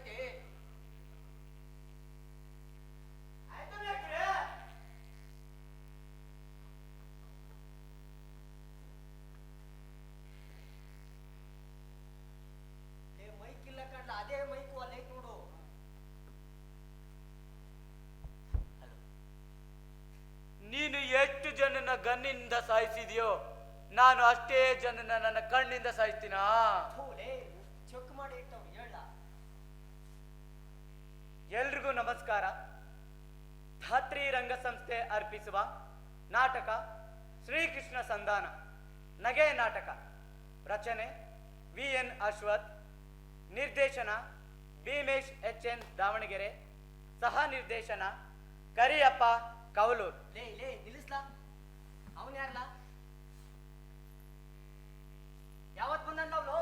ಬೇಕಾಯ್ತೆ. Mic ಇಲ್ಲ ಕಂಡ, ಅದೇ ಮೈಕು ಅಲ್ಲೇ ನೋಡು. ನೀನು ಎಷ್ಟು ಜನನ ಗನ್ನಿಂದ ಸಾಯಿಸಿದ್ಯೋ ನಾನು ಅಷ್ಟೇ ಜನನ ನನ್ನ ಕಣ್ಣಿಂದ ಸಾಯಿಸ್ತೀನ. ಚೆಕ್ ಮಾಡಿ ಇಟ್ಟವ್ ಹೇಳ. ಎಲ್ರಿಗೂ ನಮಸ್ಕಾರ. ಧಾತ್ರಿ ರಂಗಸಂಸ್ಥೆ ಅರ್ಪಿಸುವ ನಾಟಕ ಶ್ರೀಕೃಷ್ಣ ಸಂಧಾನ ನಗೆ ನಾಟಕ. ರಚನೆ VN ಅಶ್ವಥ್, ನಿರ್ದೇಶನ ಭೀಮೇಶ್ HN ದಾವಣಗೆರೆ, ಸಹ ನಿರ್ದೇಶನ ಕರಿಯಪ್ಪ ಕವಲೂರ್. ಲೇ ನಿಲ್ಲಿಸ್ಲಾ, ಅವನ್ ಯಾರಲ್ಲ? ಯಾವತ್ ಬಂದ ನಾವು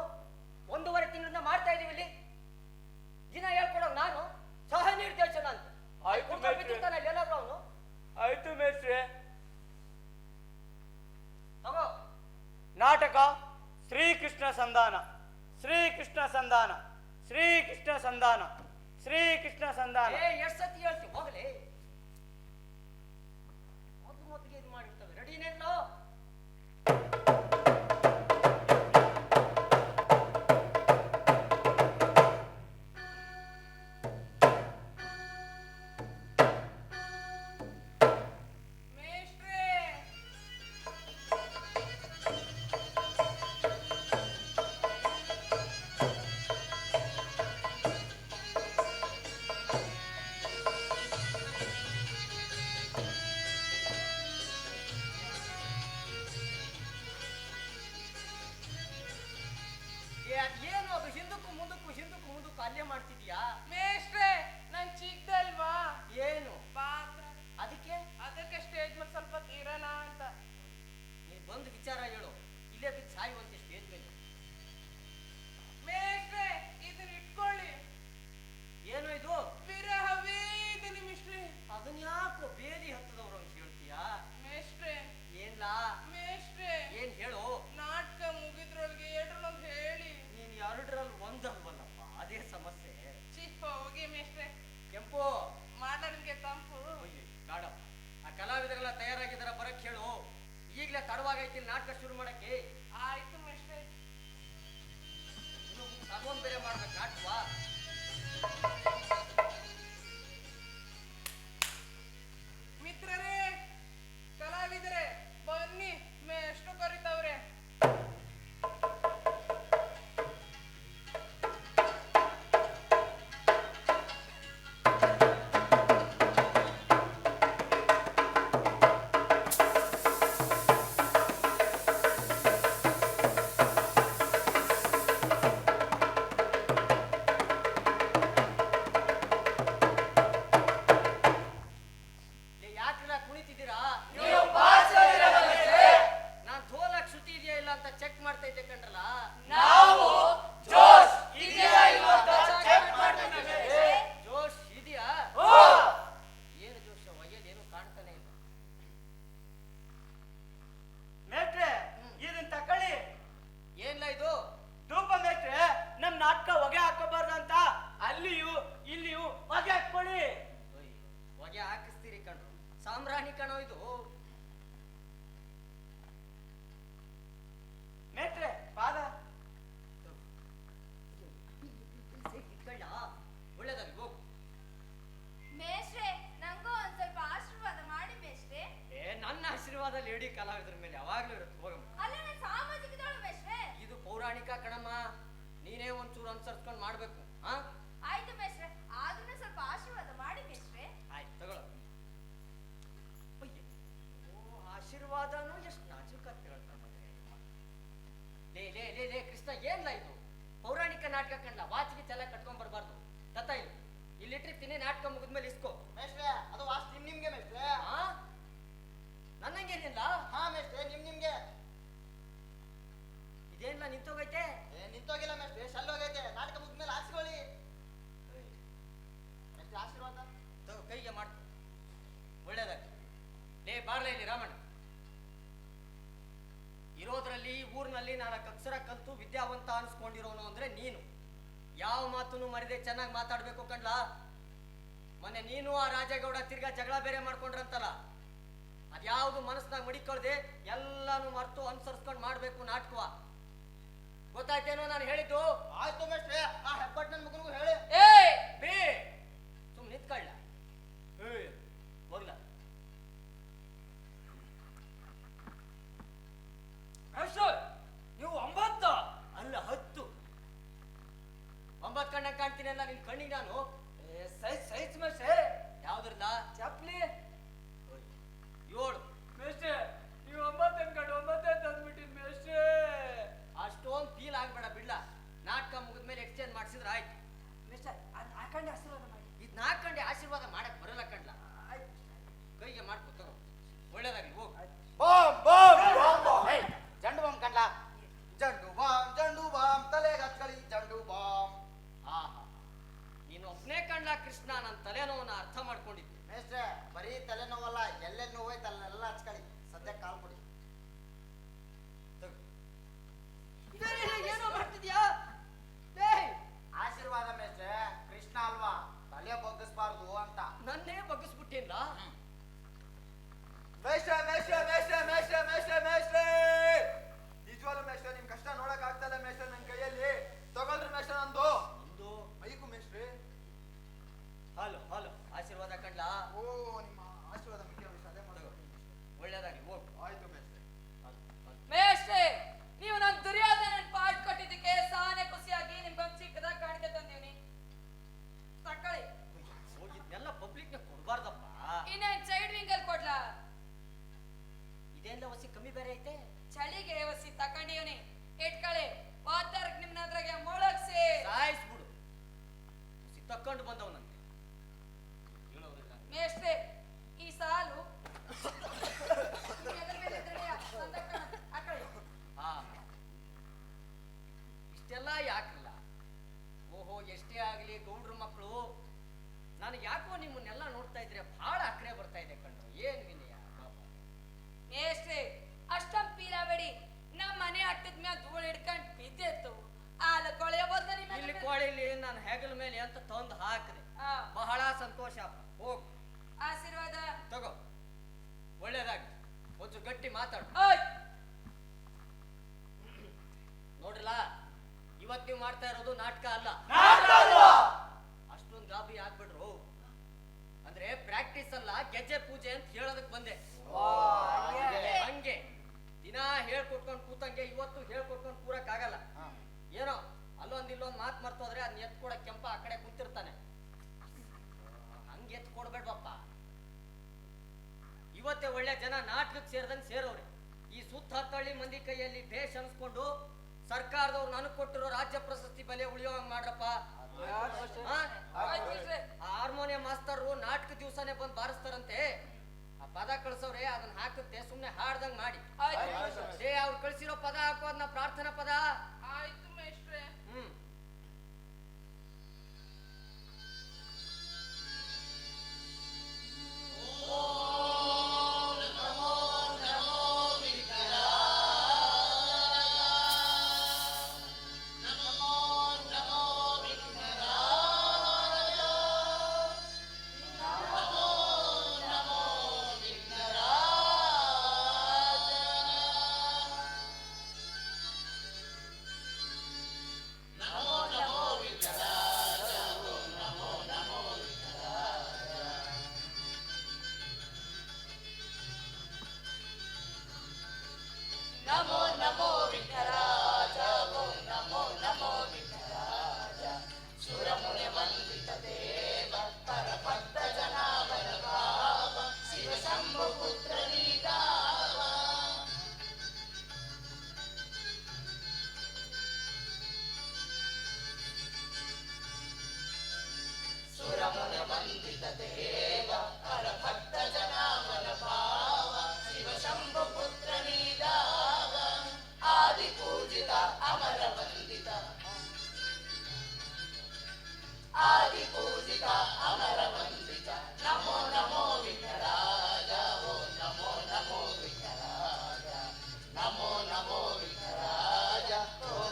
1.5 ತಿಂಗಳಿಂದ ಮಾಡ್ತಾ ಇದೀವಿ ಇಲ್ಲಿ. ದಿನ ಹೇಳ್ಕೊಡೋದು ನಾನು ಸಹ ನಿರ್ದೇಶನ ಅಂತ. ಎಲ್ಲಾದ್ರೂ ಅವನು ಆಯ್ತು ಮೇಷ್ಟ್ರೆ. ತಗೋ. ನಾಟಕ ಶ್ರೀಕೃಷ್ಣ ಸಂಧಾನ, ಶ್ರೀಕೃಷ್ಣ ಸಂಧಾನ, ಶ್ರೀಕೃಷ್ಣ ಸಂಧಾನ, ಶ್ರೀಕೃಷ್ಣ ಸಂಧಾನ. ಎಷ್ಟು ಸತಿ ಹೇಳ್ತೀವಿ ಹೋಗಲೇ. ಮೊದಲಿಗೆ ಇದು ಮಾಡಿರ್ತವೆ. ರೆಡಿನೇನೋ? ಅದೇನು ಅದು ಹಿಂದಕ್ಕೂ ಮುಂದಕ್ಕೂ ಅಲ್ಲೇ ಮಾಡ್ತಿದ್ಯಾ? ಮೇಷ್ಟ್ರೆ ನನ್ ಚಿಕ್ಕದಲ್ವಾ ಏನು ಪಾತ್ರ, ಅದಕ್ಕೆ ಸ್ಟೇಜ್ ಮೇಲೆ ಸ್ವಲ್ಪ ತೀರಣ ಅಂತ. ನೀ ಬಂದು ವಿಚಾರ ಹೇಳು, ಇಲ್ಲೇ ಬಿದ್ದು ಸಾಯುವಂತೆ ಸ್ಟೇಜ್ ಮೇಲೆ. ಮೇಷ್ಟ್ರೆ ಇದನ್ನ ಇಟ್ಕೊಳ್ಳಿ. ಏನು ಇದು? ವಿರಹವೇ ಇದನಿ ಮಿಸ್ಟ್ರೆ. ಅದನ್ನ ಯಾಕೋ ಬೇಲಿ ಹತ್ತದವ್ರು ಅಂತ ಹೇಳ್ತೀಯಾ? ಮೇಷ್ಟ್ರೆ ಏನ್ಲಾ? ಮೇಷ್ಟ್ರೆ ಏನ್ ಹೇಳು? ನಾಟಕ ಮುಗಿದ್ರೊಳಗೆ ಎರಡರೊಳಗೆ ಹೇಳಿ. ನೀನ್ ಎರಡರಲ್ಲಿ ಒಂದಲ್ವಲ್ಲಪ್ಪ, ಅದೇ ಸಮಸ್ಯೆ. ಹೋಗಿ ಮೇಷ್ಟ್ರೆ. ಕೆಂಪು ಮಾಡೋನ್ಗೆ ತಂಪು. ಕಾಡಪ್ಪ, ಆ ಕಲಾವಿದರೆಲ್ಲ ತಯಾರಾಗಿದ್ದಾರ, ಬರಕ್ ಹೇಳು. ಈಗ್ಲೇ ತಡವಾಗೈತಿ ನಾಟಕ ಶುರು ಮಾಡಕ್ಕೆ. ಆಯ್ತು ಮೇಷ್ಟ್ರೆ. ಅದೊಂದು ಬೇರೆ ಮಾಡ್ಬೇಕು ನಾಟಕವಾ. ಮಿತ್ರರೇ, ಕಲಾವಿದರೆ ಬನ್ನಿ, ಮೇಷ್ಟ್ರು ಕರಿತವ್ರೆ. ಯಾಕೆಲ್ಲ ಕುಣಿತಿದ್ದೀರಾ? ನಾನ್ ಧೋಲಕ್ ಶ್ರುತಿ ಇದೆಯಾ ಇಲ್ಲ ಅಂತ ಚೆಕ್ ಮಾಡ್ತಾ ಇದ್ದೆ ಕಣ್ರಲ್ಲ. ಜೋಶ್ ಇದೆಯಾ? ಏನು ಜೋಶ್? ಒಯ್ಯದೇನು ಕಾಣ್ತಾನೆ ಇಲ್ಲ. ಮೇಷ್ಟ್ರೆ ಇದನ್ನ ತಕೊಳ್ಳಿ. ಏನ್ಲ ಇದು? ಧೂಪ ಮೇಷ್ಟ್ರೆ, ನಮ್ ನಾಟಕ ಹೊಗೆ ಹಾಕೋಬಾರ್ದು ಅಂತ ಅಲ್ಲಿಯೂ ಇಲ್ಲಿಯೂ ಹೊಗೆ ಹಾಕೊಳ್ಳಿ. ಹೊಗೆ ಹಾಕಿಸ್ತೀರಿ ಕಣ್ರು, ಸಾಂಬ್ರಾಣಿ ಕಣೋ ಇದು. ಮೇಷ್ಟ್ರೆ ಪಾದ ಇಟ್ಕೊಳ್ಳ, ಒಳ್ಳೇದಾಗಿ ಹೋಗು. ಮೇಷ್ಟ್ರೆ ನಂಗೂ ಒಂದ್ ಸ್ವಲ್ಪ ಆಶೀರ್ವಾದ ಮಾಡಿ ಮೇಷ್ಟ್ರೆ. ನನ್ನ ಆಶೀರ್ವಾದ ಲೇಡಿ ಕಲಾವಿದರ ಮೇಲೆ ಯಾವಾಗ್ಲೂ ಇರುತ್ತೆ. ಹೋಗಮ್ಮ. ಅಲ್ಲ ನಾನು ಸಾಮಾಜಿಕದವಳು ಮೇಷ್ಟ್ರೆ. ಇದು ಪೌರಾಣಿಕ ಕಣಮ್ಮ, ನೀನೇ ಒಂಚೂರು ಅನುಸರಿಸ್ಕೊಂಡು ಮಾಡ್ಬೇಕು. ಹಾ ಆಯ್ತು ಮೇಷ್ಟ್ರೆ, ಆದ್ರೂ ಸ್ವಲ್ಪ ಆಶೀರ್ವಾದ ಮಾಡಿ ಮೇಷ್ಟ್ರೆ. ಆಯ್ತು ತಗೊಳ. ಆಶೀರ್ವಾದನು ಎಷ್ಟು ನಾಜೂಕಾಗಿ ತಗೊಳ್ತಾನೆ. ಲೇ ಕೃಷ್ಣ, ಏನ್ಲ ಇದು? ಪೌರಾಣಿಕ ನಾಟಕ ಕಂಡ್ಲ, ವಾಚಿಗೆ ಚೆಲ್ಲ ಕಟ್ಕೊಂಡ್ ಬರ್ಬಾರ್ದು. ತತ್ತ ಇಲ್ಲಿಟ್ಟಿರ್ತೀನಿ, ನಾಟಕ ಮುಗಿದ್ಮೇಲೆ ಇಸ್ಕೋ. ಅದು ವಾಸ್ತು ನಿಮ್ಗೆ ಮೇಷ್ಟ್ರೆ. ನನ್ನಂಗೇನಿಲ್ಲ. ಹಾ ಮೇಷ್ಟ್ರೆ, ನಿಮ್ಗೆ ಇದೇನ್ಲ ನಿಂತೋಗೈತೆ? ನಿಂತೋಗಿಲ್ಲ ಮೇಷ್ಟ್ರೆ, ಶಲ್ಲೋಗೈತೆ. ನಾಟಕ ಮುಗಿದ್ಮೇಲೆ ಹಾಕ್ಸ್ಕೊಳ್ಳಿ ಮೇಷ್ಟ್ರೆ. ಆಶೀರ್ವಾದ ತಗೋ, ಕೈಗೆ ಮಾಡ್ತು. ಒಳ್ಳೇದಾಗಿ. ಲೇ ಬಾರ್ಲ ಇಲ್ಲಿ ರಾಮಣ್ಣ. ಇರೋದ್ರಲ್ಲಿ ಊರಿನಲ್ಲಿ 4 ಅಕ್ಷರ ಕಲ್ತು ವಿದ್ಯಾವಂತ ಅನ್ಸ್ಕೊಂಡಿರೋನು ಅಂದ್ರೆ ನೀನು. ಯಾವ ಮಾತನ್ನು ಮರಿದೆ ಚೆನ್ನಾಗಿ ಮಾತಾಡ್ಬೇಕು ಕಣ್ಲಾ. ಮೊನ್ನೆ ನೀನು ಆ ರಾಜೇಗೌಡ ತಿರ್ಗಾ ಜಗಳ ಬೇರೆ ಮಾಡ್ಕೊಂಡ್ರಂತಲ್ಲ, ಅದ್ಯಾವುದು ಮನಸ್ನಾಗ ಮಡಿಕೊಳ್ದೆ ಎಲ್ಲಾನು ಮರ್ತು ಅನುಸರಿಸ್ಕೊಂಡು ಮಾಡ್ಬೇಕು ನಾಟಕವ. ಗೊತ್ತಾಯ್ತೇನೋ ನಾನು ಹೇಳಿದ್ದು? ಆಯ್ತು ಮೇಷ್ಟ್ರೆ, ಆ ಹೆಬ್ಬಟ್ ನನ್ ಮಗನಿಗೂ ಹೇಳಿ. ಏ ಬೇ ಸುಮ್ ನಿಂತ್ಕೊಳ್ಳ. ಹೋಗ್ಲ ನೀವು 9 ಅಲ್ಲ 10. 9 ಕಣ್ಣಾಗ ಕಾಣ್ತೀನಲ್ಲ ನಿನ್ ಕಣ್ಣಿಗೆ ನಾನು. ಸೈಜ್ ಮೇಷ್ಟ್ರೆ. ಯಾವ್ದ್ರಲ್ಲ? ಚಪ್ಲಿ 7. ಮೇಷ್ಟ್ರೆ ನೀವು 9 ಅನ್ಕೊಂಡು 9 ತಂದ್ಬಿಟ್ಟಿದ್ ಮೇಷ್ಟ್ರೆ. ಅಷ್ಟೊಂದು ಫೀಲ್ ಆಗ್ಬೇಡ ಬಿಡ್ಲ. ನಾಟಕ ಮುಗಿದ್ಮೇಲೆ ಎಕ್ಸ್ಚೇಂಜ್ ಮಾಡಿಸಿದ್ರೆ ಆಯ್ತು. ಹಾಕೊಂಡೆ ಆಶೀರ್ವಾದ ಮಾಡಿ. ಇದ್ ನಾಲ್ಕಂಡೆ ಆಶೀರ್ವಾದ ಮಾಡಕ್ ಬರಲ್ಲ ಕಣ್ಲ. ಕೈಗೆ ಮಾಡ್ಕೊ ತಗೋ. ಒಳ್ಳೇದಾಗ್ಲಿ ಹೋಗ್. ಜಂಡು ಬಾಂಬ್ ಕಂಡ್ಲ. ಜಂಡು ಬಾಂಬ್ ತಲೆಗೆ ಹಚ್ಕೊಳ್ಳಿ ಜಂಡು ಬಾಂಬ್. ಆಹಾ, ನೀನು ಒಬ್ನೇ ಕಣ್ಲ ಕೃಷ್ಣ. ನನ್ನ ತಲೆನೋವನ್ನ ಅರ್ಥ ಮಾಡ್ಕೊಂಡಿದ್ದೆ. ಮೇಷ್ಟ್ರೆ ಬರೀ ತಲೆನೋವಲ್ಲ, ಎಲ್ಲೆಲ್ಲಿ ನೋವೈತೆ ಅಲ್ಲೆಲ್ಲ ಹಚ್ಕೊಳ್ಳಿ. ಸದ್ಯ ಕಾಲ್ ಕೊಡಿ. ಏನೋ ಮಾಡ್ತಿದ್ಯಾ? ಆಶೀರ್ವಾದ ಮೇಷ್ಟ್ರೆ, ಕೃಷ್ಣ ಅಲ್ವಾ, ತಲೆ ಬಗ್ಗಿಸ್ಬಾರ್ದು ಅಂತ. ನನ್ನೇ ಬಗ್ಗಿಸ್ಬಿಟ್ಟಿಲ್ಲ. ಮೇಷ್ಟ್ರೆ ಮೇಷ್ಟ್ರೆ ಮೇಷ್ಟ್ರೆ ಮೇಷ್ಟ್ರೆ ಮೇಷ್ಟ್ರೆ ಮೇಷ್ಟ್ರೆ ನಿಜವಾಗ್ಲೂ ಮೇಷ್ಟ್ರೆ ನಿಮ್ ಕಷ್ಟ ನೋಡಕ್ ಆಗ್ತಲ್ಲ ಮೇಷ್ಟ್ರೆ. ನನ್ ಕೈಯಲ್ಲಿ ತಗೊಳ್ರಿ ಮೇಷ್ಟ್ರೆ ನಂದು ಇಂದು ಮೈಕು ಮೇಷ್ಟ್ರೆ. ಹಲೋ ಹಲೋ ಆಶೀರ್ವಾದ ಕಣ್ಲ. ಓ ನಿಮ್ಮ ಆಶೀರ್ವಾದ ಮುಖ್ಯ ಮೇಷ್ಟ್ರೆ, ಅದೇ ಮಾಡೋದು. ಒಳ್ಳೇದಾಗ್ಲಿ ಹೋಗ್. ಆಯ್ತು ಮೇಷ್ಟ್ರೆ. ಮೇಷ್ಟ್ರೆ, ನೀವು ನನ್ ದುರ್ಯೋಧನನ್ ಪಾಠ ಕೊಟ್ಟಿದ್ದಕ್ಕೆ ಸಾನೆ ಖುಷಿಯಾಗಿ ನಿಮ್ಗೊಂದು ಚಿಕ್ಕದಾಗ ಕಾಣಿಕೆ ತಂದೀನಿ. ತಕೊಳ್ಳಿ. ಇದನ್ನೆಲ್ಲ ಪಬ್ಲಿಕ್ ನ ಕೊಡ್ಬಾರ್ದಪ್ಪ. ಇನ್ನೇನ್ ಸೈಡ್ ವಿಂಗ್ ಅಲ್ಲಿ ಕೊಡ್ಲಾ? ಇದೆಲ್ಲ ವಸಿ ಕಮ್ಮಿ ಬೇರೆ ಐತೆ. ಚಳಿಗೆ ವಸಿ ತಕೊಂಡಿವ್ನಿ. ಇಟ್ಕೊಳ್ಳಿ. ವಾತಾರಕ್ ನಿಮ್ನ ಅದ್ರಾಗೆ ಮೊಳಗ್ಸಿ ಸಾಯಿಸ್ಬಿಡು. ವಸಿ ತಕ್ಕೊಂಡು ಬಂದವನಂತೆ ಹೇಳೋರಿಲ್ಲ. ಮೇಷ್ಟ್ರೆ, ಈ ಸಾಲು ಎದ್ರ ಮೇಲೆ ಇದ್ರಯ್ಯ, ಹಾಕೊಳ್ಳಿ. ಹಾ, ಇಷ್ಟೆಲ್ಲ ಯಾಕಿಲ್ಲ? ಓಹೋ, ಎಷ್ಟೇ ಆಗ್ಲಿ ಗೌಡ್ರ ಮಕ್ಕಳು. ನನಗೆ ಯಾಕೋ ನಿಮ್ಮನ್ನೆಲ್ಲ ನೋಡ್ತಾ ಇದ್ರೆ ಬಹಳ ಅಕ್ರೆ ಬರ್ತಾ ಇದೆ ಕಣ್ರು. ಏನ್ ವಿನಯ ಪಾಪ. ಮೇಷ್ಟ್ರೆ, ಅಷ್ಟೊಂದ್ ಪೀಲಾಬೇಡಿ. ನಮ್ಮ ಮನೆ ಅಟ್ಟದ ಮ್ಯಾಲ ಧೂಳು ಹಿಡ್ಕೊಂಡ್ ಬಿದ್ದಿತ್ತು. ಆಲ ಕೊಳೆಯ ಬದ್ಲು ಇಲ್ಲಿ ಕೋಳಿಲಿ ನಾನು ಹೆಗಲ ಮೇಲೆ ಅಂತ ತಂದು ಹಾಕಿದೆ. ಬಹಳ ಸಂತೋಷ. ಹೋಗ್ ಆಶೀರ್ವಾದ ತಗೋ. ಒಳ್ಳೇದಾಗಿ ಒಂದು ಗಟ್ಟಿ ಮಾತಾಡು. ಓಯ್. ನೋಡ್ರಲ್ಲ, ಇವತ್ತು ನೀವು ಮಾಡ್ತಾ ಇರೋದು ನಾಟಕ ಅಲ್ಲ. ಅಷ್ಟೊಂದು ಗಾಬರಿ ಆಗ್ಬಿಡ್ರು. ಅಂದ್ರೆ ಪ್ರಾಕ್ಟೀಸ್ ಅಲ್ಲ, ಗೆಜ್ಜೆ ಪೂಜೆ ಅಂತ ಹೇಳೋದಕ್ ಬಂದೆ. ಹಂಗೆ ದಿನ ಹೇಳ್ಕೊಟ್ಕೊಂಡು ಕೂತಂಗೆ ಇವತ್ತು ಹೇಳ್ಕೊಟ್ಕೊಂಡು ಕೂರಕ್ ಆಗಲ್ಲ. ಏನೋ ಅಲ್ಲೊಂದ್ ಇಲ್ಲೊಂದ್ ಮಾತ್ ಮರ್ತೋದ್ರೆ ಅದನ್ನ ಎತ್ಕೊಡ ಕೆಂಪ ಆ ಕಡೆ ಕುಂತಿರ್ತಾನೆ. ಹಂಗೆ ಎತ್ ಕೊಡ್ಬೇಡ್ವಪ್ಪ. ಇವತ್ತೇ ಒಳ್ಳೆ ಜನ ನಾಟಕಕ್ಕೆ ಸೇರಿದಂಗೆ ಸೇರೋರೆ. ಈ ಸುತ್ತ ಹತ್ತಳ್ಳಿ ಮಂದಿ ಕೈಯಲ್ಲಿ ಭೇಷ್ ಅನ್ಸ್ಕೊಂಡು ಸರ್ಕಾರದವ್ರು ನನಗ್ ಕೊಟ್ಟಿರೋ ರಾಜ್ಯ ಪ್ರಶಸ್ತಿ ಬೆಲೆ ಉಳಿಯೋಂಗ್ ಮಾಡ್ರಪ್ಪ. ಹಾರ್ಮೋನಿಯಂ ಮಾಸ್ತರು ನಾಟಕ ದಿವಸನೇ ಬಂದು ಬಾರಿಸ್ತಾರಂತೆ. ಆ ಪದ ಕಳ್ಸವ್ರೆ, ಅದನ್ನ ಹಾಕುತ್ತೆ, ಸುಮ್ನೆ ಹಾಡ್ದಂಗ್ ಮಾಡಿ. ಅವ್ರು ಕಳ್ಸಿರೋ ಪದ ಹಾಕೋದ್ನ ಪ್ರಾರ್ಥನಾ ಪದ. ಆಯ್ತು ಮೇಷ್ಟ್ರೆ.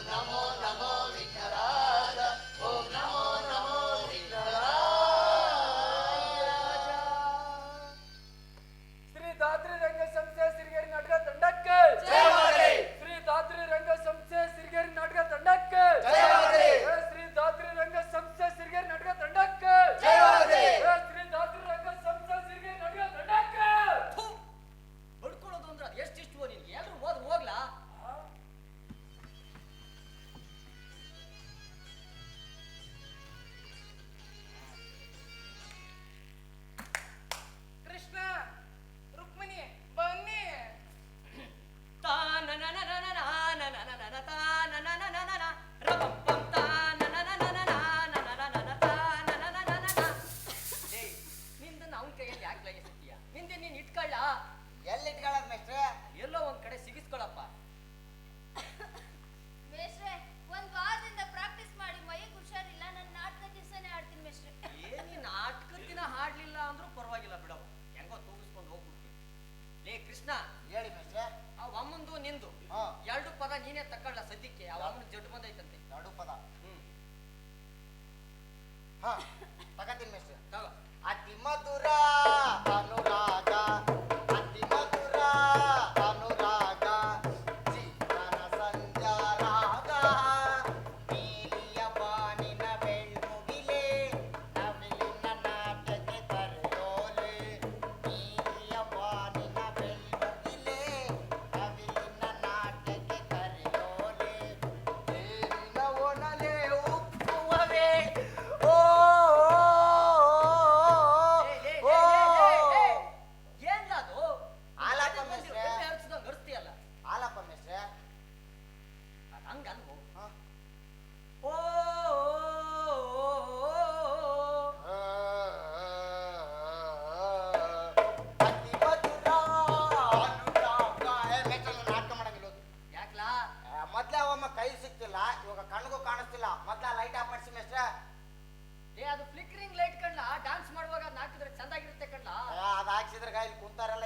ನಮೋ ನಮೋ ವಿಘ್ನರಾಜ. ಓಂ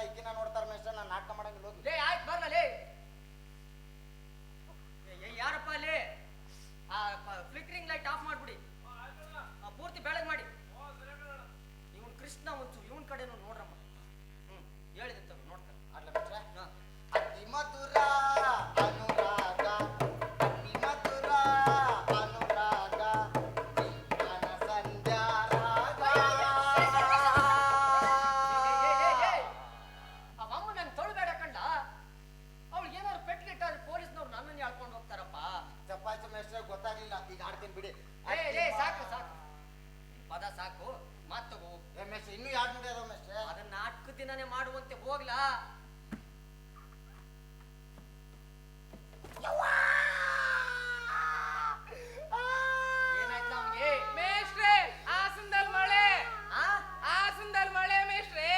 ಈಕಿನ ನೋಡ್ತಾರ ಮೇಸ್ಟ್ರೆ, ನಾನು ನಾಟಕ ಮಾಡಂಗಿಲ್ಲ ಹೋಗಿ. ಲೇ ಆಯ್ತು ಬರ್ಲ ಲೇ. ಯಾರಪ್ಪ ಅಲ್ಲಿ ಆ ಫ್ಲಿಕರಿಂಗ್ ಲೈಟ್ ಆಫ್ ಮಾಡ್ಬಿಡಿ, ಪೂರ್ತಿ ಬೆಳಗ್ ಮಾಡಿ. ಇವನ್ ಕೃಷ್ಣ ಒಂಚು ಇವನ್ ಕಡೆನೂ ನೋಡ್ರಮ್ಮ. ಹೇಳಿದಂತ ನೋಡ್ತಾರೆ. ಅಲ್ಲ ಮೇಸ್ಟ್ರೆ, ಅತಿ ಮಧುರ ಅನುರಾಗ, ಅತಿ ಮಧುರ ಅನುರಾಗ, ಜೀವನ ಸಂಧ್ಯಾ ರಾಗ. ಅವಮ್ಮ ನನ್ ತೊಳ್ಬೇಡ ಕಂಡ. ಅವಳು ಏನಾದ್ರು ಪೆಟ್ಲಿಟ್ಟಾದ್ರೆ ಪೊಲೀಸ್ನವ್ರು ನನ್ನನ್ನು ಹೇಳ್ಕೊಂಡು ಹೋಗ್ತಾರಪ್ಪ. ಚಪ್ಪಾಚಿ ಮೇಸ್ಟ್ರೆ ಗೊತ್ತಾಗ್ಲಿಲ್ಲ, ಈಗ ಆಡ್ತೀನಿ ಬಿಡಿ. ಸಾಕು ಸಾಕು ಪದ ಸಾಕು, ಮಾತ್ ತಗೋ. ಮೇಸ್ಟ್ರೆ ಇನ್ನೂ 2 ನುಡಿ ಅದಾವ ಮೇಸ್ಟ್ರೆ. ಅದನ್ನ ನಾಲ್ಕು ದಿನನೇ ಮಾಡುವಂತೆ ಹೋಗ್ಲಾ. ಏನಾಯ್ತು ಅವನಿಗೆ? ಮೇಷ್ಟ್ರೆ ಹಾಸನದಲ್ಲಿ ಮಳೆ, ಹಾಸನದಲ್ಲಿ ಮಳೆ ಮೇಷ್ಟ್ರೆ.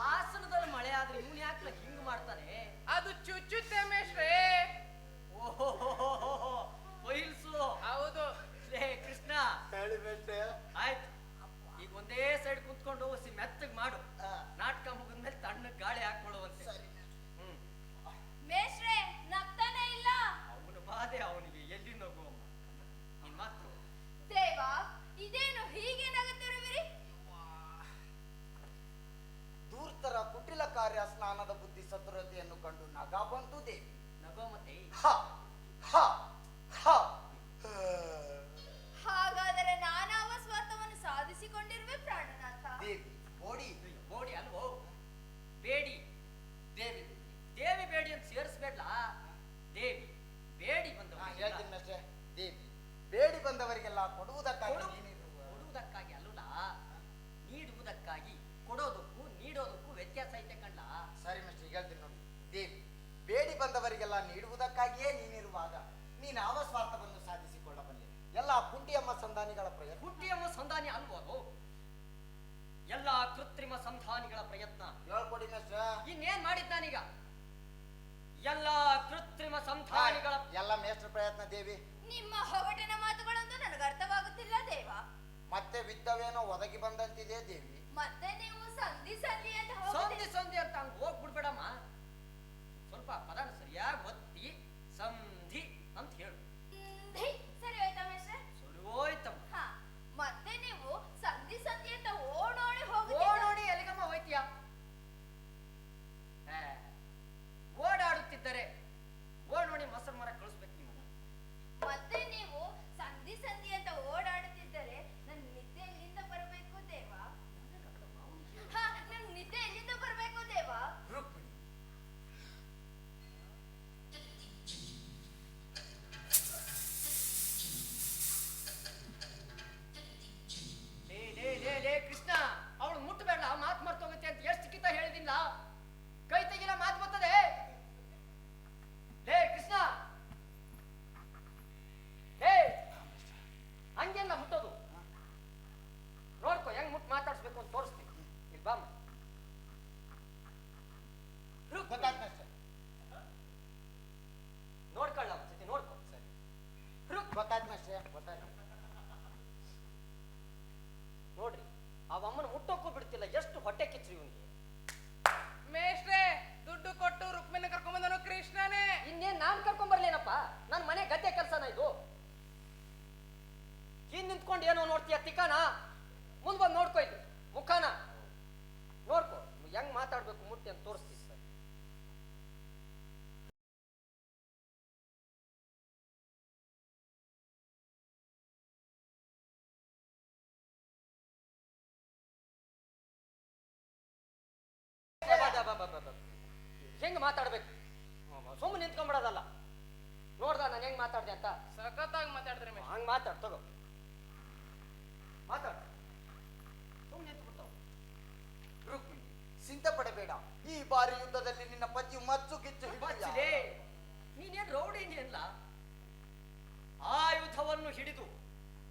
ಹಾಸನದಲ್ಲಿ ಮಳೆ ಆದ್ರೆ ಇವನ್ ಯಾಕೆ ಹಿಂಗ್ ಮಾಡ್ತಾನೆ? ಅದು ಚುಚ್ಚುತ್ತೆ ಮೇಷ್ಟ್ರೆ. ಓಹೋ ಬೈಲ್ಸು. ಹೌದು. ಲೇ ಕೃಷ್ಣ, ಹೇಳಿ ಮೇಸ್ಟ್ರೆ. ಆಯ್ತು ಈಗ ಒಂದೇ ಸೈಡ್ ಕುಂತ್ಕೊಂಡು ಮೆತ್ತಗ್ ಮಾಡು. ನಾಟಕ ಮುಗಿದ್ಮೇಲೆ ತಣ್ಣಗ್ ಗಾಳಿ ಹಾಕೊಳ್ಳುವಂತೆ. ಮೇಷ್ಟ್ರೆ ನಗ್ತಾನೆ ಇಲ್ಲ. ಅವನು ಬಾಧೆ ಅವನಿಗೆ ಎಲ್ಲಿ ನಗುವಮ್ಮ. ನಿನ್ ಮಾತು ದೇವ, ಇದೇನು ಹೀಗೆ ನಗುತ್ತಿರುವಿರಿ? ದೂರ್ತರ ಕುಟಿಲ ಕಾರ್ಯ ಸ್ನಾನದ ಬುದ್ಧಿ ಸತುರತೆಯನ್ನು ಕಂಡು ನಗ ಬಂತು ದೇವಿ. ನಗೋ ಮತ್ತೆ. ಹ ಹ ಹ. ಹಾಗಾದರೆ ನಾನಾವ ಸ್ವಾರ್ಥವನ್ನು ಸಾಧಿಸಿಕೊಂಡಿರುವೆ ಪ್ರಾಣನಾಥ. ದೇವಿ ಓಡಿ. ಬೋಡಿ ಅಲ್ವೋ, ಬೇಡಿ. ದೇವಿ ದೇವಿ ಬೇಡಿ ಅಂತ ಸೇರಿಸ್ಬೇಡ್ಲಾ. ದೇವಿ ಬೇಡಿ ಹೇಳ್ತೀನಿ ಬಂದವರಿಗೆ ಮೇಸ್ಟ್ರೆ. ದೇವಿ ಬೇಡಿ ಬಂದವರಿಗೆಲ್ಲ ಕೊಡುವುದಕ್ಕಾಗಿ ನೀನಿರುವ. ಕೊಡುವುದಕ್ಕಾಗಿ ಅಲ್ಲಲ್ಲ, ನೀಡುವುದಕ್ಕಾಗಿ. ಕೊಡೋದಕ್ಕೂ ನೀಡೋದಕ್ಕೂ ವ್ಯತ್ಯಾಸ ಐತೆ ಕಂಡ. ಸರಿ ಮೇಸ್ಟ್ರೆ, ಈಗ ಹೇಳ್ತೀನಿ ನೋಡಿ. ದೇವಿ ಬೇಡಿ ಬಂದವರಿಗೆಲ್ಲ ನೀಡುವುದಕ್ಕಾಗಿಯೇ ನೀನಿರುವಾಗ ನೀನು ಯಾವ ಸ್ವಾರ್ಥವನ್ನು ಸಾಧಿಸಿಕೊಳ್ಳಬಲ್ಲೆ? ಎಲ್ಲ ಕುಂಟಿಯಮ್ಮ ಸಂಧಾನಿಗಳ ಪ್ರಯತ್ನ. ಕುಟ್ಟಿಯಮ್ಮ ಸಂಧಾನಿ ಅಲ್ವೋ ಅದು? ಎಲ್ಲ ಕೃತ್ರಿಮ ಸಂಧಾನಿಗಳ ಪ್ರಯತ್ನ. ಹೇಳ್ಕೊಡಿ ಮೇಸ್ಟ್ರೆ. ಇನ್ನೇನ್ ಮಾಡಿದ್ ನಾನೀಗ? ಎಲ್ಲ ಕೃತ್ರಿಮ ಸಂಧಾನಿಗಳ ಎಲ್ಲ ಮೇಸ್ಟ್ರ ಪ್ರಯತ್ನ ದೇವಿ. ನಿಮ್ಮ ಹೊಗಟಿನ ಮಾತುಗಳಂತೂ ನನಗೆ ಅರ್ಥವಾಗುತ್ತಿಲ್ಲ ದೇವ. ಮತ್ತೆ ವಿದ್ದವೇನೋ ಒದಗಿ ಬಂದಂತಿದೆ ದೇವಿ. ಮತ್ತೆ ನೀವು ಸಂಧಿ ಸಂಧಿ ಅಂತ ಸಂಧಿ ಹೋಗುತ್ತೀರಿ. ಸಂಧಿ ಅಂತ ಹಂಗ ಹೋಗ್ಬಿಡ್ಬೇಡಮ್ಮ. ಸ್ವಲ್ಪ ಪದನ ಸರಿಯಾಗಿ ಒತ್ತಿ ಸಂಧಿ ಅಂತ ಹೇಳು. ಸಂಧಿ ಸರಿ ಹೋಯ್ತಾ ಮೇಷ್ಟ್ರೆ? ಸುಳುವೋಯ್ತಮ್ಮ. ಹಾ, ಮತ್ತೆ ನೀವು ಸಂಧಿ ಸಂಧಿ ಅಂತ ಓಡೋಡಿ ಹೋಗುತ್ತೀರಿ. ಓಡೋಡಿ ಎಲ್ಲಿಗಮ್ಮ ಹೋಯ್ತೀಯ? ಓಡಾಡುತ್ತಿದ್ದರೆ ಓಡೋಡಿ ಮೊಸರು ಮರ ಕಳಿಸ್ಬೇಕು ನಿಮ್ಮನ್ನ. ಮತ್ತೆ ನೀವು ಸಂಧಿ ಸಂಧಿ ಅಂತ ಓಡಾಡುತ್ತಿದ್ದರೆ ನನ್ನ ನಿದ್ದೆ ಎಲ್ಲಿಂದ ಬರಬೇಕು ದೇವ? ಹಾ, ನನ್ ನಿದ್ದೆ ಎಲ್ಲಿಂದ ಬರಬೇಕು ದೇವ? ರುಕ್ಮಿಣಿ ಲೇ ಕೃಷ್ಣ, ಅವಳು ಮುಟ್ಟಬೇಡ, ಮಾತು ಮರ್ತೋಗುತ್ತೆ ಅಂತ ಎಷ್ಟು ಕಿತ್ತ ಹೇಳಿದಿಲ್ಲ. ಕೈ ತೆಗಿಲ ಮಾತು ಬರ್ತದೆ. ಲೇ ಕೃಷ್ಣ, ಹೇ ಹಂಗೆಲ್ಲ ಮುಟ್ಟೋದು ನೋಡ್ಕೊ, ಹೆಂಗ್ ಮುಟ್ಟು ಮಾತಾಡ್ಸ್ಬೇಕು ಅಂತ ತೋರಿಸ್ತೀನಿ. ಇಲ್ಲಿ ಬಾಮ್ಮ. ಗೊತ್ತಾಯ್ತು ಮೇಸ್ಟ್ರೆ. ನೋಡ್ಕೊಳ್ಳ ಒಂದ್ಸತಿ ನೋಡ್ಕೊ. ಸರಿ ಗೊತ್ತಾಯ್ತು ಮೇಸ್ಟ್ರೆ, ಗೊತ್ತಾಯ್ತು. ನೋಡ್ರಿ, ಅವಮ್ಮನ ಮುಟ್ಟೋಕ್ಕೂ ಬಿಡ್ತಿಲ್ಲ. ಎಷ್ಟು ಹೊಟ್ಟೆ ಕಿಚ್ರಿ ಇವನಿಗೆ. ಮೇಷ್ಟ್ರೆ ದುಡ್ಡು ಕೊಟ್ಟು ರುಕ್ಮಿಣಿ ಕರ್ಕೊಂಬಂದನು ಕೃಷ್ಣನೇ. ಇನ್ನೇನ್ ನಾನ್ ಕರ್ಕೊಂಡ್ ಬರ್ಲೇನಪ್ಪ? ನನ್ ಮನೆ ಗದ್ದೆ ಕೆಲ್ಸನ ಇದು. ಹಿಂದ್ ನಿಂತ್ಕೊಂಡು ಏನೋ ನೋಡ್ತೀಯ ತಿಕ್ಕಾನ? ಮುಂದ್ ಬಂದು ನೋಡ್ಕೊ, ಇಲ್ಲಿ ಮುಖಾನ ನೋಡ್ಕೊ, ಹೆಂಗ್ ಮಾತಾಡ್ಬೇಕು ಮುಟ್ಟಿ ಅಂತ ತೋರಿಸ್ತೀವಿ. ಸರ್ ಹೆಂಗ್ ಮಾತಾಡ್ಬೇಕು? ಸುಮ್ಮನೆ ನಿಂತ್ಕೊಂಡ್ಬಿಡೋದಲ್ಲ. ನೋಡ್ದ ನಾನು ಹೆಂಗ್ ಮಾತಾಡ್ದೆ ಅಂತ? ಸಖತ್ತಾಗಿ ಮಾತಾಡಿದ್ರಿ ಮೇಷ್ಟ್ರೆ. ಹಂಗ್ ಮಾತಾಡ್, ತಗೋ ಮಾತಾಡ್. ಸುಮ್ಮನೆ ನಿಂತ್ಬಿಡ್ತಾವ. ರುಕ್ಮಿಣಿ ಚಿಂತೆ ಪಡಬೇಡ. ಈ ಬಾರಿ ಯುದ್ಧದಲ್ಲಿ ನಿನ್ನ ಪತಿಯು ಮಚ್ಚು ಗಿಚ್ಚು ಬಚ್ಚಲೇ, ನೀನೇನ್ ರೌಡಿ ಅಲ್ಲ. ಆಯುಧವನ್ನು ಹಿಡಿದು.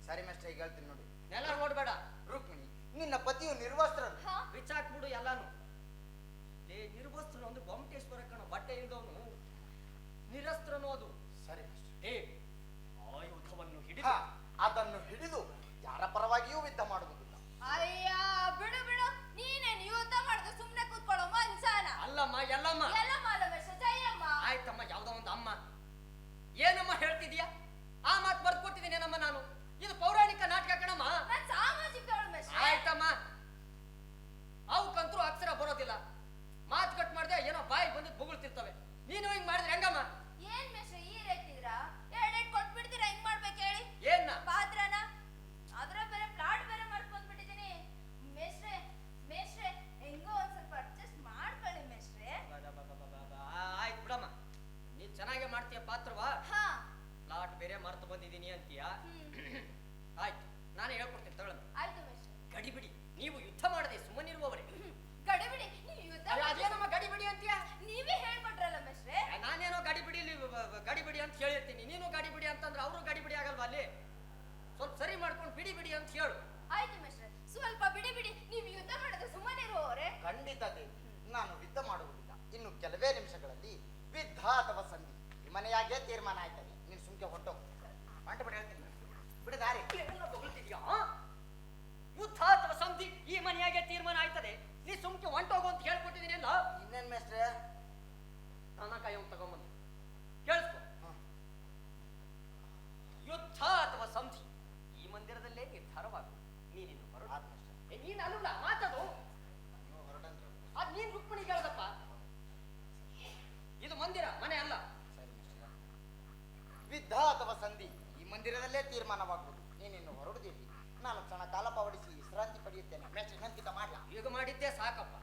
ಸರಿ ಮೇಸ್ಟ್ರೆ, ಈಗ ಹೇಳ್ತೀನಿ ನೋಡಿ. ನೆಲ ನೋಡ್ಬೇಡ. ರುಕ್ಮಿಣಿ ನಿನ್ನ ಪತಿಯು ನಿರ್ವಸ್ತ್ರ. ಹಾ, ಬಿಚ್ಚಾಕ್ಬಿಡು ಎಲ್ಲಾನು. ನಿರ್ವಸ್ತ್ರನು ಒಂದು ಗೊಮ್ಮಟೇಶ್ವರ ಕಣ, ಬಟ್ಟೆ ಇಲ್ದವನು. ನಿರಸ್ತ್ರನು ಅದು. ಸರಿ ಮೇಸ್ಟ್ರೆ. ಆಯುಧವನ್ನು ಹಾ, ಹಿಡಿದು ಅದನ್ನು ಹಿಡಿದು ಯಾರ ಪರವಾಗಿಯೂ ಯುದ್ಧ ಮಾಡುವುದಿಲ್ಲ. ಅಯ್ಯ ಬಿಡು ಬಿಡು, ನೀನೇನು ಯುದ್ಧ ಮಾಡಿದ್ರೆ ಸುಮ್ನೆ ಕೂತ್ಕೊಳ್ಳೋ ಮನ್ಸಾನ? ಮನೆಯಾಗೆ ತೀರ್ಮಾನ ಆಯ್ತದೆ. ನೀ ಸುಮ್ಕೆ ಹೊಂಟೋಗು ಅಂತ ಹೇಳ್ಕೊಟ್ಟಿದ್ದೀನಿ ಅಲ್ಲ. ಇನ್ನೇನ್ ಮೇಷ್ಟ್ರೆ? ನನ್ನ ಕಾಯಂ ತಗೊಂಬಂದು ಕೇಳಿಸ್ಕೊ. ಯುದ್ಧ ಅಥವಾ ಸಂಧಿ ಈ ಮಂದಿರದಲ್ಲೇ ನಿರ್ಧಾರವಾಗುವುದು. ನೀನಿನ್ನು ಹೊರಡು. ಆತ್ ಮೇಷ್ಟ್ರೆ. ನೀನ್ ಅಲ್ಲ ಮಾತದು. ನೀವು ಹೊರಟಂದ್ರೆ ಅದ್ ನೀನ್ ರುಕ್ಮಿಣಿ ಕೇಳದಪ್ಪ. ಇದು ಮಂದಿರ, ಮನೆ ಅಲ್ಲ. ಸರಿ ಮೇಷ್ಟ್ರೆ. ಯುದ್ಧ ಅಥವಾ ಸಂಧಿ ಈ ಮಂದಿರದಲ್ಲೇ ತೀರ್ಮಾನವಾಗುವುದು. ನೀನಿನ್ನು ಹೊರಡುದೇವಿ. ನಾನು ಕ್ಷಣ ಕಾಲ ಪವಡಿಸಿ ವಿಶ್ರಾಂತಿ ಪಡೆಯುತ್ತೇನೆ. ಮೇಷ್ಟ್ರೆ ನಂತಿತ ಮಾಡ್ಲಾ? ಈಗ ಮಾಡಿದ್ದೆ ಸಾಕಪ್ಪ.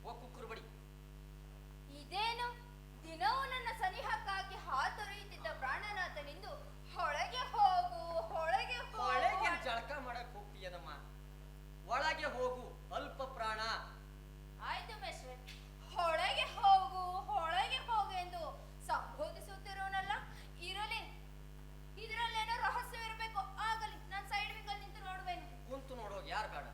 ಹೋಗ್ ಕುಕ್ಕುರು ಬಡಿ. ಇದೇನು ದಿನವೂ ನನ್ನ ಸನಿಹಕ್ಕಾಗಿ ಹಾತೊರೆಯುತ್ತಿದ್ದ ಪ್ರಾಣನಾಥನಿಂದು ಹೊಳಗೆ ಹೋಗು ಹೊಳಗೆ ಒಳಗೆ ಹೋಗು. ಜಳಕ ಮಾಡಕ್ ಹೋಗ್ತೀಯನಮ್ಮ. ಒಳಗೆ ಹೋಗು ಅಲ್ಪ ಪ್ರಾಣ. ಆಯ್ತು ಮೇಷ್ಟ್ರೆ, ಹೊಳಗೆ ಹೋಗು ಹೊಳಗೆ ಹೋಗು ಎಂದು ಸಂಬೋಧಿಸುತ್ತಿರೋನಲ್ಲ. ಇರಲಿ, ಇದರಲ್ಲೇನೋ ರಹಸ್ಯವಿರಬೇಕು. ಆಗಲಿ, ನಾನು ಸೈಡ್ ವಿಂಗಲ್ ನಿಂತು ನೋಡುವೆನು. ಕುಂತು ನೋಡೋಗಿ ಯಾರು ಬೇಡ.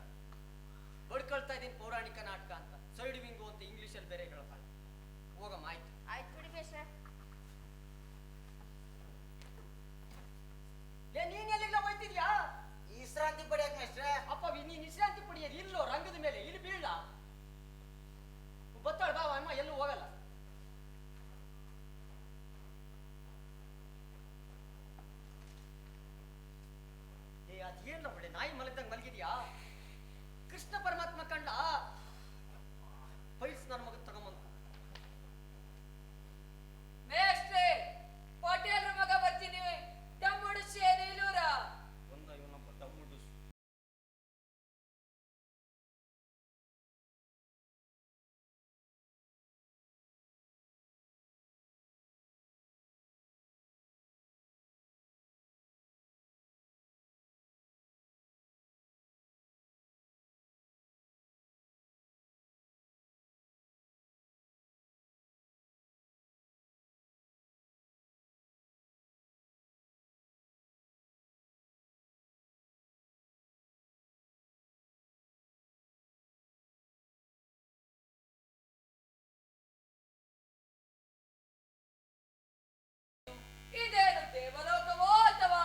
ಬಡ್ಕೊಳ್ತಾ ಇದ್ದೀನಿ ಪೌರಾಣಿಕ ನಾಟಕ ಅಂತ. ಸೈಡ್ ವಿಂಗು ಅಂತ ಇಂಗ್ಲಿಷಲ್ಲಿ ಬೇರೆ ಹೇಳ್ತಾಳೆ. ಹೋಗಮ್ಮ ಆಯ್ತು. ಆಯ್ತು ಬಿಡಿ ಮೇಷ್ಟ್ರೆ. ನೀನ್ ಎಲ್ಲಿಲ್ಲ ಹೋಯ್ತಿದ್ಯಾ? ವಿಶ್ರಾಂತಿ ಪಡೆಯಕ್ ಮೇಷ್ಟ್ರೆ. ಅಪ್ಪ ನೀನ್ ವಿಶ್ರಾಂತಿ ಪಡೆಯೋದು ಇಲ್ಲೋ ರಂಗದ ಮೇಲೆ, ಇಲ್ಲಿ ಬೀಳ ಬತ್ತಾಳ ಬಾವ ಅಮ್ಮ, ಎಲ್ಲೂ ಹೋಗಲ್ಲ. ಅದೇನ ಒಳ್ಳೆ ನಾಯಿ ಮಲಗ್ದಂಗ್ ಮಲಗಿದ್ಯಾ? ಕೃಷ್ಣ ಪರಮಾತ್ಮ ಕಂಡ ಪೈಲ್ಸ್ ನನ್ನ ಮಗ ತಗೊಂಬಂದ. ಮೇಷ್ಟ್ರೆ, ಪಟೇಲ್ರ ಮಗ ಬರ್ತೀನಿ. ದಮ್ಮುಡಿಸಿ ನೀಲೂರ. ಒಂದ ಇವನೊಬ್ಬ ದಮ್ಮುಡು. ಇದೇನು ದೇವಲೋಕವೋ ಅಥವಾ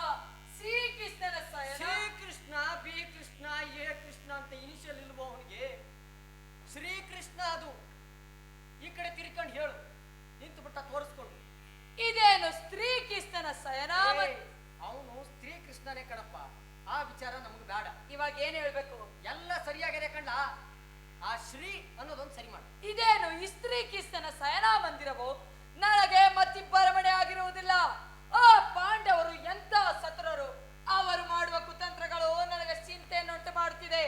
ಶ್ರೀಕೃಷ್ಣನ ಸಯನ? ಶ್ರೀಕೃಷ್ಣ, ಬಿ ಕೃಷ್ಣ, ಎ ಕೃಷ್ಣ ಅಂತ ಇನಿಷಿಯಲ್ ಇಲ್ವೋ ಅವನಿಗೆ? ಶ್ರೀಕೃಷ್ಣ ಅದು. ಈ ಕಡೆ ತಿರ್ಕೊಂಡು ಹೇಳು. ನಿಂತು ಬಿಟ್ಟ ತೋರಿಸ್ಕೊಂಡು. ಇದೇನು ಸ್ತ್ರೀಕೃಷ್ಣನ ಸಯನ? ಅವನು ಸ್ತ್ರೀ ಕೃಷ್ಣನೇ ಕಣಪ್ಪ. ಆ ವಿಚಾರ ನಮ್ಗೆ ಬೇಡ. ಇವಾಗ ಏನ್ ಹೇಳ್ಬೇಕು? ಎಲ್ಲ ಸರಿಯಾಗಿದೆ ಕಂಡ. ಆ ಶ್ರೀ ಅನ್ನೋದೊಂದು ಸರಿ ಮಾಡು. ಇದೇನು ಈ ಸ್ತ್ರೀಕೃಷ್ಣನ ಸಯನ ಮಂದಿರವು? ನನಗೆ ಮತ್ತಿಬ್ಬರಮಣೆ ಆಗಿರುವುದಿಲ್ಲ. ಆ ಪಾಂಡವರು ಎಂತ ಸತುರರು. ಅವರು ಮಾಡುವ ಕುತಂತ್ರಗಳು ನನಗೆ ಚಿಂತೆಯನ್ನುಂಟು ಮಾಡುತ್ತಿದೆ.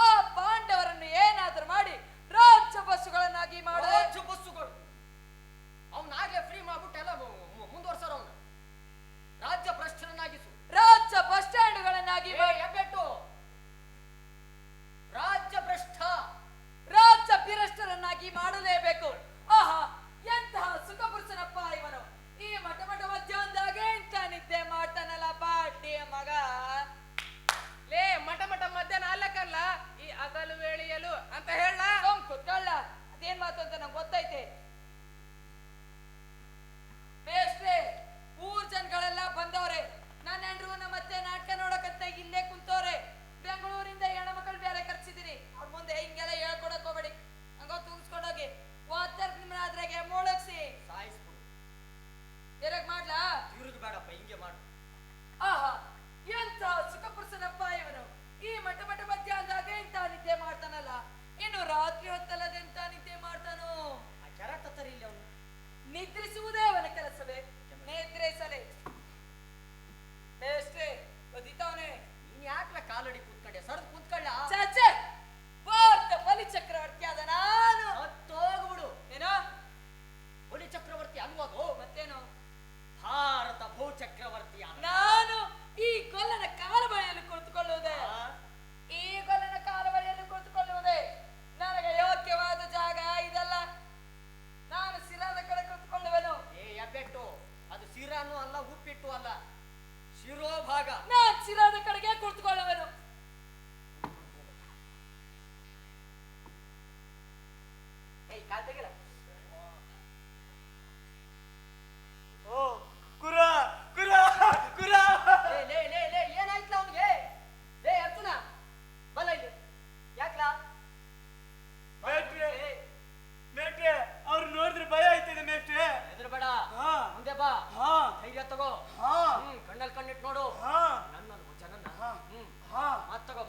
ಆ ಪಾಂಡವರನ್ನು ಏನಾದರೂ ಮಾಡಿ ರಾಜ್ಯ ಬಸ್ಸುಗಳನ್ನಾಗಿ ಮಾಡುವ. ರಾಜ್ಯ ಬಸ್ಸುಗಳು ಅವನಾಗ್ಲೇ ಫ್ರೀ ಮಾಡ್ಬಿಟ್ಟು ಎಲ್ಲ ಮುಂದುವರ್ಸೋರು. ಅವನು ರಾಜ್ಯ ಭ್ರಷ್ಟರನ್ನಾಗಿಸು. ರಾಜ್ಯ ಬಸ್ ಸ್ಟ್ಯಾಂಡ್ಗಳನ್ನಾಗಿ ಎಬ್ಬೆಟ್ಟು ರಾಜ್ಯ ಭ್ರಷ್ಟ, ರಾಜ್ಯ ಭ್ರಷ್ಟರನ್ನಾಗಿ ಮಾಡಲೇಬೇಕು. ಆಹಾ, ಎಂತಹ ಸುಖಪುರುಷನಪ್ಪ ಇವನು. ಈ ಮಠ ಮಧ್ಯಾಹ್ನದಾಗೆ ಇಂತ ನಿದ್ದೆ ಮಾಡ್ತಾನಲ್ಲ ಬಾಟಿಯ ಮಗ. ಲೇ ಮಠ ಮಧ್ಯಾಹ್ನ ಅಲ್ಲಕ್ಕಲ್ಲ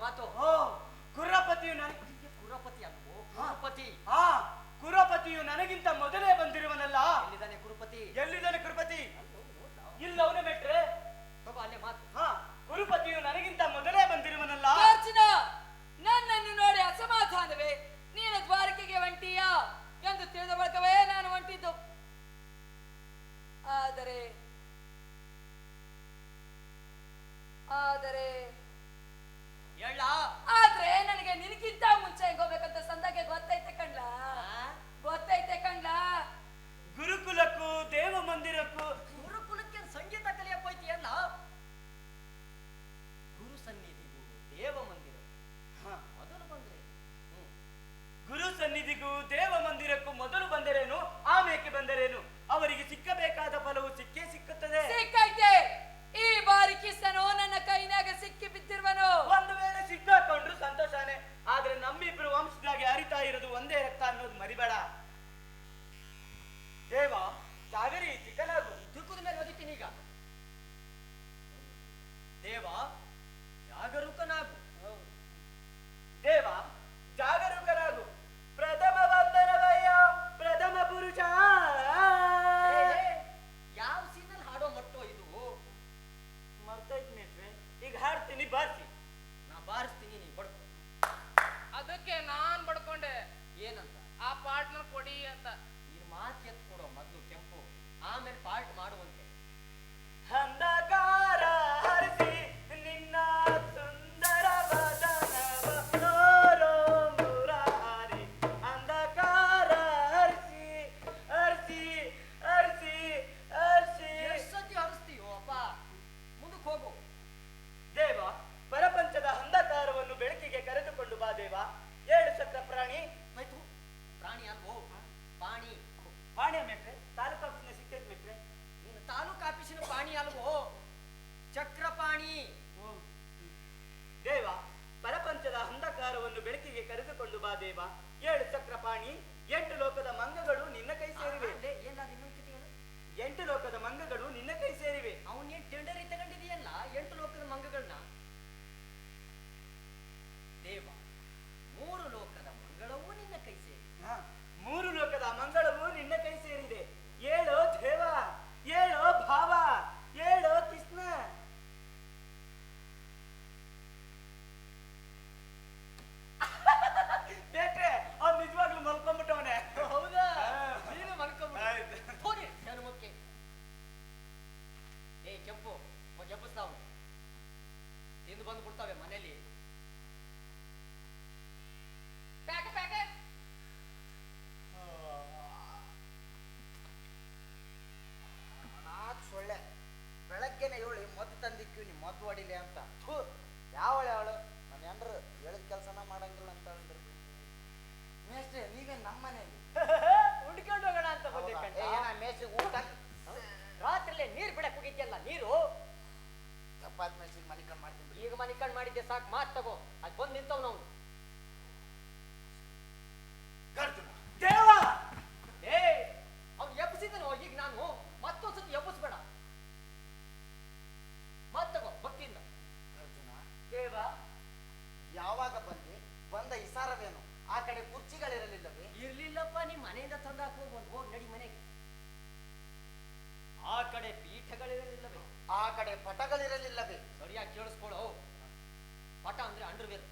ಮಾತು? ಓ ಕುರಪತಿಯು ಕುರಪತಿ ಅಲ್ವೋ? ಕುರುಪತಿ. ಕುರಪತಿಯು ನನಗಿಂತ ಮೊದಲೇ ಬಂದಿರುವನಲ್ಲ. ಎಲ್ಲಿದ್ದಾನೆ ಕುರುಪತಿ? ಎಲ್ಲಿದ್ದಾನೆ ಕುರುಪತಿ? ಇಲ್ಲವನೇ ಮೆಟ್ರೆ. ತಗೋ ಅಲ್ಲೇ ಮಾತು. ಕುರುಪತಿಯು ನನಗಿಂತ ಮೊದಲೇ ಬಂದಿರುವನಲ್ಲ. ಅರ್ಜುನ, ನನ್ನನ್ನು ನೋಡಿ ಅಸಮಾಧಾನವೇ? ನೀನು ದ್ವಾರಕೆಗೆ ಹೊಂಟೀಯಾ ಎಂದು ತಿಳಿದ ಬಳಿಕವೇ ನಾನು ಹೊಂಟಿದ್ದು. ಆದರೆ ಹೇಳ. ಆದ್ರೆ ನನಗೆ ನಿನಗಿಂತ ಮುಂಚೆ ಹೋಗ್ಬೇಕಂತ ಸಂದಾಗೆ ಗೊತ್ತೈತೆ ಕಣ್ಲ. ಗುರುಕುಲಕ್ಕೂ ದೇವ ಮಂದಿರಕ್ಕೂ. ಗುರುಕುಲಕ್ಕೆ ಸಂಗೀತ ಕಲಿಯಕ್ ಹೋಯ್ತಿಯಲ್ಲ. ಗುರು ಸನ್ನಿಧಿಗೂ ದೇವ ಮಂದಿರ ಮೊದಲು ಬಂದ್ರೆ. ಗುರು ಸನ್ನಿಧಿಗೂ ದೇವ ಮಂದಿರಕ್ಕೂ ಮೊದಲು ಬಂದರೇನು, ಆಮೇಲೆ ಬಂದರೇನು? ಅವರಿಗೆ ಸಿಕ್ಕಬೇಕಾದ ಫಲವು ಸಿಕ್ಕೇ ಸಿಕ್ಕುತ್ತದೆ. ಸಿಕ್ಕೈತೆ. ಈ ಬಾರಿ ಕಿಸ್ತನು ನನ್ನ ಕೈನಾಗ ಸಿಕ್ಕಿ ಬಿದ್ದಿರುವನು. ಒಂದು ವೇಳೆ ಸಿಕ್ಕಾಕೊಂಡ್ರು ಸಂತೋಷನೇ. ಆದ್ರೆ ನಮ್ಮಿಬ್ರು ವಂಶದಾಗೆ ಹರಿತಾ ಇರೋದು ಒಂದೇ ರಕ್ತ ಅನ್ನೋದು ಮರಿಬೇಡ. ದೇವ ಜಾಗರಿ ಚಿಕ್ಕನಾಗು. ದುಃಖದ ಮೇಲೆ ಒದಿತೀನಿ ಈಗ. ದೇವ ಜಾಗರೂಕನಾಗು. ದೇವ ಜಾಗರೂಕನಾಗು. ಪ್ರಥಮ ಬಂಧನವಯ್ಯ ಪ್ರಥಮ ಪುರುಷ. ಯಾವ ಸೀನಲ್ಲಿ ಹಾಡೋ ಮಟ್ಟೋ ಇದು? ಮರ್ತೈತ್ ಮೇಟ್ರೆ. ಈಗ ಹಾಡ್ತೀನಿ, ಬಾರಿಸಿ. ನಾ ಬಾರಿಸ್ತೀನಿ, ನೀ ಬಡ್ಕೊ. ಅದಕ್ಕೆ ನಾನ್ ಬಡ್ಕೊಂಡೆ, ಏನಂತ? ಆ ಪಾರ್ಟ್ನರ್ ಕೊಡಿ ಅಂತ. ನೀನು ಮಾತು ಎತ್ತು ಕೊಡೋ ಮೊದ್ಲು ಕೆಂಪು, ಆಮೇಲೆ ಪಾರ್ಟ್ ಮಾಡುವಂತೆ. ಅಂಧಕಾರ ಹರಿಸಿ ನಿನ್ನ ಸುಂದರ ವದನವ ನೋರೋ ಮುರಾರಿ. ಅಂಧಕಾರ ಹರಿಸಿ ಹರಿಸಿ ಹರಿಸಿ ಹರಿಸಿ. ಎಷ್ಟು ಸತಿ ಹರಿಸ್ತೀಯೋ ಅಪ್ಪ? ಮುಂದಕ್ಕೆ ಹೋಗು. ದೇವ ಪರಪಂಚದ ಅಂಧಕಾರವನ್ನು ಬೆಳಕಿಗೆ ಕರೆದುಕೊಂಡು ಬಾ ದೇವ. 7 ಚಕ್ರ ಪ್ರಾಣಿ. ಆಯ್ತು, ಪ್ರಾಣಿ ಅಲ್ವೋ? ಪಾಣಿ. ಪಾಣಿ ಮೆಟ್ರೆ. ತಾಲೂಕು ಆಫೀಸ್ನ ಸಿಕ್ಕೈತ್ ಮೆಟ್ರೆ. ನೀನು ತಾಲೂಕು ಆಫೀಸಿನ ಪಾಣಿ ಅಲ್ವೋ? ಚಕ್ರಪಾಣಿ. ದೇವ ಪರಪಂಚದ ಅಂಧಕಾರವನ್ನು ಬೆಳಕಿಗೆ ಕರೆದುಕೊಂಡು ಬಾ ದೇವ. 7 ಚಕ್ರ ಪಾಣಿ. 8 ಲೋಕದ ಮಂಗಗಳು ನಿನ್ನ ಕೈ ಸೇರಿವೆ. ಏನಾದ್ರು ಇನ್ನೊಂದು ಕತೆ ಹೇಳು. 8 ಲೋಕದ ಮಂಗಗಳು ನಿನ್ನ ಕೈ ಸೇರಿವೆ. ಅವನೇನ್ ಟೆಂಡರಿ ತಗೊಂಡಿದೆಯಲ್ಲ 8 ಲೋಕದ ಮಂಗಗಳನ್ನ. ದೇವ 3 ಲೋಕದ ಮಂಗಳವೂ ನಿನ್ನ ಕೈ ಸೇರಿ. 3 ಲೋಕದ ಮಂಗಳವು ನಿನ್ನ ಕೈ ಸೇರಿದೆ. 7 ದೇವ, 7 ಭಾವ, 7 ಕೃಷ್ಣ. ಬೇಟ್ರೆ ಅವ್ನು ನಿಜವಾಗ್ಲೂ ಮಲ್ಕೊಂಡ್ಬಿಟ್ಟವನೆ. ಹೌದಾ? ನೀನು ಮಲ್ಕೊಂಡ್ಬಿಡು. ಹೋಗಿ ಹನುಮಕ್ಕೆ. ಏ ಕೆಂಪು, ಹೋಗಿ ಎಬ್ಬಿಸ್ತಾವ್. ತಿಂದು ಬಂದ್ಬಿಡ್ತಾವೆ ಮನೇಲಿ. ಪ್ಯಾಕೆ ಸೊಳ್ಳೆ ಬೆಳಗ್ಗೆನೆ ಹೇಳಿ ಮದ್ದು ತಂದಿಕ್ಕಿ ನೀ ಮದ್ದು ಹೊಡಿಲಿ ಅಂತ. ಯಾವಳೆ ಅವಳು? ನನ್ನ ಏನ್ರು ಹೇಳಿದ ಕೆಲಸನ ಮಾಡಂಗಿಲ್ಲ ಅಂತ ಹೇಳಿದ್ರು. ಮೇಸ್ಟ್ರೆ ನೀವೇ ನಮ್ಮ ಮನೇಲಿ ಹುಡ್ಕೊಂಡು ಹೋಗೋಣ ಅಂತ ಬಂದೆ ಕಣ್ಣ. ಏನ ಮೇಸ್ಟ್ರಿಗೆ ಊಟ ರಾತ್ರಿಲೇ ನೀರ್ ಬಿಡಕ್ ಹೋಗಿದ್ಯಲ್ಲ ನೀರು. ಚಪಾತ್ ಮೇಸ್ಟ್ರಿಗೆ ಮನಿಕಂಡ್ ಮಾಡ್ತೀನಿ. ಈಗ ಮನಿಕಂಡ್ ಮಾಡಿದ್ದೆ ಸಾಕು, ಮಾತ್ ತಗೋ. ಅದ್ ಬಂದ್ ನಿಂತವ್ ನಾವು. ದೇವ ಏ ಅವ್ನು ಎಬ್ಬಿಸಿದನು. ಈಗ ನಾನು ಮತ್ತೊಂದ್ಸತಿ ಎಬ್ಬಿಸ್ಬೇಡ. ಮಾತ್ ತಗೋ ಭಕ್ತಿಯಿಂದ. ಅರ್ಜುನ ದೇವ ಯಾವಾಗ ಬಂದ ಇಸಾರವೇನು? ಆ ಕಡೆ ಕುರ್ಚಿಗಳಿರಲಿಲ್ಲವೇ? ಇರ್ಲಿಲ್ಲಪ್ಪ, ನಿಮ್ ಮನೆಯಿಂದ ತಂದಾಕ್ ಹೋಗ್ಬಂದು. ಹೋಗ್ ನಡಿ ಮನೆಗೆ. ಆ ಕಡೆ ಪೀಠಗಳಿರಲಿಲ್ಲವೇ? ಆ ಕಡೆ ಪಟಗಳಿರಲಿಲ್ಲವೇ? ಸರಿಯಾಗಿ ಕೇಳಿಸ್ಕೊಳ್ಳೋ. ಪಟ ಅಂದ್ರೆ ಅಂಡರ್ವೇರ್.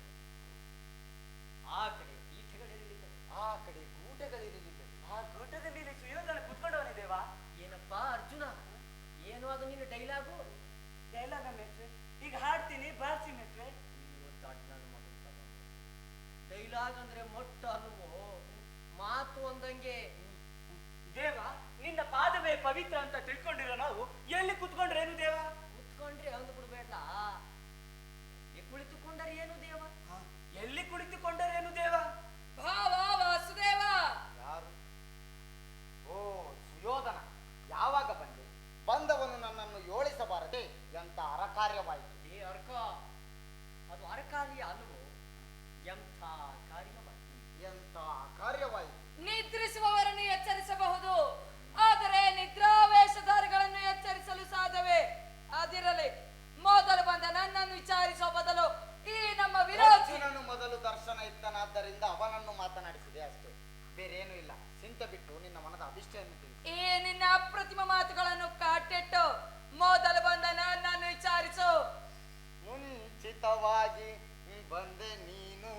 ಆ ಕಡೆ ಪೀಠಗಳಿರಲಿಲ್ಲ. ಆ ಕಡೆ ಗೂಟಗಳಿರಲಿಲ್ಲವೇ? ಆ ಘಟ್ಟದ ಮೇಲೆ ಸುಯೋಧನ ಕುತ್ಕೊಂಡವನೇ ದೇವ. ಏನಪ್ಪಾ ಅರ್ಜುನ, ಏನು ಅದು ನಿನ್ನ ಡೈಲಾಗು? ಡೈಲಾಗ ಮೆಟ್ರೆ. ಈಗ ಹಾಡ್ತೀನಿ, ಬಾರಿಸಿ ಮೆಟ್ರೆ. ಡೈಲಾಗ್ ಅಂದ್ರೆ ಮೊಟ್ಟ ಅಲ್ವೋ? ಮಾತು ಅಂದಂಗೆ. ದೇವ ನಿನ್ನ ಪಾದವೇ ಪವಿತ್ರ ಅಂತ ತಿಳ್ಕೊಂಡಿರೋ ನಾವು ಎಲ್ಲಿ ಕುತ್ಕೊಂಡ್ರೇನು ದೇವ? ಕುತ್ಕೊಂಡ್ರೆ ಅಂದು ಬಿಡ್ಬೇಡ. ಕುಳಿತುಕೊಂಡರೆ ಏನು ದೇವ? ಎಲ್ಲಿ ಕುಳಿತುಕೊಂಡರೇನು ದೇವ? ಭಾವ ವಾಸುದೇವ. ಯಾರು? ಓ ಸುಯೋಧನ, ಯಾವಾಗ ಬಂದವನು ನನ್ನನ್ನು ಯೋಳಿಸಬಾರದೆ? ಎಂತ ಅರಕಾರ್ಯವಾಯಿತು. ಏ ಅರ್ಕ, ಅದು ಅರಕಾರ್ಯ ಅಲ್ವೋ? ಎಂಥ ಕಾರ್ಯವಾಯಿತು. ಎಂತ ಕಾರ್ಯವಾಯಿತು. ನಿದ್ರಿಸುವವರನ್ನು ಎಚ್ಚರಿಸಬಹುದು, ಆದರೆ ನಿದ್ರಾವೇಶಧಾರಿಗಳನ್ನು ಎಚ್ಚರಿಸಲು ಸಾಧ್ಯವೇ? ಅದಿರಲಿ, ಆದ್ದರಿಂದ ಅವನನ್ನು ಮಾತನಾಡಿಸಿದೆ ಅಷ್ಟೇ, ಬೇರೇನೂ ಇಲ್ಲ. ಚಿಂತೆ ಬಿಟ್ಟು ನಿನ್ನ ಮನದ ಅಭಿಷ್ಟವನ್ನು ತಿಳಿಸಿ. ಈ ನಿನ್ನ ಅಪ್ರತಿಮ ಮಾತುಗಳನ್ನು ಕಾಟೆಟ್ಟು ಮೊದಲು ಬಂದ ನನ್ನನ್ನು ವಿಚಾರಿಸು. ಮುಂಚಿತವಾಗಿ ಬಂದೆ ನೀನು,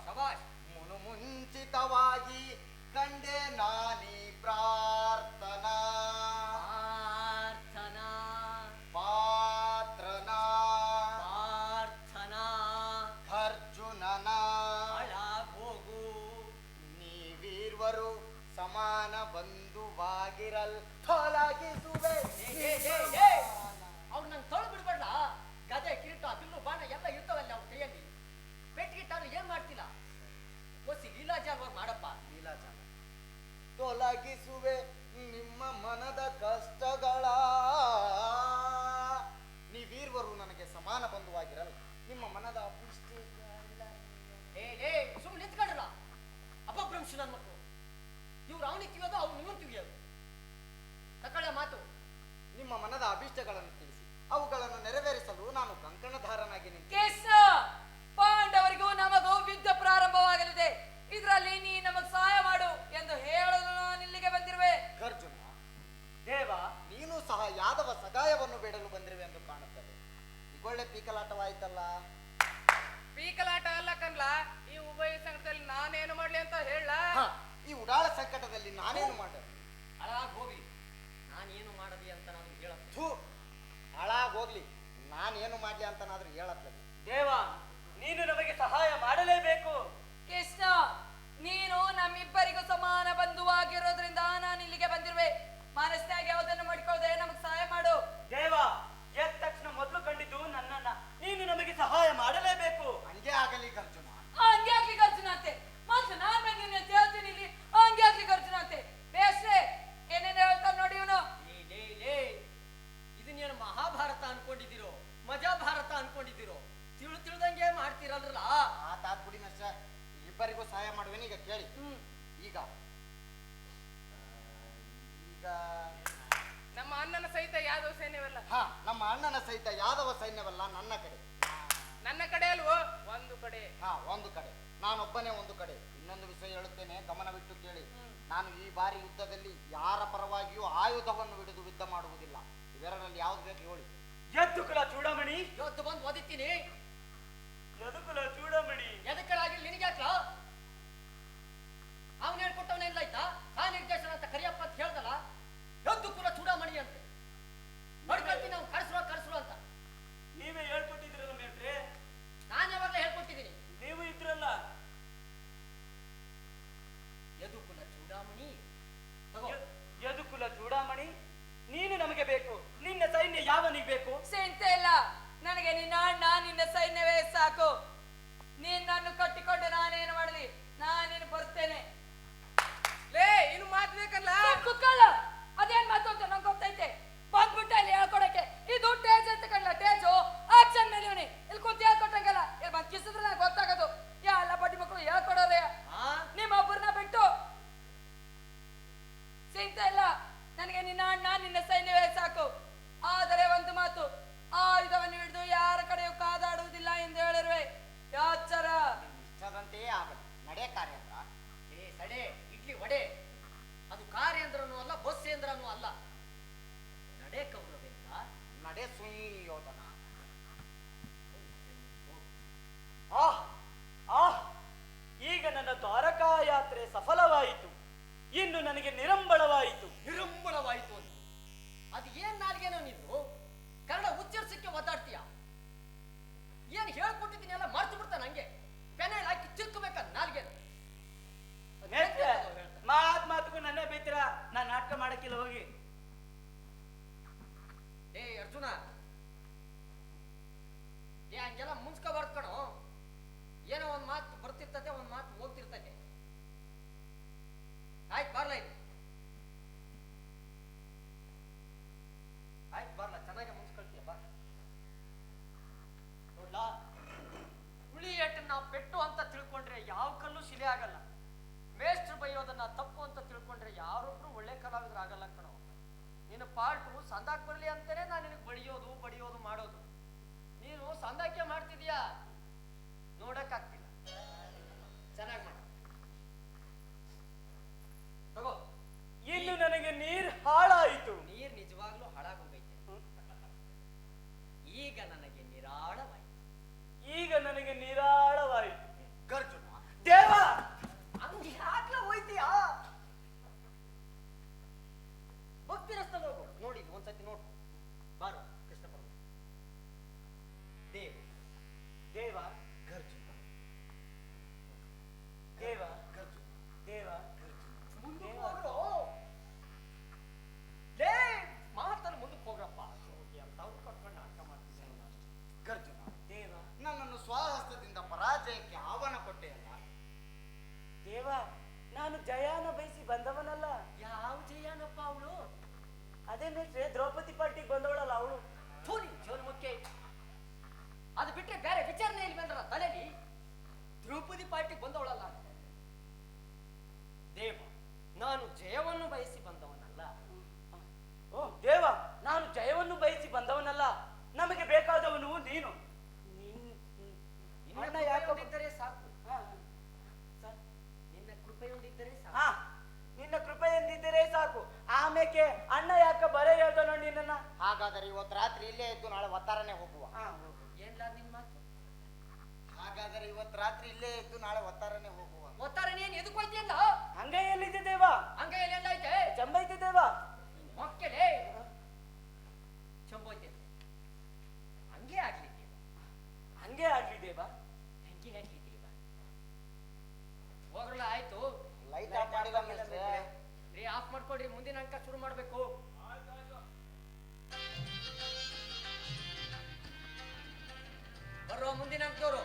ಶಬಾಷ್. ಮುಂಚಿತವಾಗಿ ಕಂಡೆ ನಾನೀ ಪ್ರಾರ್ಥನಾ ಪಾತ್ರನಾ ಅರ್ಜುನನ ಹೋಗು. ನೀವೀರ್ವರು ಸಮಾನ ಬಂಧುವಾಗಿರಲ್ ತೊಲಗಿಸುವೆ. ಅವ್ನು ನಂಗೆ ತೊಳು ಬಿಡ್ಬೇಡ. ಗದೆ ಕಿರೀಟ ಬಿಲ್ಲು ಬಾಣ ಎಲ್ಲ ಇರ್ತವಲ್ಲ ಅವ್ರ ಕೈಯಲ್ಲಿ. ಪೆಟ್ಟಿಗಿಟ್ಟಾರು ಏನ್ ಮಾಡ್ತಿಲ್ಲ. ಓಸಿ ಲೀಲಾಜಾಲ್ವಾರ್ ಮಾಡಪ್ಪ. ಲೀಲಾಜಾಲ ತೊಲಗಿಸುವೆ ನಿಮ್ಮ ಮನದ ಕಷ್ಟಗಳ. ನೀವೀರ್ವರು ನನಗೆ ಸಮಾನ ಬಂಧುವಾಗಿರಲ್ಲ, ನಿಮ್ಮ ಮನದ ಅಭಿಷ್ಟ. ಸುಮ್ಮನೆ ನಿಂತ್ಕೊಂಡ್ರಲ್ಲ ಅಪಭ್ರಂಶ ನನ್ನ ಮಕ್ಕಳು. ಇವ್ರು ಅವನಿಗೆ ಕಿವಿಯೋದು ಅವ್ರು ನಿಮ್ಮನ್ನು ಕಿವಿಯೋದು. ತಕೊಳ್ಳೆ ಮಾತು. ನಿಮ್ಮ ಮನದ ಅಭಿಷ್ಟಗಳನ್ನು ತಿಳಿಸಿ, ಅವುಗಳನ್ನು ನೆರವೇರಿಸಲು ನಾನು ಕಂಕಣಧಾರನಾಗಿ ನಿಂತೆ. ಕೃಷ್ಣ, ಪಾಂಡವರಿಗೂ ನಮಗೂ ಯುದ್ಧ ಪ್ರಾರಂಭವಾಗಲಿದೆ. ಇದರಲ್ಲಿ ನೀ ನಮಗ್ ಸಹಾಯ ಮಾಡು ಎಂದು ಹೇಳಲು ನಾನು ಇಲ್ಲಿಗೆ ಬಂದಿರುವೆ. ಅರ್ಜುನ, ದೇವ, ನೀನು ಸಹ ಯಾದವ ಸಗಾಯವನ್ನು ಬೇಡಲು ಬಂದಿರುವೆ ಎಂದು ಕಾಣುತ್ತದೆ. ಈಗೊಳ್ಳೆ ಪೀಕಲಾಟವಾಯ್ತಲ್ಲ. ಪೀಕಲಾಟ ಅಲ್ಲ ಕನ್ಲ, ಈ ಉಭಯ ಸಂಕಟದಲ್ಲಿ ನಾನೇನು ಮಾಡ್ಲಿ ಅಂತ ಹೇಳ. ಈ ಉಡಾಳ ಸಂಕಟದಲ್ಲಿ ನಾನೇನು ಮಾಡಲಿ? ಹಾಳಾಗಿ ಹೋಗ್ಲಿ, ನಾನೇನು ಮಾಡಲಿ ಅಂತ ನಾನು ಹೇಳತ್ತು. ಹಾಳಾಗೋಗ್ಲಿ, ನಾನೇನು ಮಾಡ್ಲಿ ಅಂತನಾದ್ರೂ ಹೇಳತ್ಲದು. ದೇವ, ನೀನು ನಮಗೆ ಸಹಾಯ ಮಾಡಲೇಬೇಕು. ಕೃಷ್ಣ, ನೀನು ನಮ್ಮಿಬ್ಬರಿಗೂ ಸಮಾನ ಬಂಧುವಾಗಿರೋದ್ರಿಂದ ನಾನು ಇಲ್ಲಿಗೆ ಬಂದಿರುವೆ. ಮನಸ್ಸಿನಾಗ ಯಾವುದನ್ನು ಮಾಡಿಕೊಳ್ಳದೆ ನಮಗ್ ಸಹಾಯ ಮಾಡು. ದೇವ, ಎದ್ದ ತಕ್ಷಣ ಮೊದಲು ಕಂಡಿದ್ದು ನನ್ನನ್ನ. ನೀನು ನಮಗೆ ಸಹಾಯ ಮಾಡಲೇಬೇಕು. ಹಂಗೆ ಆಗಲಿ ಅರ್ಜುನ. ಹಂಗೆ ಆಗ್ಲಿ ಅರ್ಜುನ ಅಂತೆ. ಮತ್ತೆ ನಾನ್ ಬಂದಿನಿ ಅಂತ ಹೇಳ್ತೀನಿ ಇಲ್ಲಿ. ಹಂಗೆ ಆಗ್ಲಿ ಅರ್ಜುನ ಅಂತೆ. ಬೇಸ್ರೆ ಏನೇನು ಹೇಳ್ತಾನೆ ನೋಡಿ ಇವನು. ಇದನ್ನೇನು ಮಹಾಭಾರತ ಅನ್ಕೊಂಡಿದ್ದೀರೋ ಮಜಾ ಭಾರತ ಅನ್ಕೊಂಡಿದ್ದೀರೋ? ತಿಳಿದಂಗೆ ಮಾಡ್ತೀರಲ್ರಲ್ಲ. ಆತಾದ್ಬಿಡಿ ನಷ್ಟ, ಇಬ್ಬರಿಗೂ ಸಹಾಯ ಮಾಡುವೇನು ಈಗ ಕೇಳಿ. ಈಗ ನಮ್ಮ ಅಣ್ಣನ ಸಹಿತ ಯಾದವ ಸೈನ್ಯವಲ್ಲ. ನಮ್ಮ ಅಣ್ಣನ ಸಹಿತ ಯಾದವ ಸೈನ್ಯವಲ್ಲ ನನ್ನ ಕಡೆ. ನನ್ನ ಕಡೆ ಅಲ್ವೋ, ಒಂದು ಕಡೆ. ಒಂದು ಕಡೆ, ನಾನೊಬ್ಬನೇ ಒಂದು ಕಡೆ. ಇನ್ನೊಂದು ವಿಷಯ ಹೇಳುತ್ತೇನೆ, ಗಮನವಿಟ್ಟು ಕೇಳಿ. ನಾನು ಈ ಬಾರಿ ಯುದ್ಧದಲ್ಲಿ ಯಾರ ಪರವಾಗಿಯೂ ಆಯುಧವನ್ನು ಹಿಡಿದು ಯುದ್ಧ ಮಾಡುವುದಿಲ್ಲ. ಇವೆರಡರಲ್ಲಿ ಯಾವ್ದು ಬೇಕು ಹೇಳಿ. ಯದುಕುಲ ಚೂಡಮಣಿ. ಇವತ್ತು ಬಂದು ಓದಿತೀನಿ. ಯದುಕುಲ ಚೂಡಮಣಿ ಎದಕ್ಕರಾಗಿ ನಿನಗ್ಯಾಕ್ಲ? ಅವನು ಹೇಳ್ಕೊಟ್ಟವನೇ ಇಲ್ಲ ಆಯ್ತಾ? ಸಾ ನಿರ್ದೇಶನ ಅಂತ ಕರಿಯಪ್ಪ ಅಂತ ಹೇಳ್ದಲ್ಲ, ಯದ್ದು ಕುಲ ಚೂಡಾಮಣಿ ಅಂತ ಹೊಡ್ಕೊಳ್ತೀನಿ. ಅವ್ನು ಕರ್ಸ್ರು ಅಂತ ನೀವೇ ಹೇಳ್ಕೊಟ್ಟಿದ್ರಲ್ಲ ಮೇಟ್ರೆ. ನಾನು ಯಾವಾಗಲೇ ಹೇಳ್ಕೊಟ್ಟಿದ್ದೀನಿ. ನೀವು ಇದ್ರಲ್ಲ. ಯದು ಕುಲ ಚೂಡಾಮಣಿ ತಗೋ. ಯದುಕುಲ ಚೂಡಾಮಣಿ, ನೀನು ನಮಗೆ ಬೇಕು. ನಿನ್ನ ಸೈನ್ಯ ಯಾವನಿಗೆ ಬೇಕು? ಚಿಂತೆ ಇಲ್ಲ, ನನಗೆ ನಿನ್ನ ಅಣ್ಣ ನಿನ್ನ ಸೈನ್ಯವೇ ಸಾಕು. ನಿನ್ನನ್ನು ಕಟ್ಟಿಕೊಂಡು ನಾನೇನು ಮಾಡಲಿ? ನಾನೇನು ಬರ್ತೇನೆ. ಲೇ, ಇನ್ನು ಮಾತು ಬೇಕಲ್ಲ. ಕುತ್ಕೊಳ್ಳ. ಅದೇನ್ ಮಾತು ಅಂತ ನಂಗೆ ಗೊತ್ತೈತೆ. ಬಂದ್ಬಿಟ್ಟ ಇಲ್ಲಿ ಹೇಳ್ಕೊಡಕ್ಕೆ. ಇದು ಟೇಜ್ ಅಂತ ಕಣ್ಲ. ಟೇಜು ಆಕ್ಷನ್ ಮೇಲೆ ಇವನಿ ಇಲ್ಲಿ ಕೂತು ಹೇಳ್ಕೊಟ್ಟಂಗಲ್ಲ. ಇಲ್ಲಿ ಬಂದ್ ಕಿಸಿದ್ರೆ ನಂಗೆ ಗೊತ್ತಾಗೋದು. ಎಲ್ಲ ಬಡ್ಡಿ ಮಕ್ಕಳು ಹೇಳ್ಕೊಡೋರೆ ನಿಮ್ಮೊಬ್ಬರನ್ನ ಬಿಟ್ಟು. ಚಿಂತೆ ಇಲ್ಲ, ನನಗೆ ನಿನ್ನ ಅಣ್ಣ ನಿನ್ನ ಸೈನ್ಯವೇ ಸಾಕು. ಆದರೆ ಒಂದು ಮಾತು, ಆಯುಧವನ್ನು ಹಿಡಿದು ಯಾರ ಕಡೆಯೂ ಕಾದಾಡುವುದಿಲ್ಲ ಎಂದು ಹೇಳಿರುವೆ. ಯಾಚರ ಇಷ್ಟದಂತೆಯೇ ಆಗಲಿ. ನಡೆ ಕಾರ್ಯಾಂದ್ರ. ಸಡೆ ಇಡ್ಲಿ ವಡೆ ಅದು ಕಾರ್ಯಂದ್ರನೂ ಅಲ್ಲ, ಬಸ್ಸೇಂದ್ರನೂ ಅಲ್ಲ. ನಡೆ ಕೌರವೇಂದ್ರ, ನಡೆ ಸುಯೋಧನ. ಈಗ ನನ್ನ ದ್ವಾರಕಾ ಯಾತ್ರೆ ಸಫಲವಾಯಿತು. ಇನ್ನು ನನಗೆ ನಿರಂಬಳವಾಯಿತು. ನಿರಂಬಳವಾಯಿತು ಅಂತ ಅದು ಏನ್ ನಾಲ್ಗೇನೋ ನೀನು ಕನ್ನಡ ಉಚ್ಚರಿಸಕ್ಕೆ ಒದ್ದಾಡ್ತೀಯ. ಏನ್ ಹೇಳ್ಕೊಟ್ಟಿದ್ದೀನಿ ಎಲ್ಲ ಮರ್ತು ಬಿಡ್ತಾನೆ. ಹಂಗೆ ಪೆನಾಯಿಲ್ ಹಾಕಿ ಚಿರ್ಕಬೇಕ ನಾಲ್ಗೆ. ಮಾತಿಗೂ ನನ್ನ ಬೇತಿರ. ನಾನು ನಾಟಕ ಮಾಡಕ್ಕಿಲ್ಲ, ಹೋಗಿ. ಅರ್ಜುನ, ಹಂಗೆಲ್ಲ ಮುಂಚ್ಕೋಬಾರ್ದು ಕಣೋ. ಏನೋ ಒಂದ್ ಮಾತು ಬರ್ತಿರ್ತತೆ, ಒಂದ್ ಮಾತು ಹೋಗ್ತಿರ್ತತೆ. ಆಯ್ತು ಬರ್ಲ ಇದು, ಆಯ್ತು ಬರ್ಲ, ಚೆನ್ನಾಗಿ ಮುಂಚ್ಕೊಳ್ತೀಯ ಬಾ. ನೋಡ್ಲಾ, ಹುಳಿ ಏಟನ್ನ ಪೆಟ್ಟು ಅಂತ ತಿಳ್ಕೊಂಡ್ರೆ ಯಾವ ಕಲ್ಲು ಶಿಲೆ ಆಗಲ್ಲ. ಮೇಷ್ಟ್ರು ಬೈಯೋದನ್ನ ತಪ್ಪು ಅಂತ ತಿಳ್ಕೊಂಡ್ರೆ ಯಾರೊಬ್ರು ಒಳ್ಳೆ ಕಲಾವಿದರಾಗಲ್ಲ ಕಣೋ. ನಿನ್ನ ಪಾಲ್ಟು ಸಂದಾಕ್ ಬರ್ಲಿ ಅಂತಾನೆ ನಾನು ನಿನಗೆ ಬಡಿಯೋದು ಮಾಡೋದು. ನೀನು ಸಂದಾಕ್ಯ ಮಾಡ್ತಿದ್ಯಾ ನೋಡ. ಪರಾಜಯಕ್ಕೆ ಆಹ್ವಾನ ಕೊಟ್ಟೆಯಲ್ಲ. ದೇವ, ನಾನು ಜಯಾನ ಬಯಸಿ ಬಂದವನಲ್ಲ. ಯಾವ ಜಯನಪ್ಪ ಅವಳು? ಅದೇ ಮೇಷ್ಟ್ರೆ, ದ್ರೌಪದಿ ಪಾರ್ಟಿಗೆ ಬಂದವಳಲ್ಲ ಅವಳು. ಜೋನ್ ಮುಖ್ಯ. ಅದು ಬಿಟ್ರೆ ಬೇರೆ ವಿಚಾರಣೆ ಇಲ್ಲಿ ಬಂದ್ರ ತಲೆಲಿ ದ್ರೌಪದಿ ಪಾರ್ಟಿಗೆ ಬಂದವಳಲ್ಲ. ದೇವ, ನಾನು ಜಯವನ್ನು ಬಯಸಿ ಬಂದವನಲ್ಲ. ಓ ದೇವ, ನಾನು ಜಯವನ್ನು ಬಯಸಿ ಬಂದವನಲ್ಲ. ನಮಗೆ ಬೇಕಾದವನು ನೀನು. ನಿನ್ನ ಕೃಪೆಯೊಂದಿದ್ದರೆ ಸಾಕು. ನಿನ್ನ ಕೃಪೆಯೊಂದಿದ್ದರೆ ಹಾ, ಸಾಕು. ನಿನ್ನ ಕೃಪೆ ಎಂದಿದ್ದರೆ ಸಾಕು. ಆಮೇಲೆ ಅಣ್ಣ ಯಾಕೆ ಬರೇ ಹೇಳ್ತಾನೋ ನಿನ್ನ? ಹಾಗಾದರೆ ಇವತ್ತು ರಾತ್ರಿ ಇಲ್ಲೇ ಇದ್ದು ನಾಳೆ ಒತ್ತಾರನೆ ಹೋಗುವ. ಏನ್ಲ ನಿನ್ ಮಾತು? ಹಾಗಾದರೆ ಇವತ್ತು ರಾತ್ರಿ ಇಲ್ಲೇ ಇದ್ದು ನಾಳೆ ಒತ್ತಾರನೆ ಹೋಗುವ. ಒತ್ತಾರ ನೀನ್ ಎದಕ್ ಹೋಯ್ತಿಯಲ್ಲ? ಹಂಗ ಎಲ್ಲಿದೆ ದೇವ? ಹಂಗ ಎಲ್ಲ ಐತೆ ಚಂಬೈತೆ ದೇವ. ಮಕ್ಕಳೇ ಚಂಬೋಯ್ತೆ. ಹಂಗೆ ಆಗ್ಲಿ ದೇವ, ಹಂಗೆ ಆಗ್ಲಿ ದೇವ. ಹಂಗೆ ಆಗ್ಲಿ ದೇವ. ಹೋಗ್ರಲ್ಲ, ಆಯ್ತು. ಲೈಟ್ ಆಫ್ ಮಾಡಿದ ಮೇಷ್ಟ್ರೆ. ರೀ ಆಫ್ ಮಾಡ್ಕೊಡ್ರಿ, ಮುಂದಿನ ಅಂಕ ಶುರು ಮಾಡ್ಬೇಕು. ಬರ್ರೋ ಮುಂದಿನ ಅಂಕದವರು.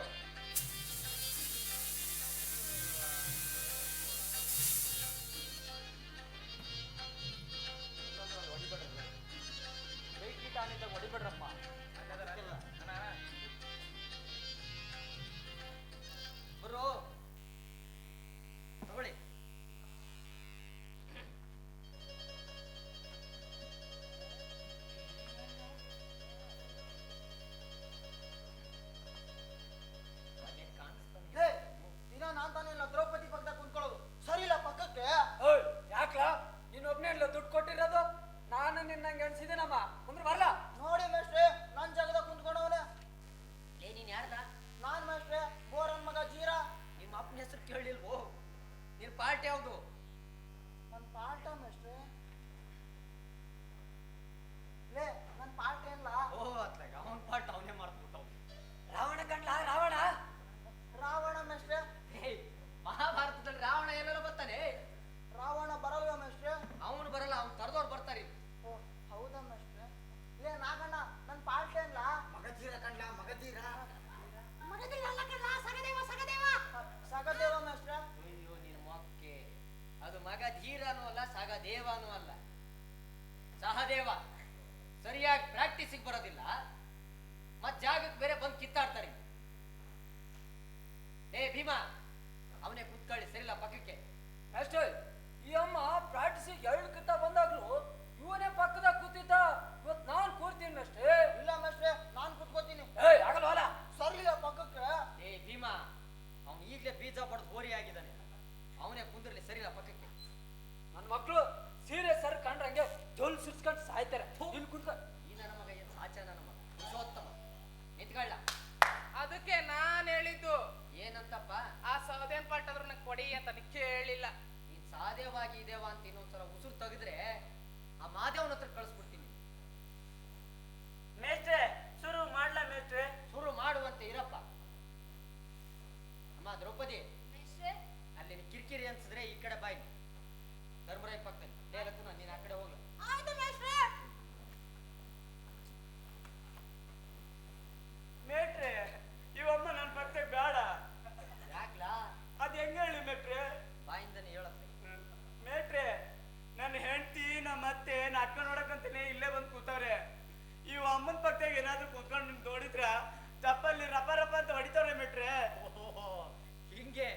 ಹೊಡಿಬೇಡ್ರಪ್ಪ. ಬರ್ರೋ ತಗೊಳ್ಳಿ. ಲೇ, ದಿನ ನಾನ್ ತಾನೇ ಇಲ್ಲ ದ್ರೌಪದಿ ಪಕ್ಕದಾಗ ಕುಂತ್ಕೊಳ್ಳೋದು. ಸರಿ ಇಲ್ಲ ಪಕ್ಕಕ್ಕೆ. ಯಾಕ್ಲಾ ನೀನೊಬ್ನೇ ಇಲ್ಲ ದುಡ್ಡು ಕೊಟ್ಟಿರೋದು? ನಾನು ನಿನ್ನಂಗೆ ಅನ್ಸಿದ್ದೀನಮ್ಮ. ಮುಂದೆ ಬರ್ಲಾ? ನೋಡಿ ಮೇಷ್ಟ್ರೆ, ನನ್ ಜಾಗದಾಗ ಕುಂತ್ಕೊಂಡವನೆ. ಏ ನೀನ್ ಯಾರ್ದ? ನಾನ್ ಮೇಷ್ಟ್ರೆ, ಬೋರನ್ ಮಗ ಜೀರಾ. ನಿಮ್ಮ ಅಪ್ಪನ ಹೆಸರು ಕೇಳಿಲ್ವೋ? ನಿನ್ ಪಾರ್ಟಿ ಯಾವ್ದು? ನನ್ ಪಾಠ ಮೇಷ್ಟ್ರೆ. ಲೇ, ನನ್ ಪಾಠ ಏನ್ಲ? ಓ ಅತ್ಲಾಗ ಅವನ್ ಪಾರ್ಟ್ ಅವನೇ ಮಾಡ್ಬಿಟ್ಟವ್. ರಾವಣ ಕಂಡ್ಲ ರಾವಣ? ರಾವಣ ಮೇಷ್ಟ್ರೆ. ಮಹಾಭಾರತದಲ್ಲಿ ರಾವಣ ಎಲ್ಲೆಲ್ಲ ಬರ್ತಾನೆ. ರಾವಣ ಬರಲ್ವ ಮೇಷ್ಟ್ರೆ? ಅವನು ಬರಲ್ಲ, ಅವ್ನು ಕರೆದವ್ರು ಬರ್ತಾರೆ. ಓ ಹೌದಾ ಮೇಷ್ಟ್ರೆ? ಲೇ ನಾಗಣ್ಣ, ನನ್ ಪಾಠ ಏನ್ಲ? ಮಗಧೀರ ಕಂಡ್ಲ ಮಗಧೀರ. ಸಗದೇವ ಮೇಷ್ಟ್ರೆ. ಅಯ್ಯೋ ನಿನ್ ಮೊಕ್ಕೆ, ಅದು ಮಗಧೀರನೂ ಅಲ್ಲ, ಸಗದೇವನೂ ಅಲ್ಲ, ಸಹದೇವ. ಸರಿಯಾಗಿ ಪ್ರಾಕ್ಟೀಸಿಗೆ ಬರೋದಿಲ್ಲ, ಮತ್ ಜಾಗಕ್ಕೆ ಬೇರೆ ಬಂದು ಕಿತ್ತಾಡ್ತಾರೆ. ಏ ಭೀಮಾ, ಅವನೇ ಕುತ್ಕೊಳ್ಳಿ, ಸರಿಲ್ಲ ಪಕ್ಕಕ್ಕೆ. ಅಷ್ಟೇ, ಈ ಅಮ್ಮ ಪ್ರಾಕ್ಟೀಸಿಗೆ 2 ಕಿತ್ತ ಬಂದಾಗ್ಲು ಇವನೇ ಪಕ್ಕದಾಗ ಕೂತಿದ್ದ. ಇವತ್ತು ನಾನ್ ಕೂರ್ತೀನಿ ಅಷ್ಟೇ. ಇಲ್ಲ ಮೇಷ್ಟ್ರೆ, ನಾನ್ ಕುತ್ಕೋತೀನಿ. ಆಗಲ್ವಲ್ಲ? ಸರಿಲ್ಲ ಪಕ್ಕಕ್ಕೆ. ಏ ಭೀಮಾ, ಅವನು ಈಗಲೇ ಬೀಜ ಪಡೆದು ಬೋರಿ ಆಗಿದ್ದಾನೆ. ಅವನೇ ಕುಂದಿರ್ಲಿ, ಸರಿಲ್ಲ ಪಕ್ಕಕ್ಕೆ. ನನ್ನ ಮಕ್ಕಳು ಸೀರೆ ಸರ್ ಕಂಡ್ರಂಗೆ ಜೋಲ್ ಸುರ್ಸ್ಕೊಂಡು ಸಾಯ್ತಾರೆ. ಇಲ್ಲಿ ಕುಂತ್ಕ. ಈ ನನ್ನ ಮಗ ಏನ್ ಸಾಚ, ನನ್ನ ಮಗ ಪುರುಷೋತ್ತಮ. ನಿಂತ್ಕೊಳ್ಳ. ಅದಕ್ಕೆ ನಾನ್ ಹೇಳಿದ್ದು ಏನಂತಪ್ಪ? ಆ ಸೌದೇನ್ ಪಾಟ್ ಆದ್ರೂ ನಂಗೆ ಕೊಡಿ ಅಂತ ನಿಕ್ಕೆ ಹೇಳಿಲ್ಲ. ನೀನ್ ಸಾಧ್ಯವಾಗಿ ಇದೇವ ಅಂತ ಇನ್ನೊಂದ್ಸಲ ಉಸುರು ತೆಗೆದ್ರೆ ಆ ಮಾದೇವನ ಹತ್ರ ಕಳಿಸ್ಬಿಡ್ತೀನಿ. ಮೇಷ್ಟ್ರೆ, ಶುರು ಮಾಡ್ಲಾ ಮೇಷ್ಟ್ರೆ? ಶುರು ಮಾಡುವಂತೆ ಇರಪ್ಪ. ಅಮ್ಮ ದ್ರೌಪದಿ, ಮೇಷ್ಟ್ರೆ, ಅಲ್ಲಿ ಕಿರಿಕಿರಿ ಅನ್ಸಿದ್ರೆ ಈ ಕಡೆ ಬಾಯಿ, ಧರ್ಮರಾಯ ಪಕ್ಕದಲ್ಲಿ. ಲೇಲಕ್ಕೂ ನೀನ್ ಆ ಕಡೆ ಹೋಗ್ಲ. ಆಯ್ತು ಮೇಷ್ಟ್ರೆ. ಮೇಷ್ಟ್ರೆ, ಇವಮ್ಮ ನನ್ನ ಪಕ್ಕ ಬೇಡ. ಯಾಕ್ಲಾ? ಅದ್ ಹೆಂಗ ಹೇಳಿ ಮೇಷ್ಟ್ರೆ? ಬಾಯಿಂದನೇ ಹೇಳತ್ತೆ. ಮೇಷ್ಟ್ರೆ, ನನ್ನ ಹೆಂಡತಿ ನಮ್ಮ ಅತ್ತೆ ನಾಟಕ ನೋಡಕಂತಾನೆ ಇಲ್ಲೇ ಬಂದು ಕೂತವ್ರೆ. ಇವ್ ಅಮ್ಮನ ಪಕ್ಕದಾಗ ಏನಾದ್ರು ಕೂತ್ಕೊಂಡು ನಿಮ್ ನೋಡಿದ್ರ ಚಪ್ಪಲ್ಲಿ ರಪ ರಪ ಅಂತ ಹೊಡಿತಾವ್ರೆ ಮೇಷ್ಟ್ರೆ. ಹಿಂಗೆ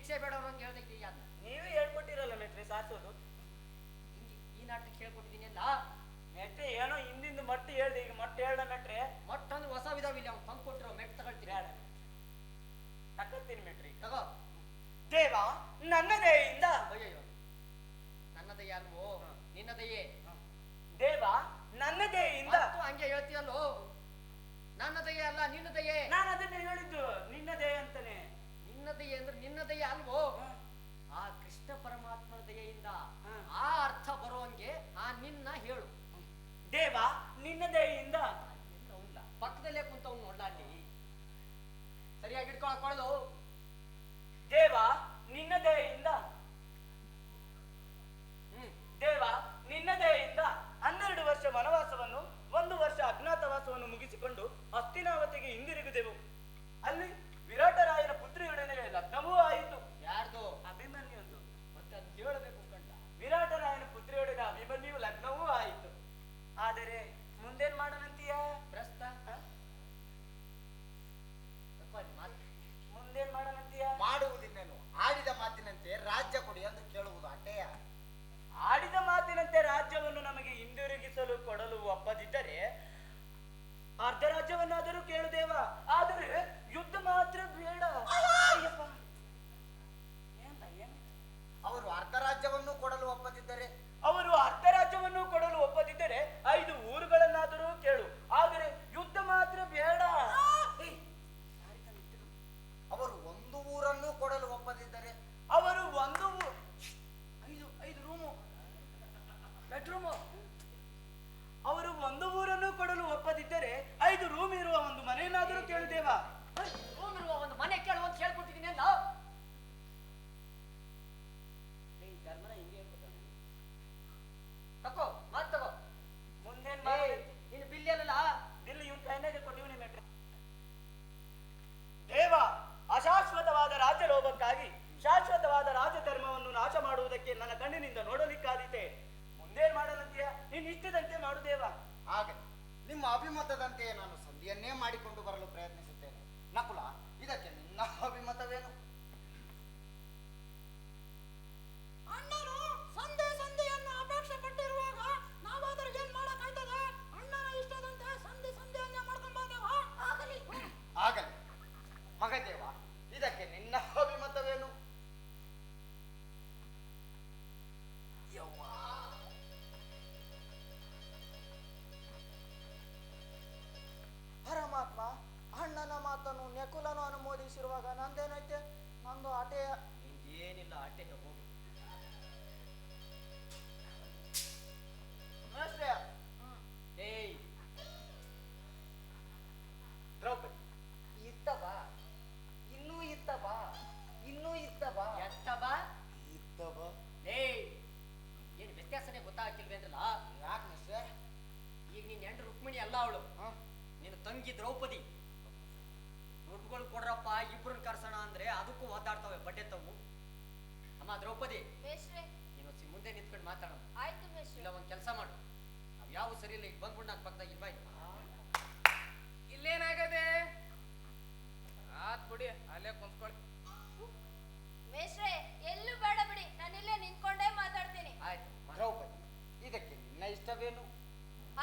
ಭಿಕ್ಷೆ ಬೇಡವ್ರು ಅಂತ ಹೇಳ್ದೈತಿ ಅದನ್ನ ನೀವೇ ಹೇಳ್ಕೊಟ್ಟಿರಲ್ಲ ಮೆಟ್ರೆ ಸಾರಿಸೋದು. ಈ ನಾಟಕ ಹೇಳ್ಕೊಟ್ಟಿದ್ದೀನಿ ಅಲ್ಲ. ಮೆಟ್ರೆ ಏನೋ ಹಿಂದಿಂದ ಮಟ್ಟು ಹೇಳ್ದೆ, ಈಗ ಮಟ್ಟು ಹೇಳ್ದ ಮೆಟ್ರೆ. ಮೊಟ್ಟ ಅಂದ್ರೆ ಹೊಸ ವಿಧಾವಿಲ್ಲ ಅವ್ನು ತಂದು ಕೊಟ್ಟಿರೋ ಮೆಟ್ ತಗೊಳ್ತೀನಿ. ಬೇಡ ತಕತ್ತೀನಿ ಮೆಟ್ರಿ. ತಗೋ. ದೇವ ನನ್ನ ದಯೆಯಿಂದ. ಅಯ್ಯಯ್ಯೋ, ನನ್ನ ದಯೆ ಅಲ್ವೋ, ನಿನ್ನ ದಯೆ. ದೇವ ನನ್ನ ದಯೆಯಿಂದ. ಮತ್ತು ಹಂಗೆ ಹೇಳ್ತೀಯಲ್ಲೋ, ನನ್ನ ದಯೆ ಅಲ್ಲ ನಿನ್ನ ದಯೆ. ನಾನು ಅದನ್ನ ಹೇಳಿದ್ದು ನಿನ್ನ ದಯೆ ಅಂತಾನೆ. ನಿನ್ನ ದಯೆ ಅಂದ್ರೆ ನಿನ್ನ ದಯೆ ಅಲ್ವೋ, ಆ ಕೃಷ್ಣ ಪರಮಾತ್ಮನ ದಯೆಯಿಂದ ಆ ಅರ್ಥ ಬರೋಂಗೆ ಆ ನಿನ್ನ ಹೇಳು. ದೇವ ನಿನ್ನ ದಯೆಯಿಂದ. ಪಕ್ಕದಲ್ಲೇ ಕುಂತವ್ನು ನೋಡ್ಲ ಅಲ್ಲಿ, ಸರಿಯಾಗಿ ಇಟ್ಕೊಳಕೊಳ್ಳೋದು. ದೇವ ನಿನ್ನ ದಯೆಯಿಂದ. ದೇವ ನಿನ್ನ ದಯೆಯಿಂದ 12 ವರ್ಷ ವನವಾಸವನ್ನು 1 ವರ್ಷ ಅಜ್ಞಾತವಾಸವನ್ನು ಮುಗಿಸಿಕೊಂಡು ಹಸ್ತಿನಾವತಿಗೆ ಹಿಂದಿರುಗಿದೆವು. ಅಲ್ಲಿ ವಿರಾಟರಾಯನ ಪುತ್ರಿಯೊಡನೆ ಲಗ್ನವೂ ಆಯಿತು. ಯಾರ್ದು? ಅಭಿಮನ್ಯುಂದು. ಮತ್ತೆ ಅದು ಹೇಳಬೇಕು ಕಂಡ. ವಿರಾಟರಾಯನ ಪುತ್ರಿಯೊಡನೆ ಅಭಿಮನ್ಯು ಲಗ್ನವೂ ಆಯಿತು. ಆದರೆ ಮುಂದೇನ್ ಮಾಡೋಣಂತೀಯ? ಪ್ರಸ್ತ ಮುಂದೇನ್ ಮಾಡೋಣಂತೀಯ? ಮಾಡುವುದಿನ್ನೇನು, ಆಡಿದ ಮಾತಿನಂತೆ ರಾಜ್ಯ ಕೊಡಿ ಎಂದು ಕೇಳುವುದು ಅಟೆಯ. ಆಡಿದ ಮಾತಿನಂತೆ ರಾಜ್ಯವನ್ನು ನಮಗೆ ಹಿಂದಿರುಗಿಸಲು ಕೊಡಲು ಒಪ್ಪದಿದ್ದರೆ ಅರ್ಧ ರಾಜ್ಯವನ್ನಾದರೂ ಕೇಳುದೇವ. ಆದರೆ ಯುದ್ಧ ಮಾತ್ರ ಬೇಡ. ಅಯ್ಯಪ್ಪ. ಅವರು ಅರ್ಧ ರಾಜ್ಯವನ್ನು ಕೊಡಲು ಒಪ್ಪದಿದ್ದರೆ? ಅವರು ಅರ್ಧ ರಾಜ್ಯವನ್ನು ಕೊಡಲು ಒಪ್ಪದಿದ್ದರೆ 5 ಊರುಗಳನ್ನಾದರೂ ಕೇಳು, ಆದರೆ ಯುದ್ಧ ಮಾತ್ರ ಬೇಡ. ಅವರು ಒಂದು ಊರನ್ನು ಕೊಡಲು ಒಪ್ಪದಿದ್ದರೆ? ಅವರು ಒಂದು 5 ರೂಮು ಬೆಡ್ರೂಮು. ಅವರು ಒಂದು ಊರನ್ನು ಕೊಡಲು ಒಪ್ಪದಿದ್ದರೆ 5 ರೂಮ್ ಇರುವ ಒಂದು ಮನೆಯನ್ನಾದರೂ ಕೇಳುದೇವಾ. ರೂಮ್ ಇರುವ ಒಂದು ಮನೆ ಕೇಳು ಅಂತ ಹೇಳ್ಕೊಟ್ಟಿದ್ದೀನಿ ಅಲ್ಲ. ತಕೋ ಮಾತ್ ತಗೋ. ಮುಂದೇನ್ ನೀನು ಬಿಲ್ಲಿ ಅಲ್ಲ, ದಿಲ್ಲಿ ಇವನ್ ಕೈನಾಗೆ ಕೊಟ್ಟಿವನಿ ಮೆಟ್ರೆ. ದೇವ ಅಶಾಶ್ವತವಾದ ರಾಜ್ಯ ಲೋಭಕ್ಕಾಗಿ ಶಾಶ್ವತವಾದ ರಾಜಧರ್ಮವನ್ನು ನಾಶ ಮಾಡುವುದಕ್ಕೆ ನನ್ನ ಕಣ್ಣಿನಿಂದ ನೋಡಲಿಕ್ಕಾದೀತೆ. ಮುಂದೇನ್ ಮಾಡಲಂತೀಯ? ನೀನ್ ಇಷ್ಟದಂತೆ ಮಾಡು ದೇವ. ಹಾಗೆ ನಿಮ್ಮ ಅಭಿಮತದಂತೆ ನಾನು ಸಂಧಿಯನ್ನೇ ಮಾಡಿಕೊಂಡು ಬರಲು ಪ್ರಯತ್ನಿಸುತ್ತೇನೆ. ನಕುಲ, ಇದಕ್ಕೆ ನಿನ್ನ ಅಭಿಮತವೇನು? ಅಣ್ಣನು ಸಂಧಿಯನ್ನು ಅಪೇಕ್ಷೆ ಪಟ್ಟಿರುವಾಗ ನಾವಾದ್ರೂ ಏನ್ ಮಾಡಕ್ಕಾಯ್ತದ? ಅಣ್ಣನ ಇಷ್ಟದಂತೆ ಸಂಧಿಯನ್ನೇ ಮಾಡ್ಕೊಂಬಂದೇವ. ಆಗಲಿ ಆಗಲಿ ಮಗದೇವ, ಇದಕ್ಕೆ ನಿನ್ನ ಅಭಿಮತವೇನು? ಪರಮಾತ್ಮ, ಅಣ್ಣನ ಮಾತನ್ನು ನೆಕುಲನು ಅನುಮೋದಿಸಿರುವಾಗ ನಂದೇನೈತೆ? ನಂದು ಆಟೆಯ. ಏನಿಲ್ಲ, ಆಟೆ ಹೋಗಿ. ಏಯ್ ದ್ರೌಪದಿ, ಇತ್ತ ಬಾ, ಇನ್ನೂ ಇತ್ತ ಬಾ, ಇನ್ನೂ ಇತ್ತ ಬಾ, ಎತ್ತ ಬಾ. ಇತ್ತ ಬಾ. ಏಯ್, ಏನು ವ್ಯತ್ಯಾಸನೇ ಗೊತ್ತಾಗ್ತಿಲ್ವೇ ಅಂದ್ರಲ್ಲ. ಯಾಕೆ ಮಿಸ್ಟರ್? ಈಗ ನಿನ್ನ ಹೆಂಡ್ರು ರುಕ್ಮಿಣಿ ಅಲ್ಲ, ಅವಳು ನಿನ್ನ ತಂಗಿ ದ್ರೌಪದಿ. ದುಡ್ಡುಗಳು ಕೊಡ್ರಪ್ಪ, ಇಬ್ಬರನ್ನ ಕರ್ಸೋಣ ಅಂದ್ರೆ ಅದಕ್ಕೂ ಒದ್ದಾಡ್ತವೆ ಬಡ್ಡೆ ತವು. ಅಮ್ಮ ದ್ರೌಪದಿ, ಮೇಷ್ಟ್ರೆ. ನೀನು ಮುಂದೆ ನಿಂತ್ಕೊಂಡು ಮಾತಾಡೋಣ. ಆಯ್ತು ಮೇಷ್ಟ್ರೆ. ಇಲ್ಲ ಒಂದ್ ಕೆಲಸ ಮಾಡು, ನಾವ್ ಯಾವ ಸರಿ ಇಲ್ಲ, ಈಗ ಬಂದ್ಬಿಟ್ಟು ನಾನು ಪಕ್ಕದಾಗ ಇಲ್ವಾ ಇಲ್ಲೇನಾಗದೆ? ಆತ್ ಬಿಡಿ, ಅಲ್ಲೇ ಕುಂತ್ಕೊಳ್ಳಿ. ಮೇಷ್ಟ್ರೆ, ಎಲ್ಲೂ ಬೇಡ ಬಿಡಿ, ನಾನು ಇಲ್ಲೇ ನಿಂತ್ಕೊಂಡೇ ಮಾತಾಡ್ತೀನಿ. ಆಯ್ತು. ದ್ರೌಪದಿ, ಇದಕ್ಕೆ ನಿನ್ನ ಇಷ್ಟವೇನು?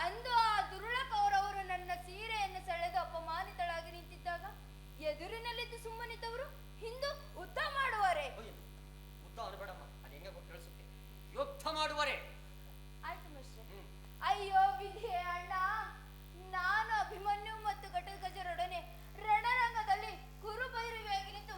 ಅಂದು ಆ ದುರುಳ ಕೌರವರು ನನ್ನ ಸೀರೆಯನ್ನು ಸೆಳೆದು ಅಪಮಾನಿತಳಾಗಿ ನಿಂತಿದ್ದಾಗ ಎದುರಿನಲ್ಲಿದ್ದು ಸುಮ್ಮನಿದ್ದವರು ಹಿಂದು ಯುದ್ಧ ಮಾಡುವರೆ. ಉದ್ದ ಅನ್ಬೇಡಮ್ಮ, ಅದು ಹೆಂಗೆ ಕೊಟ್ಟು ಕಳಿಸುತ್ತೆ. ಯುದ್ಧ ಮಾಡುವರೆ. ಆಯ್ತು ಮಿಸ್ಟ್ರೆ. ಅಯ್ಯೋ ವಿಧಿಯೇ ಅಣ್ಣ, ನಾನು ಅಭಿಮನ್ಯು ಮತ್ತು ಘಟೋತ್ಕಚರೊಡನೆ ರಣರಂಗದಲ್ಲಿ ಕುರುಬೈರವಿಯಾಗಿ ನಿಂತು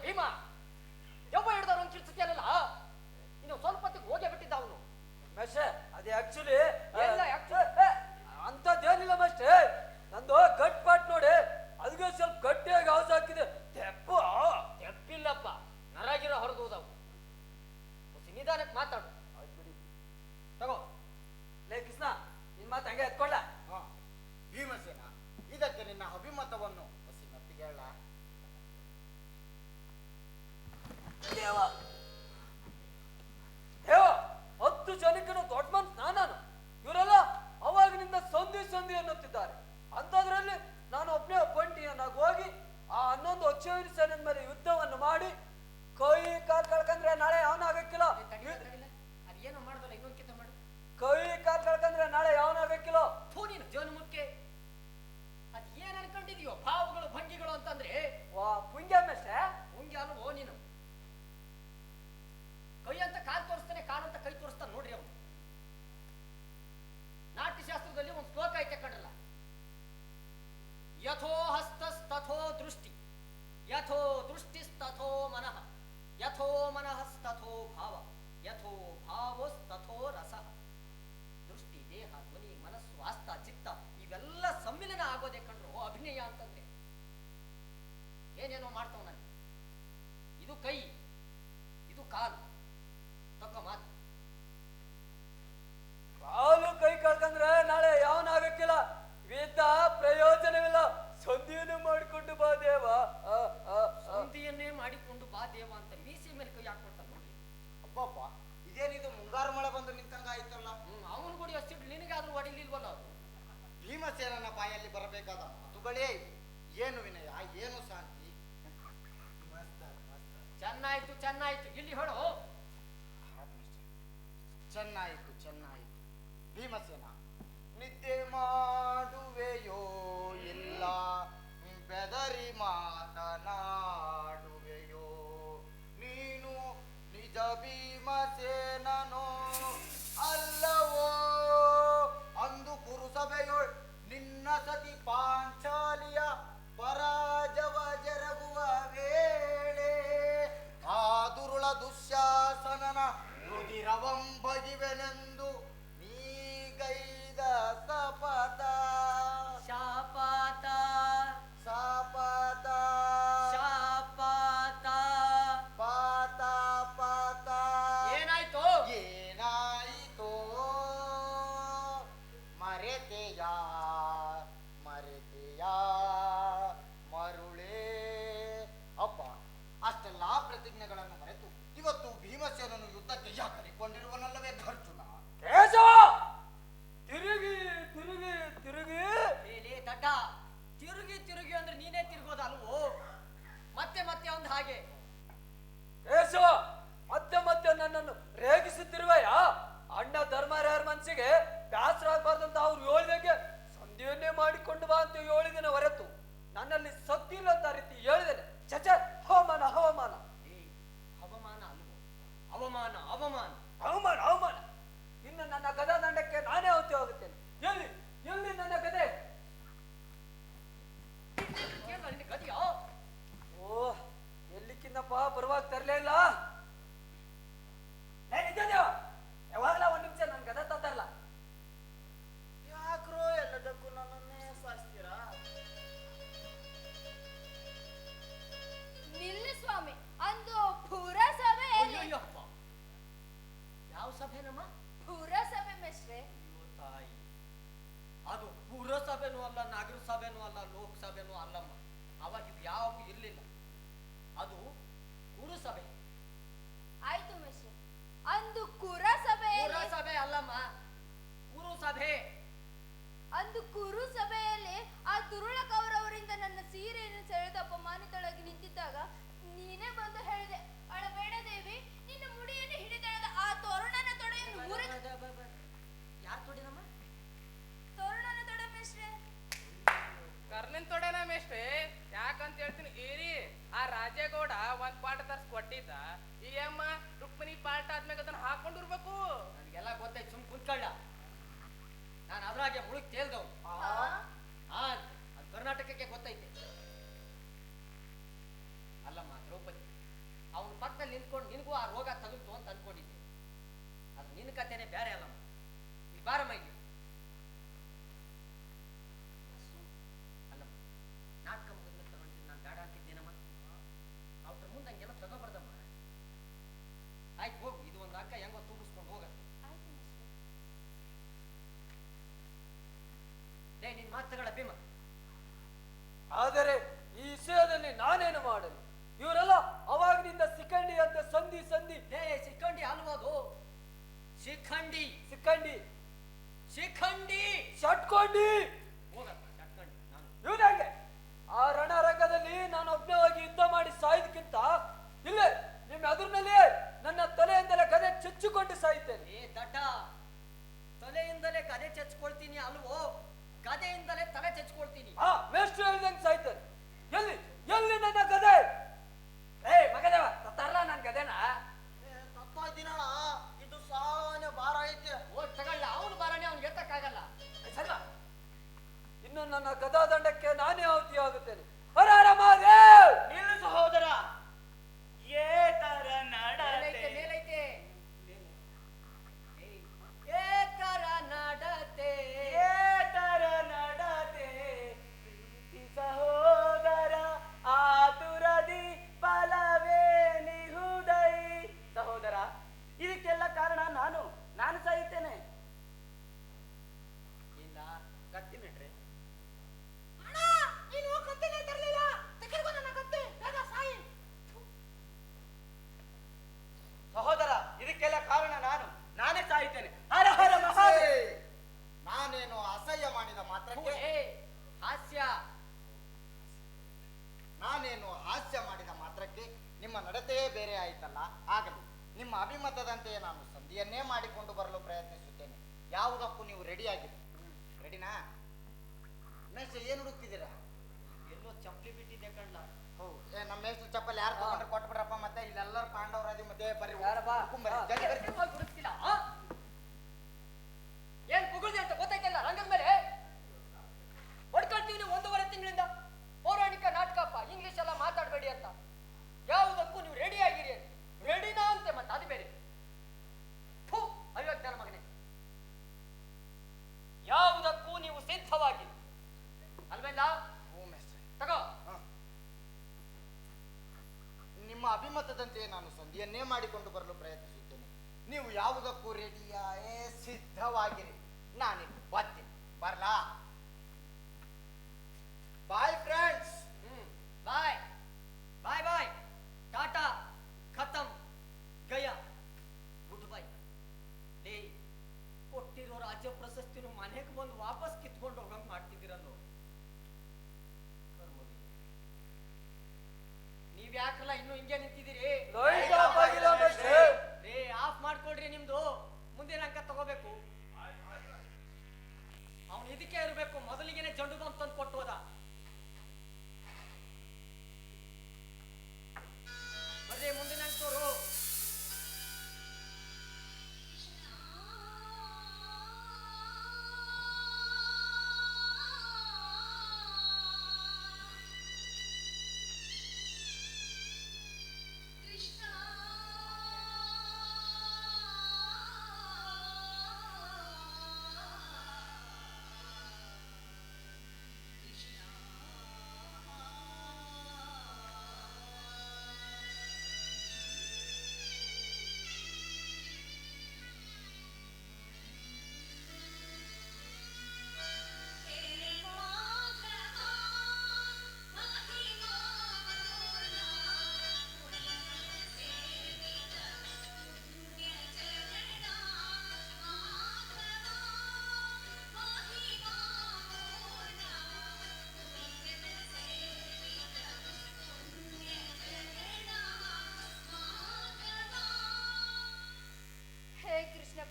ಭೀಮ ದೆವ್ವ ಹಿಡ್ದವ್ರು ಒಂದು ಕಿರ್ಸುತ್ತಿಯಲ್ಲ ಇನ್ನು ಸ್ವಲ್ಪ ಹೊತ್ತಿಗೆ ಹೋಗೇ ಬಿಟ್ಟಿದ್ದ ಅವನು. ಮೇಷ್ಟ್ರೆ ಅದೇ ಆಕ್ಚುಲಿ ಎಲ್ಲ ಅಂತದ್ದೇನಿಲ್ಲ ಮೇಷ್ಟ್ರೆ, ನಂದು ಗಟ್ ಪಾಟ್ ನೋಡಿ ಅದಕ್ಕೆ ಸ್ವಲ್ಪ ಗಟ್ಟಿಯಾಗಿ ಹೌಸ್ ಹಾಕಿದೆ. ತೆಪ್ಪಿಲ್ಲಪ್ಪ, ನರಾಗಿರೋ ಹೊರದೋದವು. ನಿಧಾನಕ್ಕೆ ಮಾತಾಡು. ತಗೋ ಲೇ ಕೃಷ್ಣ, ನಿನ್ ಮಾತು ಹಂಗೆ ಎತ್ಕೊಳ್ಳ. ಹಾ ಭೀಮಸೇನ, ಇದಕ್ಕೆ ನಿನ್ನ ಅಭಿಮತವನ್ನು ಹೊಸಿ ಮತ್ತಿಗೆ ಹೇಳ. ದೇವ 10 ಜನಕ್ಕಿನ ದೊಡ್ಡ ಮನ್ಸ್ ನಾನು. ಇವರೆಲ್ಲ ಅವಾಗಿನಿಂದ ಸಂಧಿ ಅನ್ನುತ್ತಿದ್ದಾರೆ. ಅಂತದ್ರಲ್ಲಿ ನಾನು ಒಬ್ಬನೇ ಬಂಟಿಯನ್ನಾಗಿ ಹೋಗಿ ಆ 11 ಅಕ್ಷೋಹಿಣಿ ಸೇನೆ ಮೇಲೆ ಯುದ್ಧವನ್ನು ಮಾಡಿ ಕೈ ಕಾಲ್ ಕಳ್ಕಂದ್ರೆ ನಾಳೆ ಅವನಾಗಕ್ಕಿಲ್ಲ. ಅದೇನೋ ಮಾಡ್ದಲ್ಲ, ಇನ್ನೊಂದ್ಕಿಂತ ಮಾಡು. ಕೈ ಕಾಲ್ ಕಳ್ಕಂದ್ರೆ ನಾಳೆ ಅವನಾಗಕ್ಕಿಲ್ಲ. ನೀನು ಜನ್ಮಕ್ಕೆ ಅದ್ ಏನ್ ಅನ್ಕೊಂಡಿದೀಯೋ ಭಾವಗಳು ಭಂಗಿಗಳು ಅಂತಂದ್ರೆ ವಾ ಪುಂಗ್ಯ ಮೇಷ್ಟ್ರೆ, ಭಂಗಿ ಅಲ್ವೋ ನೀನು. ಕೈ ಅಂತ ಕಾಲ್ ತೋರಿಸ್ತಾನೆ, ಕಾಲಂತ ಕೈ ತೋರಿಸ್ತಾನೆ ನೋಡ್ರಿ ಅವನು. ನಾಟ್ಯಶಾಸ್ತ್ರದಲ್ಲಿ ಒಂದು ಶ್ಲೋಕ ಐತೆ ಕಣ್ರಲ್ಲ, ಯಥೋ ಹಸ್ತಸ್ತಥೋ ದೃಷ್ಟಿ, ಯಥೋ ದೃಷ್ಟಿಸ್ತಥೋ ಮನಃ, ಯಥೋ ಮನಃಸ್ತಥೋ ಭಾವ, ಯಥೋ ಭಾವಸ್ತಥೋ ರಸಃ. ದೃಷ್ಟಿ, ದೇಹ, ಧ್ವನಿ, ಮನಸ್ಸು, ಆಸ್ತ, ಚಿತ್ತ ಇವೆಲ್ಲ ಸಮ್ಮಿಲನ ಆಗೋದೇ ಕಂಡ್ರು ಅಭಿನಯ ಅಂತಂದ್ರೆ. ಏನೇನೋ ಮಾಡ್ತಾವ ನಾನು. ಇದು ಕೈ, ಇದು ಕಾಲು, ತಕ್ಕ ಮಾತು. ಕಾಲು ಕೈ ಕಳ್ಕಂದ್ರೆ ನಾಳೆ ಯಾವನಾಗಕ್ಕಿಲ್ಲ. ವೇದ ಪ್ರಯೋಜನವಿಲ್ಲ. ಸಂಧಿಯನ್ನು ಮಾಡಿಕೊಂಡು ಬಾ ದೇವ. ಸಂಧಿಯನ್ನೇ ಮಾಡಿಕೊಂಡು ಬಾ ದೇವ ಅಂತ ಮೀಸೆ ಮೇಲೆ ಕೈ ಹಾಕೊಳ್ತಾನೆ ನೋಡಿ. ಅಬ್ಬಬ್ಬ, ಇದೇನಿದು ಮುಂಗಾರು ಮಳೆ ಬಂದು ನಿಂತಂಗ ಆಯ್ತಲ್ಲ. ಅವನು ಕೂಡ ಅಷ್ಟಿಟ್ಟು ನಿನಗಾದ್ರೂ ಹೊಡಿಲಿಲ್ವಲ್ಲ ಅದು. ಭೀಮಸೇನನ ಬಾಯಲ್ಲಿ ಬರಬೇಕಾದ ಮಾತುಗಳೇ ಏನು ವಿನಯ, ಏನು ಶಾಂತಿ. ಚೆನ್ನಾಯ್ತು ಚೆನ್ನಾಯ್ತು, ಇಲ್ಲಿ ಹೇಳು. ಚೆನ್ನಾಯಿತು ಚೆನ್ನಾಯಿತು. ಭೀಮಸೇನ, ನಿದ್ದೆ ಮಾಡುವೆಯೋ ಇಲ್ಲ ಬೆದರಿ ಮಾತನಾಡುವೆಯೋ? ನೀನು ನಿಜ ಭೀಮಸೇನನೋ ಅಲ್ಲವೋ? ಅಂದು ಕುರುಸಭೆಯೊಳ್ ನಿನ್ನ ಸತಿ ಪಾಂಚಾಲಿಯ ಪರಾಜವ ಜರಗುವ ವೇಳೆ ಆ ದುರುಳ ದುಶ್ಯಾಸನನ ರುದಿರವಂ ಬಗಿವೆನೆಂದು ನೀಗೈದ ಸಪತ ಶಾಪಾತ ಸಪತ ಶಾಪಾತ. ಪಾತ ಪಾತ ಏನಾಯ್ತು? ಏನಾಯಿತೋ? ಮರೆತೆಯ ಮರುಳೇ. ಅಪ್ಪ, ಅಷ್ಟೆಲ್ಲಾ ಪ್ರತಿಜ್ಞೆಗಳನ್ನು ಮರೆತು ಇವತ್ತು ಭೀಮಸೇನನು ಯುದ್ಧಕ್ಕೆ ಕರೆಕೊಂಡಿರುವನಲ್ಲವೇ ಅರ್ಜುನ? ಕೇಶವ, ತಿರುಗಿ ತಿರುಗಿ ತಿರುಗಿ ಲೇ ದಡ್ಡ, ತಿರುಗಿ ತಿರುಗಿ ಅಂದ್ರೆ ನೀನೇ ತಿರುಗೋದಲ್ವೋ? ಮತ್ತೆ ಮತ್ತೆ ಒಂದು ಹಾಗೆ. ಕೇಶವ, ಮತ್ತೆ ಮತ್ತೆ ನನ್ನನ್ನು ರೇಗಿಸುತ್ತಿರುವೆಯ? ಅಣ್ಣ ಧರ್ಮರಾಯರ ಮನಸ್ಸಿಗೆ ಬ್ಯಾಸರಾಗಬಾರ್ದಂತ ಅವ್ರು ಹೇಳಿದಂಗೆ ಸಂಧಿಯನ್ನೇ ಮಾಡಿಕೊಂಡು ಬಾ ಅಂತ ಹೇಳಿದ್ದೇನೆ ಹೊರತು ನನ್ನಲ್ಲಿ ಶಕ್ತಿ ಇಲ್ಲ ಅಂತ ರೀತಿ ಹೇಳಿದ್ದೇನೆ. ಚಚ, ಹವಾಮಾನ ಹವಾಮಾನ ಅವಮಾನ ಅಲ್ವೋ? ಅವಮಾನ ಅವಮಾನ ಅವಮಾನ ಅವಮಾನ. ಇನ್ನು ನನ್ನ ಗದಾ ದಂಡಕ್ಕೆ ನಾನೇ ಹೊತ್ತಿ ಹೋಗುತ್ತೇನೆ. ಎಲ್ಲಿ ಎಲ್ಲಿ ನನ್ನ ಗದೆ? ಗದಿಯೋ? ಓ, ಎಲ್ಲಿಕ್ಕಿಂದಪ್ಪ ಬರುವಾಗ ತರಲೇ ಇಲ್ಲ. ಯಾವಾಗಲ ಒಂದ್ ನಿಮಿಷ ನನ್ ಗದ ತರಲ್ಲ. ಯಾಕ್ರೋ ಎಲ್ಲದಕ್ಕೂ ನನ್ನನ್ನೇ ಸಾರಿಸ್ತೀರಾ? ನಿಲ್ಲು ಸ್ವಾಮಿ, ಅಂದು ಪುರಸಭೆಯಲ್ಲಿ. ಅಯ್ಯಪ್ಪ, ಯಾವ ಸಭೆನಮ್ಮ? ಪುರಸಭೆ ಮೇಷ್ಟ್ರೆ. ಅಯ್ಯೋ ತಾಯಿ, ಅದು ಪುರಸಭೆನೂ ಅಲ್ಲ, ನಗರ ಸಭೆನೂ ಅಲ್ಲ, ಲೋಕಸಭೆನೂ ಅಲ್ಲಮ್ಮ. ಅವಾಗ ಇದು ಯಾವೂ ಇರ್ಲಿಲ್ಲ. ಅದು ಕುರುಸಭೆ. ಆಯ್ತು ಮೇಷ್ಟ್ರೆ, ಅಂದು ಕುರಸಭೆಯಲ್ಲಿ. ಪುರಸಭೆ ಅಲ್ಲಮ್ಮ, ಕುರುಸಭೆ. ಅಂದು ಕುರುಸಭೆಯಲ್ಲಿ ಆ ದುರುಳ ಕೌರವರಿಂದ ನನ್ನ ಸೀರೆಯನ್ನು ಸೆಳೆದು ಅಪಮಾನಿತಳಾಗಿ ನಿಂತಿದ್ದಾಗ ನೀನೇ ಬಂದು ಹೇಳಿದೆ, ಅಳಬೇಡ ದೇವಿ, ನಿನ್ನ ಮುಡಿಯನ್ನು ಹಿಡಿದೆಳೆದ ಆ ತೋರಣನ ತೊಡೆಯನ್ನು ಯಾರು ತೊಡಿನಮ್ಮ? ತೋರಣನ ತೊಡೆ ಮೇಷ್ಟ್ರೆ. ಕರ್ಲಿನ್ ತೊಡೆನ ಮೇಷ್ಟ್ರೆ, ಯಾಕಂತ ಹೇಳ್ತೀನಿ ಏರಿ. ಆ ರಾಜೇಗೌಡ ಒಂದ್ ಪಾಠ ತರ್ಸ್ ಕೊಟ್ಟಿದ್ದ. ಈ ಅಮ್ಮ ರುಕ್ಮಿಣಿ ಪಾಠ ಆದ್ಮೇಲೆ ಅದನ್ನ ಹಾಕೊಂಡಿರ್ಬೇಕು. ನನಗೆಲ್ಲ ಗೊತ್ತಾಯ್ತು, ಸುಮ್ ಕುಂತ್ಕೊಳ್ಳ. ನಾನು ಅದ್ರಾಗೆ ಮುಳುಗ್ ತೇಲ್ದವ್. ಅದು ಕರ್ನಾಟಕಕ್ಕೆ ಗೊತ್ತೈತೆ. ಅಲ್ಲಮ್ಮ ದ್ರೌಪದಿ, ಕಥೆನೇ ಬೇರೆ ಅಲ್ಲ. ಇಲ್ಲಿ ಬಾರಮ್ಮ ಇಲ್ಲಿ. ಅಲ್ಲ ನಾಟಕ ಮುಗಿದ್ಮೇಲೆ ತಗೊಂಡಿದ್ದೀನಿ, ನಾನು ಬೇಡ ಅಂತಿದ್ದೇನಮ್ಮ. ಅವ್ರ ಮುಂದೆ ಹಂಗೆಲ್ಲ ತಗೋಬಾರ್ದಮ್ಮ. ಆಯ್ತು ಹೋಗು, ಇದು ಒಂದು ಅಂಕ ಹೆಂಗೋ ತುಂಬಿಸ್ಕೊಂಡು ಹೋಗ. ನಿನ್ ಮಾತುಗಳ ಭೀಮ. ಆದರೆ ಈ ವಿಷಯದಲ್ಲಿ ನಾನೇನು ಮಾಡಲಿ? ಇವರೆಲ್ಲ ಅವಾಗಿನಿಂದ ಸಿಕ್ಕಂಡಿ ಅಂತ ಸಂಧಿ ಸಂಧಿ. ಶಿಖಂಡಿ ಅಲ್ವದು, ಶಿಖಂಡಿ ಸಿಕ್ಕಂಡಿ ಶಿಖಂಡಿ ಶಟ್ಕೊಂಡಿ ಹೋಗಪ್ಪ ಶಟ್ಕಂಡಿ. ನಾನು ಇವನಾಗೆ ಆ ರಣರಂಗದಲ್ಲಿ ನಾನು ಒಬ್ಬನೇ ಯುದ್ಧ ಮಾಡಿ ಸಾಯೋದಕ್ಕಿಂತ ಇಲ್ಲೇ ನಿಮ್ಮ ಎದುರಿನಲ್ಲಿ ನನ್ನ ತಲೆಯಿಂದಲೇ ಗದೆ ಚುಚ್ಚಿಕೊಂಡು ಸಾಯ್ತೇನೆ. ದಡ್ಡ, ತಲೆಯಿಂದಲೇ ಗದೆ ಚಚ್ಕೊಳ್ತೀನಿ ಅಲ್ವೋ? ಗದೆಯಿಂದಲೇ ತಲೆ ಚಚ್ಕೊಳ್ತೀನಿ. ಮೇಷ್ಟ್ರು ಹೇಳ್ದಂಗೆ ಸಾಯ್ತೇನೆ. ಎಲ್ಲಿ ಎಲ್ಲಿ ನನ್ನ ಗದೆ? ಮಗದೇವ ತರಲ್ಲ ನನ್ ಗದೆನಾ? ತಪ್ಪಾಯ್ತೀನಣ್ಣ, ಇದು ಸಾವನೆ ಭಾರ ಐತೆ. ಹೋಗಿ ತಗೊಳ್ಳ, ಅವನು ಬಾರನೆ, ಅವ್ನು ಎತ್ತಕ್ಕಾಗಲ್ಲ. ಸರಿ, ಇನ್ನು ನನ್ನ ಗದಾದಂಡಕ್ಕೆ ನಾನೇ ಆಹುತಿ ಆಗುತ್ತೇನೆ. ಹರ ಹರ ಮಹಾದೇವ್. ನಿಲ್ಲು ಸಹೋದರ, ಏ ತರ ನಡತೆ ಮೇಲೈತೆ ಏ ತರ ನಡತೆ ಏ ತರ ನಡತೆ ಪ್ರೀತಿ ಸಹೋದರ ಆತುರದಿ ಫಲವೇ ನಿಹುದೈ. ಸಹೋದರ, ಇದಕ್ಕೆಲ್ಲ ಕಾರಣ ನಾನು ಸಾಯುತ್ತೇನೆ. ಇಲ್ಲ ಕತ್ತಿ ಬಿಟ್ರೆ ಅಣ್ಣ, ನೀನು ಕತ್ತಿನೇ ತರಲಿಲ್ಲ. ತೆಗೆದುಕೋ ನನ್ನ ಕತ್ತಿ, ಬೇಗ ಸಾಯಿ. ಸಹೋದರ, ಇದಕ್ಕೆಲ್ಲ ಕಾರಣ ನಾನೇ ಸಾಯುತ್ತೇನೆ. ಹರ ಹರ ಮಹಾದೇವ್. ನಾನೇನು ಅಸಹ್ಯ ಮಾಡಿದ ಮಾತ್ರಕ್ಕೆ ಹಾಸ್ಯ. ನಾನೇನು ಹಾಸ್ಯ ಮಾಡಿದ ಮಾತ್ರಕ್ಕೆ ನಿಮ್ಮ ನಡತೆಯೇ ಬೇರೆ ಆಯ್ತಲ್ಲ. ಆಗಲಿ, ನಿಮ್ಮ ಅಭಿಮತದಂತೆಯೇ ನಾನು ಸಂಧಿಯನ್ನೇ ಮಾಡಿಕೊಂಡು ಬರಲು ಪ್ರಯತ್ನಿಸುತ್ತೇನೆ. ಯಾವುದಕ್ಕೂ ನೀವು ರೆಡಿ ಆಗಿರಿ. ರೆಡಿನಾ? ಮೇಷ್ಟ್ರೆ, ಏನು ಹುಡುಕ್ತಿದ್ದೀರಾ? ಎಲ್ಲೋ ಚಪ್ಪಲಿ ಬಿಟ್ಟಿದ್ದೆ ಕಣ್ಣ. ಹೌದು, ನಮ್ಮ ಮೇಷ್ಟ್ರ ಚಪ್ಪಲ್ ಯಾರು ತಗೊಂಡ್ರೆ ಕೊಟ್ಬಿಡ್ರಪ್ಪ. ಮತ್ತೆ ಇಲ್ಲೆಲ್ಲರೂ ಪಾಂಡವರಾದಿ ಮಧ್ಯೆ ಬರ್ರಿ. ಗುರುತಿಲ್ಲ. ಏನ್ ಪುಗುಳ್ದೆ ಅಂತ ಗೊತ್ತಾಯ್ತಲ್ಲ ರಂಗದ ಮೇಲೆ. ಹೊಡ್ಕೊಳ್ತೀವಿ 1.5 ತಿಂಗಳಿಂದ. ಪೌರಾಣಿಕ ನಾಟಕಪ್ಪ, ಇಂಗ್ಲಿಷ್ ಎಲ್ಲ ಮಾತಾಡಬೇಡಿ ಅಂತ. ಯಾವುದಕ್ಕೂ ನೀವು ರೆಡಿ ಆಗಿರಿ. ರೆಡಿನಾ ಅಂತೆ, ಮತ್ತೆ ಅದು ಬೇರೆ. ಅಯೋಗ್ಯನ ಮಗನೇ, ಯಾವುದಕ್ಕೂ ನೀವು ಸಿದ್ಧವಾಗಿ ಅಲ್ವೆಲ್ಲ? ತಗೋ. ನಿಮ್ಮ ಅಭಿಮತದಂತೆಯೇ ನಾನು ಸಂಧಿಯನ್ನೇ ಮಾಡಿಕೊಂಡು ಬರಲು ಪ್ರಯತ್ನಿಸುತ್ತೇನೆ. ನೀವು ಯಾವುದಕ್ಕೂ ರೆಡಿಯಾಯೇ ಸಿದ್ಧವಾಗಿರಿ. ನಾನಿನ್ನು ಬರ್ತೀನಿ. ಬರ್ಲಾ? Bye friends. Bye bye bye. ಟಾಟಾ, ಖತಮ್, ಗಯಾ, ಗುಡ್ ಬೈ. ಡೇ ಕೊಟ್ಟಿರೋ ರಾಜ್ಯ ಪ್ರಶಸ್ತಿನ ಮನೆಗೆ ಬಂದು ವಾಪಸ್ ಕಿತ್ಕೊಂಡು ಹೋಗಂಗ್ ಮಾಡ್ತಿದ್ದೀರಲ್ಲೋ. ನೀವ್ ಯಾಕಲ್ಲ ಇನ್ನು ಹಿಂಗೆ ನಿಂತಿದ್ದೀರಿ? ಆಫ್ ಮಾಡ್ಕೊಳ್ರಿ. ನಿಮ್ದು ಮುಂದಿನ ಅಂಕ ತಗೋಬೇಕು. ಅವನು ಇದಕ್ಕೆ ಇರಬೇಕು. ಮೊದಲಿಗೆನೆ ಜಂಡು ಬಾಂಬ್ ತಂದು ಕೊಟ್ಟು ಹೋದ. ಬರ್ರಿ ಮುಂದಿನ ಅಂಕರು.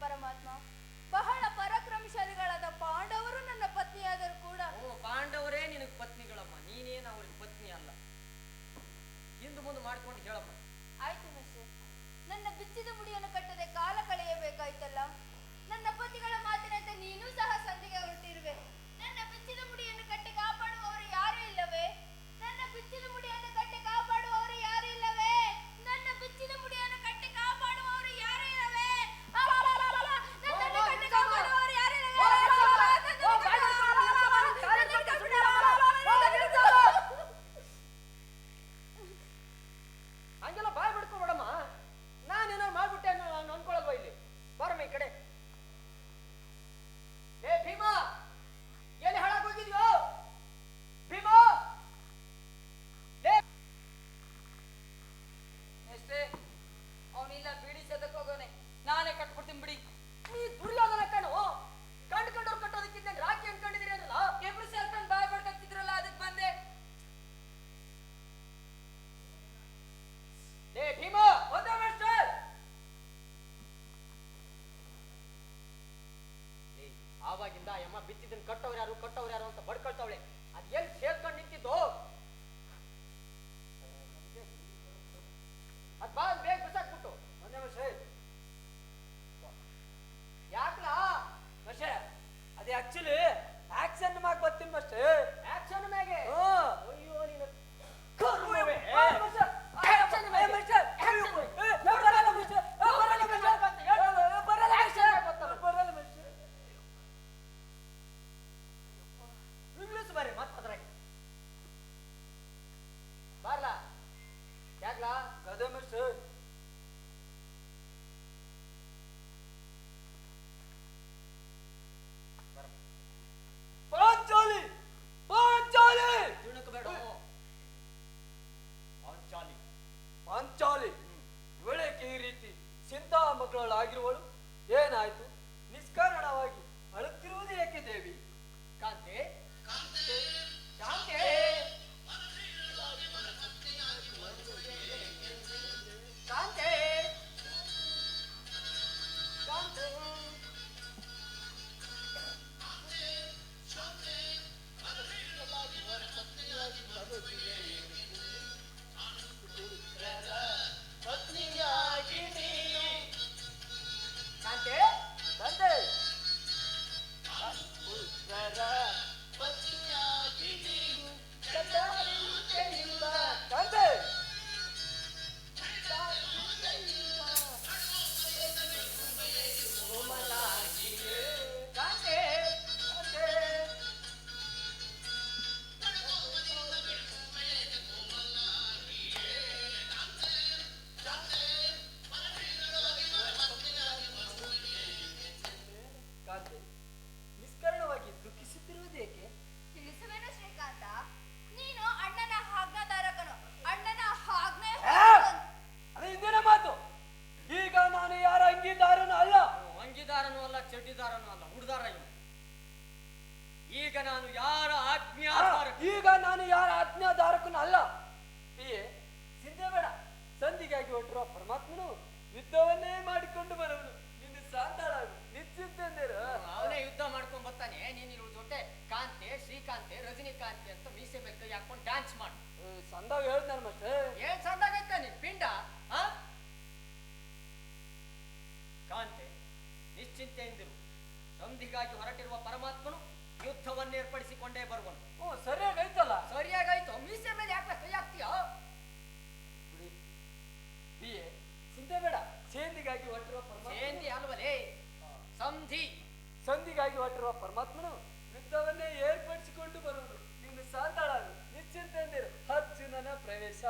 ಪರಮಾತ್ಮ, ಬಹಳ ಪರಾಕ್ರಮಶಾಲಿಗಳಾದ ಪಾಂಡವರು ನನ್ನ ಪತ್ನಿಯಾದರೂ ಕೂಡ. ಪಾಂಡವರೇ ನಿನಗೆ ಪತ್ನಿಗಳಮ್ಮ, ನೀನೇನು ಅವ್ರಿಗೆ ಪತ್ನಿ ಅಲ್ಲ. ಹಿಂದು ಮುಂದೆ ಮಾಡ್ಕೊಂಡು ಹೇಳಮ್ಮ. ಆಯ್ತು ಮಿಸ್ಟರ್, ನನ್ನ ಬಿಚ್ಚಿದ ಮುಡಿಯನ್ನು ಕಟ್ಟದೆ ಕಾಲ ಕಳೆಯಬೇಕಾಯ್ತಲ್ಲ. ನನ್ನ ಪತಿಗಳ ಮಾತಿನಂತೆ ನೀನೂ ಸಹ ಸಂಧಿಗೆ ಹೊರಟಿರುವೆ. ನನ್ನ ಬಿಚ್ಚಿದ ಮುಡಿಯನ್ನು ಕಟ್ಟಿ ಕಾಪಾಡುವವರು ಯಾರೂ ಇಲ್ಲವೇ? ನನ್ನ ಬಿಚ್ಚಿದ ಮುಡಿಯನ್ನು ಕಟ್ಟಿ ಕಾಪಾಡುವವರು ಯಾರೂ ಇಲ್ಲವೇ? ನನ್ನ ಬಿಚ್ಚಿದ ಮುಡಿಯನ್ನು ಕಟ್ಟಿ ಕಾಪಾಡುವವರು ಯಾರೂ ಇಲ್ಲವೇ? ಆವಾಗಿಂದ ಯಮ್ಮ ಬಿತ್ತಿದ್ದನ್ ಕಟ್ಟವ್ರು ಯಾರು ಅಂತ ಬಡ್ಕೊಳ್ತಾವಳೆ. ಅದೇನ್ ಸೇರ್ಕೊಂಡು ನಿಂತಿದ್ದು? ಅದ್ ಬಾ ಬೇಗ ಬಿಸಾಕ್ಬಿಟ್ಟು. ಮೊನ್ನೆ ಮಶೆ ಯಾಕ್ಲಾ ಮಶೆ ಅದೇ ಆಕ್ಚುಲಿ ಆಕ್ಷನ್ ಮಾಗ್ ಬರ್ತೀನಿ ಮಷ್ಟೇ. ಆಕ್ಷನ್ ಮ್ಯಾಗೆ? ಅಯ್ಯೋ ನೀನು ಕರ್ಮವೇ. ಆಕ್ಷನ್ ಮ್ಯಾಗೆ ಇಂಗ್ಲಿಷ್ ಬರ್ರಿ ಮತ್ತ ಅದ್ರಾಗೆ ಬರ್ಲಾ? ಯಾಕ್ಲಾ? ಗದೆ ಮಷ್ಟೇ ಪಾಂಚಾಲಿ ಪಾಂಚಾಲಿ ತಿಳುಕಬೇಡ. ಪಾಂಚಾಲಿ ಪಾಂಚಾಲಿ ಇವಳೇಕೆ ಈ ರೀತಿ ಚಿಂತಾ ಮಕ್ಕಳಾಗಿರುವಳು? ಏನಾಯ್ತು? ನಿಷ್ಕಾರಣವಾಗಿ ಅಳುತ್ತಿರುವುದು ಏಕೆ ದೇವಿ? ಕಾಂತೆ ಕಾಂತೆ ಕಾಂತೆ ಕಾಂತೆ ಕಾಂತೆ ಕಾಂತೆ ಕಾಂತೆ ಕಾಂತೆ ನಿಷ್ಕಾರಣವಾಗಿ ದುಃಖಿಸುತ್ತಿರುವುದೇಕೆ? ತಿಳಿಸುವೇನು ಶ್ರೀಕಾಂತ, ನೀನು ಅಣ್ಣನ ಆಜ್ಞಾಧಾರಕನು. ಅಣ್ಣನ ಆಜ್ಞೆ ಅದು ಹಿಂದಿನ ಮಾತು. ಈಗ ನಾನು ಯಾರ ಅಂಗೀದಾರನೂ ಅಲ್ಲ. ಅಂಗಿದಾರನೂ ಅಲ್ಲ, ಚಡ್ಡಿದಾರನೂ ಅಲ್ಲ, ಹುಡ್ದಾರ ಇವ್ನು. ಈಗ ನಾನು ಯಾರ ಆಜ್ಞಾಧಾರ? ಈಗ ನಾನು ಯಾರ ಆಜ್ಞಾಧಾರಕನೂ ಅಲ್ಲ. ಏ ಚಿಂತೆ ಬೇಡ. ಸಂಧಿಗಾಗಿ ಹೊರಟಿರುವ ಪರಮಾತ್ಮನು ಯುದ್ಧವನ್ನೇ ಮಾಡಿಕೊಂಡು ಬರುವನು. ನಿನ್ನ ಸಾಂತಾಳಾಗು, ನಿಶ್ಚಿಂತೆಂದಿರು. ಅವನೇ ಯುದ್ಧ ಮಾಡ್ಕೊಂಡ್ ಬರ್ತಾನೆ. ನೀನ್ ಇವ್ರ ಜೊತೆ ಕಾಂತೆ, ಶ್ರೀಕಾಂತೆ, ರಜನಿಕಾಂತೆ ಅಂತ ಮೀಸೆ ಮೇಲೆ ಕೈ ಹಾಕೊಂಡು ಡ್ಯಾನ್ಸ್ ಮಾಡು. ಸಂದಾಗ ಹೇಳ್ತಾನೆ ಮತ್ತೆ. ಏನ್ ಸಂದಾಗೈತ ನಿನ್ ಪಿಂಡ? ಕಾಂತೆ ನಿಶ್ಚಿಂತೆಯಿಂದಿರು. ಸಂಧಿಗಾಗಿ ಹೊರಟಿರುವ ಪರಮಾತ್ಮನು ಯುದ್ಧವನ್ನು ಏರ್ಪಡಿಸಿಕೊಂಡೇ ಬರುವನು. ಸರಿಯಾಗೈತಲ್ಲ. ಸರಿಯಾಗಾಯ್ತು. ಮೀಸೆ ಮೇಲೆ ಯಾಕೆ ಕೈ ಹಾಕ್ತೀಯ? ಚಿಂತೆ ಬೇಡ. ಸೇಂದಿಗಾಗಿ ಹೊರಟಿರುವ ಸೇಂದಿ ಅಲ್ವಲೇ, ಸಂಧಿ. ಸಂಧಿಗಾಗಿ ಹೊರಟಿರುವ ಪರಮಾತ್ಮನು ಯುದ್ಧವನ್ನೇ ಏರ್ಪಡಿಸಿಕೊಂಡು ಬರುವುದು. ನಿನ್ನ ಸಾಂತಾಳಾಗು, ನಿಶ್ಚಿಂತೆಂದಿರು. ಅರ್ಜುನನ ಪ್ರವೇಶ.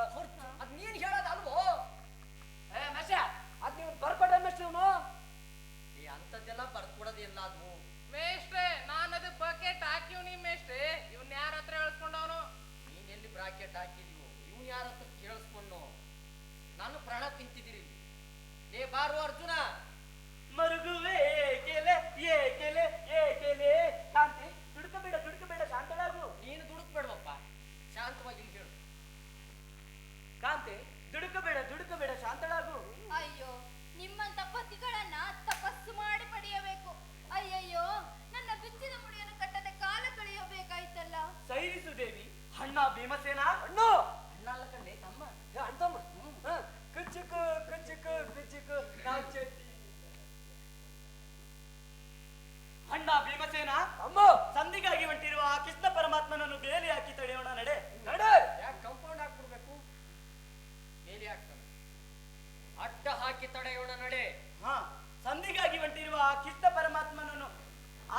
ಅದ್ ನೀನ್ ಹೇಳೋದು ಅಲ್ವೋ? ಅದ್ ನೀವು ಬರ್ಕೊಟ್ಟ ಮೇಷ್ಟ್ರು. ಈ ಅಂತದ್ದೆಲ್ಲ ಬರ್ಕೊಡೋದಿಲ್ಲ ಅದು. ಮೇಷ್ಟ್ರೆ ನಾನು ಅದು ಬಕೆಟ್ ಹಾಕಿವ್ ನಿಮ್ ಮೇಷ್ಟ್ರೆ. ಇವ್ನ ಯಾರ ಹತ್ರ ಹೇಳ್ಸ್ಕೊಂಡವನು? ನೀನ್ ಎಲ್ಲಿ ಬ್ರಾಕೆಟ್ ಹಾಕಿದೀವೋ? ಇವ್ನು ಯಾರ ಹತ್ರ ಕೇಳಿಸ್ಕೊಂಡು ನಾನು ಪ್ರಾಣ ತಿಂತಿದ್ದೀರಿ. ಏ ಬಾರು ಅರ್ಜುನ. ಮರುಗುವೆ ಏಕೆಲೆ ಏಕೆಲೆ ಏಕೆಲೆ. ಕಾಂತಿ ದುಡುಕಬೇಡ ಶಾಂತಳಾಗು. ನೀನು ದುಡುಕ್ಬೇಡವಪ್ಪ, ಶಾಂತವಾಗಿ ಇಲ್ಲಿ ಹೇಳು. ಕಾಂತಿ ದುಡುಕಬೇಡ ಶಾಂತಳಾಗು. ಅಯ್ಯೋ, ನಿಮ್ಮಂತ ಪತಿಗಳನ್ನ ತಪಸ್ಸು ಮಾಡಿ ಪಡೆಯಬೇಕು. ಅಯ್ಯಯ್ಯೋ, ನನ್ನ ಬಿಚ್ಚಿದ ಮುಡಿಯನ್ನು ಕಟ್ಟದೆ ಕಾಲ ಕಳೆಯಬೇಕಾಯ್ತಲ್ಲ. ಸೈರಿಸು ದೇವಿ. ಅಣ್ಣ ಭೀಮಸೇನ. ಅಣ್ಣ ಅಣ್ಣ ಅಲ್ಲ ಕಣ್ಲೆ, ತಮ್ಮ. ಅಂತಮ್ಮ ಕುಚ್ಚುಕು ನಾವ್ ಚೆಟ್ಟಿ. ಅಣ್ಣ ಭೀಮಸೇನ, ಅಮ್ಮ ಸಂಧಿಗಾಗಿ ಹೊಂಟಿರುವ ಆ ಕೃಷ್ಣ ಪರಮಾತ್ಮನನ್ನು ಬೇಲಿ ಹಾಕಿ ತಡೆಯೋಣ. ನಡೆ. ಯಾಕೆ ಕಾಂಪೌಂಡ್ ಹಾಕ್ಬಿಡ್ಬೇಕು? ಬೇಲಿ ಹಾಕ್ತಾನೆ. ಅಡ್ಡ ಹಾಕಿ ತಡೆಯೋಣ, ನಡೆ. ಸಂಧಿಗಾಗಿ ಹೊಂಟಿರುವ ಆ ಕೃಷ್ಣ ಪರಮಾತ್ಮನನ್ನು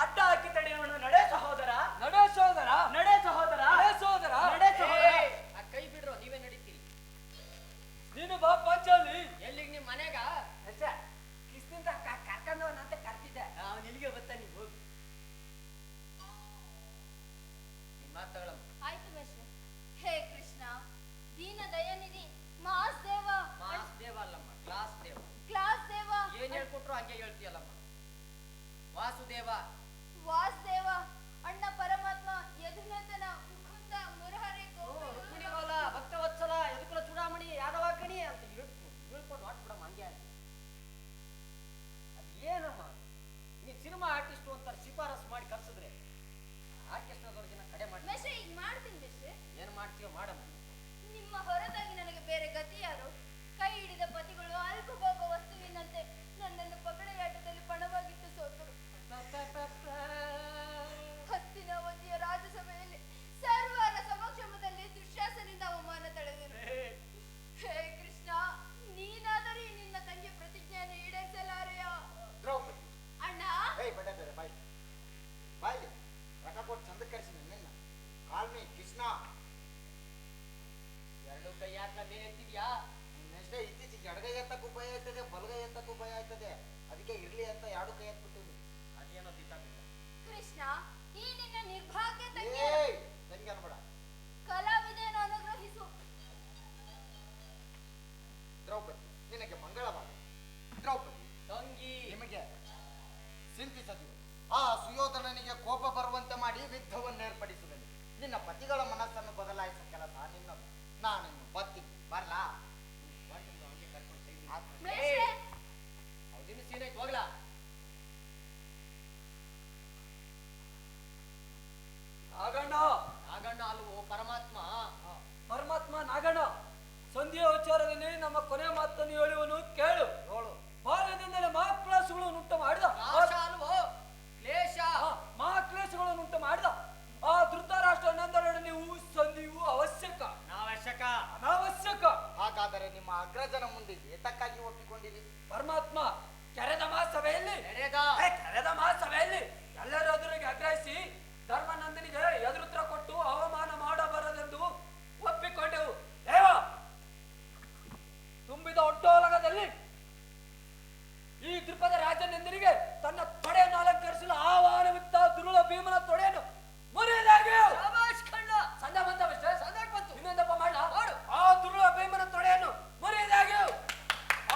ಅಡ್ಡ ಹಾಕಿ ತಡೆಯೋಣ. ನಡೆ ಸಹೋದರ. ನಡೆ ಸೋದರ. ನಡೆ ಸಹೋದರ. ನಡೆ ಸೋದರ. ನಡೆ ಸಹೋದರ. ಆ ಕೈ ಬಿಡ್ರೋ, ನೀವೇ ನಡೀತೀರಿ. ನೀನು ಬಾ ಪಾಂಚಾಲಿ. ಎಲ್ಲಿಗೆ ನಿಮ್ ಮನೆಗ? ಕಿಸ್ತಿಂದ ಕರ್ಕೊಂಡವನಂತ ಕರ್ತಿದ್ದೆ. ಅವನು ಇಲ್ಲಿಗೆ ಬರ್ತಾನೆ, ನೀವು ಹೋಗಿ. ನಿಮ್ ಮಾತುಗಳಮ್ಮ. ಆಯ್ತು ಮೇಷ್ಟ್ರೆ. ಹೇ ಕೃಷ್ಣ, ದೀನ ದಯನಿಧಿ, ಮಾಸ್ ದೇವ, ಮಾಸ್ ದೇವ ಅಲ್ಲಮ್ಮ, ಕ್ಲಾಸ್ ದೇವ. ಕ್ಲಾಸ್ ದೇವ, ಏನ್ ಹೇಳ್ಕೊಟ್ರು ಹಂಗೆ ಹೇಳ್ತೀಯಲ್ಲಮ್ಮ. ವಾಸುದೇವ, ವಾಸುದೇವ, ಅಣ್ಣ ಪರಮಾತ್ಮ, ಯದುನಂದನ, ಮುಕುಂದ, ಮುರಹರಿ, ಗೋಪಿ, ರುಕ್ಮಿಣಿಗೋಲ, ಭಕ್ತವತ್ಸಲ, ಯದುಕುಲ ಚೂಡಾಮಣಿ, ಯಾದವಾಕಣಿ ಅಂತ ಹೇಳ್ಕೊಂಡು ಹೊಟ್ಬಿಡಮ್ಮ ಹಂಗೆ. ಅದೇನಮ್ಮ, ನೀನ್ ಸಿನಿಮಾ ಆರ್ಟಿಸ್ಟು ಅಂತಾರೆ, ಶಿಫಾರಸ್ ಮಾಡಿ ಚಿಂತಿಸದಿರು. ಆ ಸುಯೋಧನನಿಗೆ ಕೋಪ ಬರುವಂತೆ ಮಾಡಿ ಯುದ್ಧವನ್ನೇರ್ಪಡಿಸುವೆನು. ನಿನ್ನ ಪತಿಗಳ ಮನಸ್ಸನ್ನು ಬದಲಾಯಿಸುವ ಕೆಲಸ ನಿನ್ನದು. ನಾನಿನ್ನು ಬರ್ತೀನಿ, ಬರ್ಲಾ? ಮೇಷ್ಟ್ರೆ, ಹೌದಿನ ಸೀನೆ ಹೋಗ್ಲಾ? ನಾಗಣ್ಣ ನಾಗಣ್ಣ ಅಲ್ವೋ ಪರಮಾತ್ಮ. ಪರಮಾತ್ಮ ನಾಗಣ್ಣ, ಸಂಧಿಯ ವಿಚಾರದಲ್ಲಿ ನಮ್ಮ ಕೊನೆ ಮಾತನ್ನು ಹೇಳುವನು ಕೇಳು. ಬಾಲ್ಯದಿಂದಲೇ ಮಹಾಕ್ಲೇಶಗಳನ್ನು ಉಂಟು ಮಾಡಿದ ನಾಶ ಅಲ್ವೋ ಕ್ಲೇಶ. ಮಹಾಕ್ಲೇಶಗಳನ್ನು ಉಂಟು ಮಾಡಿದ ಆ ಧೃತರಾಷ್ಟ್ರ ನಂದರೊಡನೆ ನೀವು ಸಂಧಿಯು ಅವಶ್ಯಕ, ನಾವಶ್ಯಕ, ಅನಾವಶ್ಯಕ. ಹಾಗಾದರೆ ನಿಮ್ಮ ಅಗ್ರಜನ ಮುಂದೆ ಏತಕ್ಕಾಗಿ ಒಪ್ಪಿಕೊಂಡಿರಿ? ಪರಮಾತ್ಮ ಕೆರೆದ ಮಹಾಸಭೆಯಲ್ಲಿ ಕೆರೆದ ಮಹಾಸಭೆಯಲ್ಲಿ ಎಲ್ಲರ ಎದುರಿಗೆ ಆಗ್ರಹಿಸಿ ಧರ್ಮನಂದನಿಗೆ ಎದುರುತ್ರ ಕೊಟ್ಟು ಅವಮಾನ ಮಾಡಬಾರದೆಂದು ಒಪ್ಪಿಕೊಂಡೆವು. ದೇವ ತುಂಬಿದ ಒಟ್ಟೋಲಗದಲ್ಲಿ ಈ ದ್ರುಪದ ರಾಜನಂದನಿಗೆ ತನ್ನ ತೊಡೆಯನ್ನು ಅಲಂಕರಿಸಲು ಆಹ್ವಾನವಿತ್ತ ದುರುಳ ಭೀಮನ ತೊಡೆಯನ್ನು ಮುರಿದಾಗಿ ಸಂದ ಬಂತ ಇನ್ನೊಂದಪ್ಪ ಮಾಡ ಆ ದುರುಳ ಭೀಮನ ತೊಡೆಯನ್ನು ಮುರಿದಾಗಿ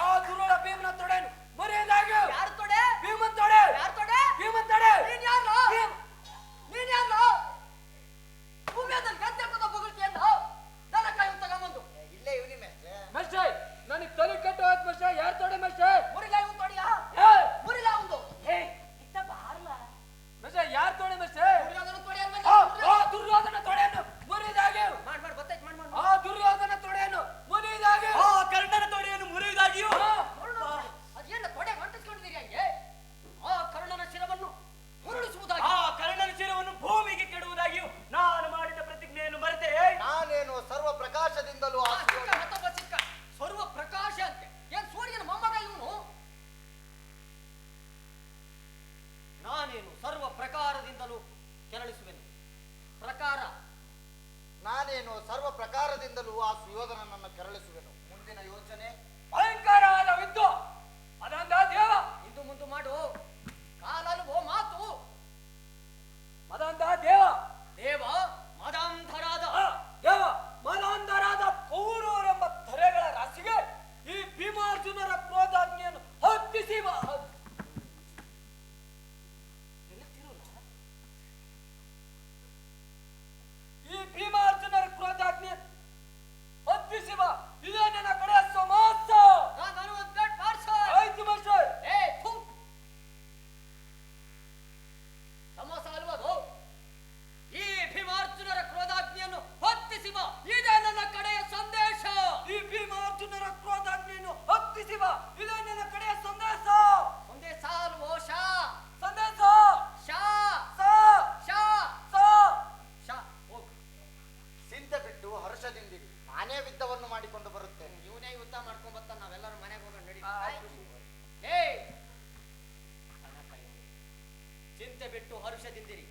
ಆ ದುರುಳ ಭೀಮನ ತೊಡೆಯನ್ನು ಮುರಿದಾಗಿ ಯಾರ ತೊಡೆ? ಭೀಮನ್ ತೊಡೆ, ಯಾರ ತೊಡೆ? ಭೀಮನ್ ತೊಡೆ. ನೀನ್ ಯಾರು? ನೀನ್ ಯಾರು? ಭೂಮಿಯಲ್ಲಿ ಗದ್ದೆಪದ ಬೊಗಳ್ತಿಯಲ್ಲ ದನ ಕಾಯಿ ತಗೊಂಬಂದು ಇಲ್ಲೇ ಇವನಿ ಮೇಷ್ಟ್ರೆ. ಮಷ್ಟೇ ನನಗೆ ತಲೆ ಕೆಟ್ಟು ಹೋಯ್ತು ಮಷ್ಟೇ. ಯಾರು ತೊಡೆ ಮಷ್ಟೇ? ಮುರಿಲಾ ಇವ್ನು ತೊಡಿಯಾ? ಮುರಿಲಾ ಒಂದು ಇತ್ತ ಬಾರ್ಲ ಮಷ್ಟೇ ಯಾರು ತೊಡೆ ಮಷ್ಟೇ? ದುರ್ಯೋಧನ ತೊಡೆ ಅಲ್ವೇ? ಆ ದುರ್ಯೋಧನ ತೊಡೆಯನ್ನು ಮುರಿದಾಗಿ ಮಾಡ್ ಗೊತ್ತಾಯ್ತು ಮಾಡ್ ಆ ದುರ್ಯೋಧನ ತೊಡೆಯನ್ನು ಮುರಿದಾಗಿ ಆ ಕರ್ಣನ ತೊಡೆಯನ್ನು ಮುರಿಯುವುದಾಗಿಯೂ ಅದೇನ ತೊಡೆ ಅಂಟಿಸ್ಕೊಂಡಿದ್ದೀರಿ ಹಂಗೆ? ಆ ಕರ್ಣನ ಶಿರವನ್ನು ಮುರುಳಿಸುವುದಾಗಿ, ಆ ಕರ್ಣನ ಶಿರವನ್ನು ಭೂಮಿಗೆ ಕೆಡುವುದಾಗಿಯೂ ನಾನು ಮಾಡಿದ ಪ್ರತಿಜ್ಞೆಯನ್ನು ಮರೆತೆ ನಾನೇನು ಸರ್ವ ಪ್ರಕಾಶದಿಂದಲೂ ಆ ಸುಯೋಧನ ಮತ್ತೊಬ್ಬ ಸಿಕ್ಕ ಸರ್ವ ಪ್ರಕಾಶ ಅಂತೆ. ಏನ್ ಸೂರ್ಯನ ಮೊಮ್ಮಗ ಇವನು? ನಾನೇನು ಸರ್ವ ಪ್ರಕಾರದಿಂದಲೂ ಕೆರಳಿಸುವೆನು. ಪ್ರಕಾರ ನಾನೇನು ಸರ್ವ ಪ್ರಕಾರದಿಂದಲೂ ಆ ಸುಯೋಧನನನ್ನು ಕೆರಳಿಸುವೆನು. ಮುಂದಿನ ಯೋಚನೆ ಭಯಂಕರವಾದ ಯುದ್ಧ ಅದಂದ ದೇವ ಇಂದು ಮುಂದು ಮಾಡು. ಕಾಲಲ್ವೋ ಮಾತು. ಅದಂದ ದೇವ ದೇವ ಮದಾಂಧರಾದ ದೇವ ಮನಾಂಧರಾದ ಕೌರವರೆಂಬ ತರೆಗಳ ರಾಶಿಗೆ ಈ ಭೀಮಾರ್ಜುನರ ಕ್ರೋಧಾಗ್ನಿಯನ್ನು ಹತ್ತಿಸಿ ಈ ಭೀಮಾರ್ಜುನರ ಕ್ರೋಧಾಗ್ನಿ ಹತ್ತಿಸಿ ಬಾ. ಇದೇ ನನ್ನ ಕಡೆ ಸಮಾಸ ನಾನು ಒಂದು ದೊಡ್ಡ ಪಾರ್ಸಲ್. ಆಯ್ತು ಮಾಸ್ಟರ್. ಏ ಥು. ಸಮೋಸ ಅಲ್ವದು? ಈ ಭೀಮಾರ್ಜುನರ ಕ್ರೋಧಾಗ್ನಿಯನ್ನು ಹೊತ್ತಿಸಿ ಬಾ. ಇದೇ ನನ್ನ ಕಡೆಯ ಸಂದೇಶ. ಈ ಭೀಮಾರ್ಜುನರ ಕ್ರೋಧಾಗ್ನಿಯನ್ನು ಹತ್ತಿಸಿ ಬಾ. ಇದೇ ನನ್ನ ಕಡೆಯ ಸಂದೇಶ. ಸಂದೇಶ ಅಲ್ವೋ? ಶಾ ಸಂದೇಶ ಶಾ ಸಾ ಶಾ ಸಾ ಶಾ ಹೋಗು. ಚಿಂತೆ ಬಿಟ್ಟು ಹರ್ಷದಿಂದಿರಿ. ನಾನೇ ಯುದ್ಧವನ್ನು ಮಾಡಿಕೊಂಡು ಬರುತ್ತೇನೆ. ಇವನೇ ಯುದ್ಧ ಮಾಡ್ಕೊಂಡ್ ಬರ್ತಾನ. ನಾವೆಲ್ಲರೂ ಮನೆಗೆ ಹೋಗೋಣ ನಡಿ. ಆ, ಏ ಚಿಂತೆ ಬಿಟ್ಟು ಹರ್ಷದಿಂದಿರಿ.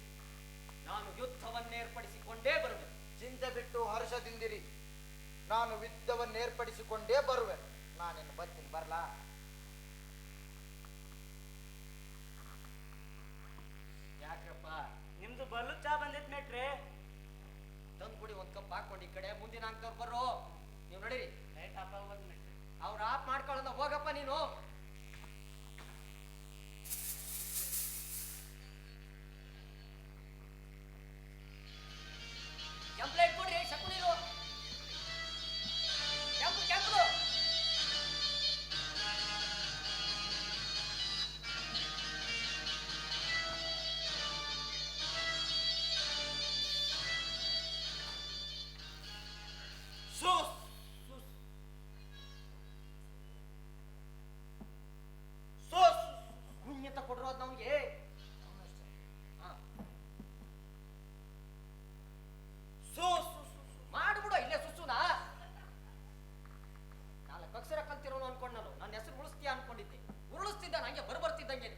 ನಾನು ಯುದ್ಧವನ್ನೇರ್ಪಡಿಸಿಕೊಂಡೇ ಬರುವೆ. ಚಿಂತೆ ಬಿಟ್ಟು ಹರ್ಷದಿಂದಿರಿ. ನಾನು ಯುದ್ಧವನ್ನೇರ್ಪಡಿಸಿಕೊಂಡೇ ಬರುವೆ. ನಾನಿನ್ನು ಬರ್ತೀನಿ, ಬರ್ಲಾ? ಯಾಕ್ರಪ್ಪ ನಿಮ್ದು ಬಲ್ಲು ಚಾ ಬಂದೈತ್ ಮೇಟ್ರೆ. ತಂದು ಕುಡಿ ಒಂದ್ ಕಪ್ ಹಾಕೊಂಡು ಈ ಕಡೆ ಮುಂದಿನ ಅಂಕವ್ರು ಬರ್ರೋ. ನೀವು ನಡೀರಿ. ಅವ್ರ ಆಫ್ ಮಾಡ್ಕೊಳ್ಳೋದ ಹೋಗಪ್ಪ ನೀನು. ಕೆಂಪ್ಲೇಟ್ ಕೊಡ್ರಿ ಶಕುನಿರು. ಕೆಂಪು ಕೆಂಪು ಸೂಸ್ ಸೂಸ್ ಹುಣ್ಣಿತ ಕೊಡ್ರೋದ್ ನಮ್ಗೆ. ಸೂಸ್ ಮಾಡ್ಬಿಡು ಇಲ್ಲೇ ಸುಸುನ. ನಾಲ್ಕು ಅಕ್ಷರ ಕಲ್ತಿರೋನು ಅನ್ಕೊಂಡನು. ನನ್ನ ಹೆಸರು ಉಳಿಸ್ತೀಯ ಅನ್ಕೊಂಡಿದ್ದೆ. ಉರುಳಿಸ್ತಿದ್ದ ನಂಗೆ ಬರ್ತಿದ್ದಂಗೆ.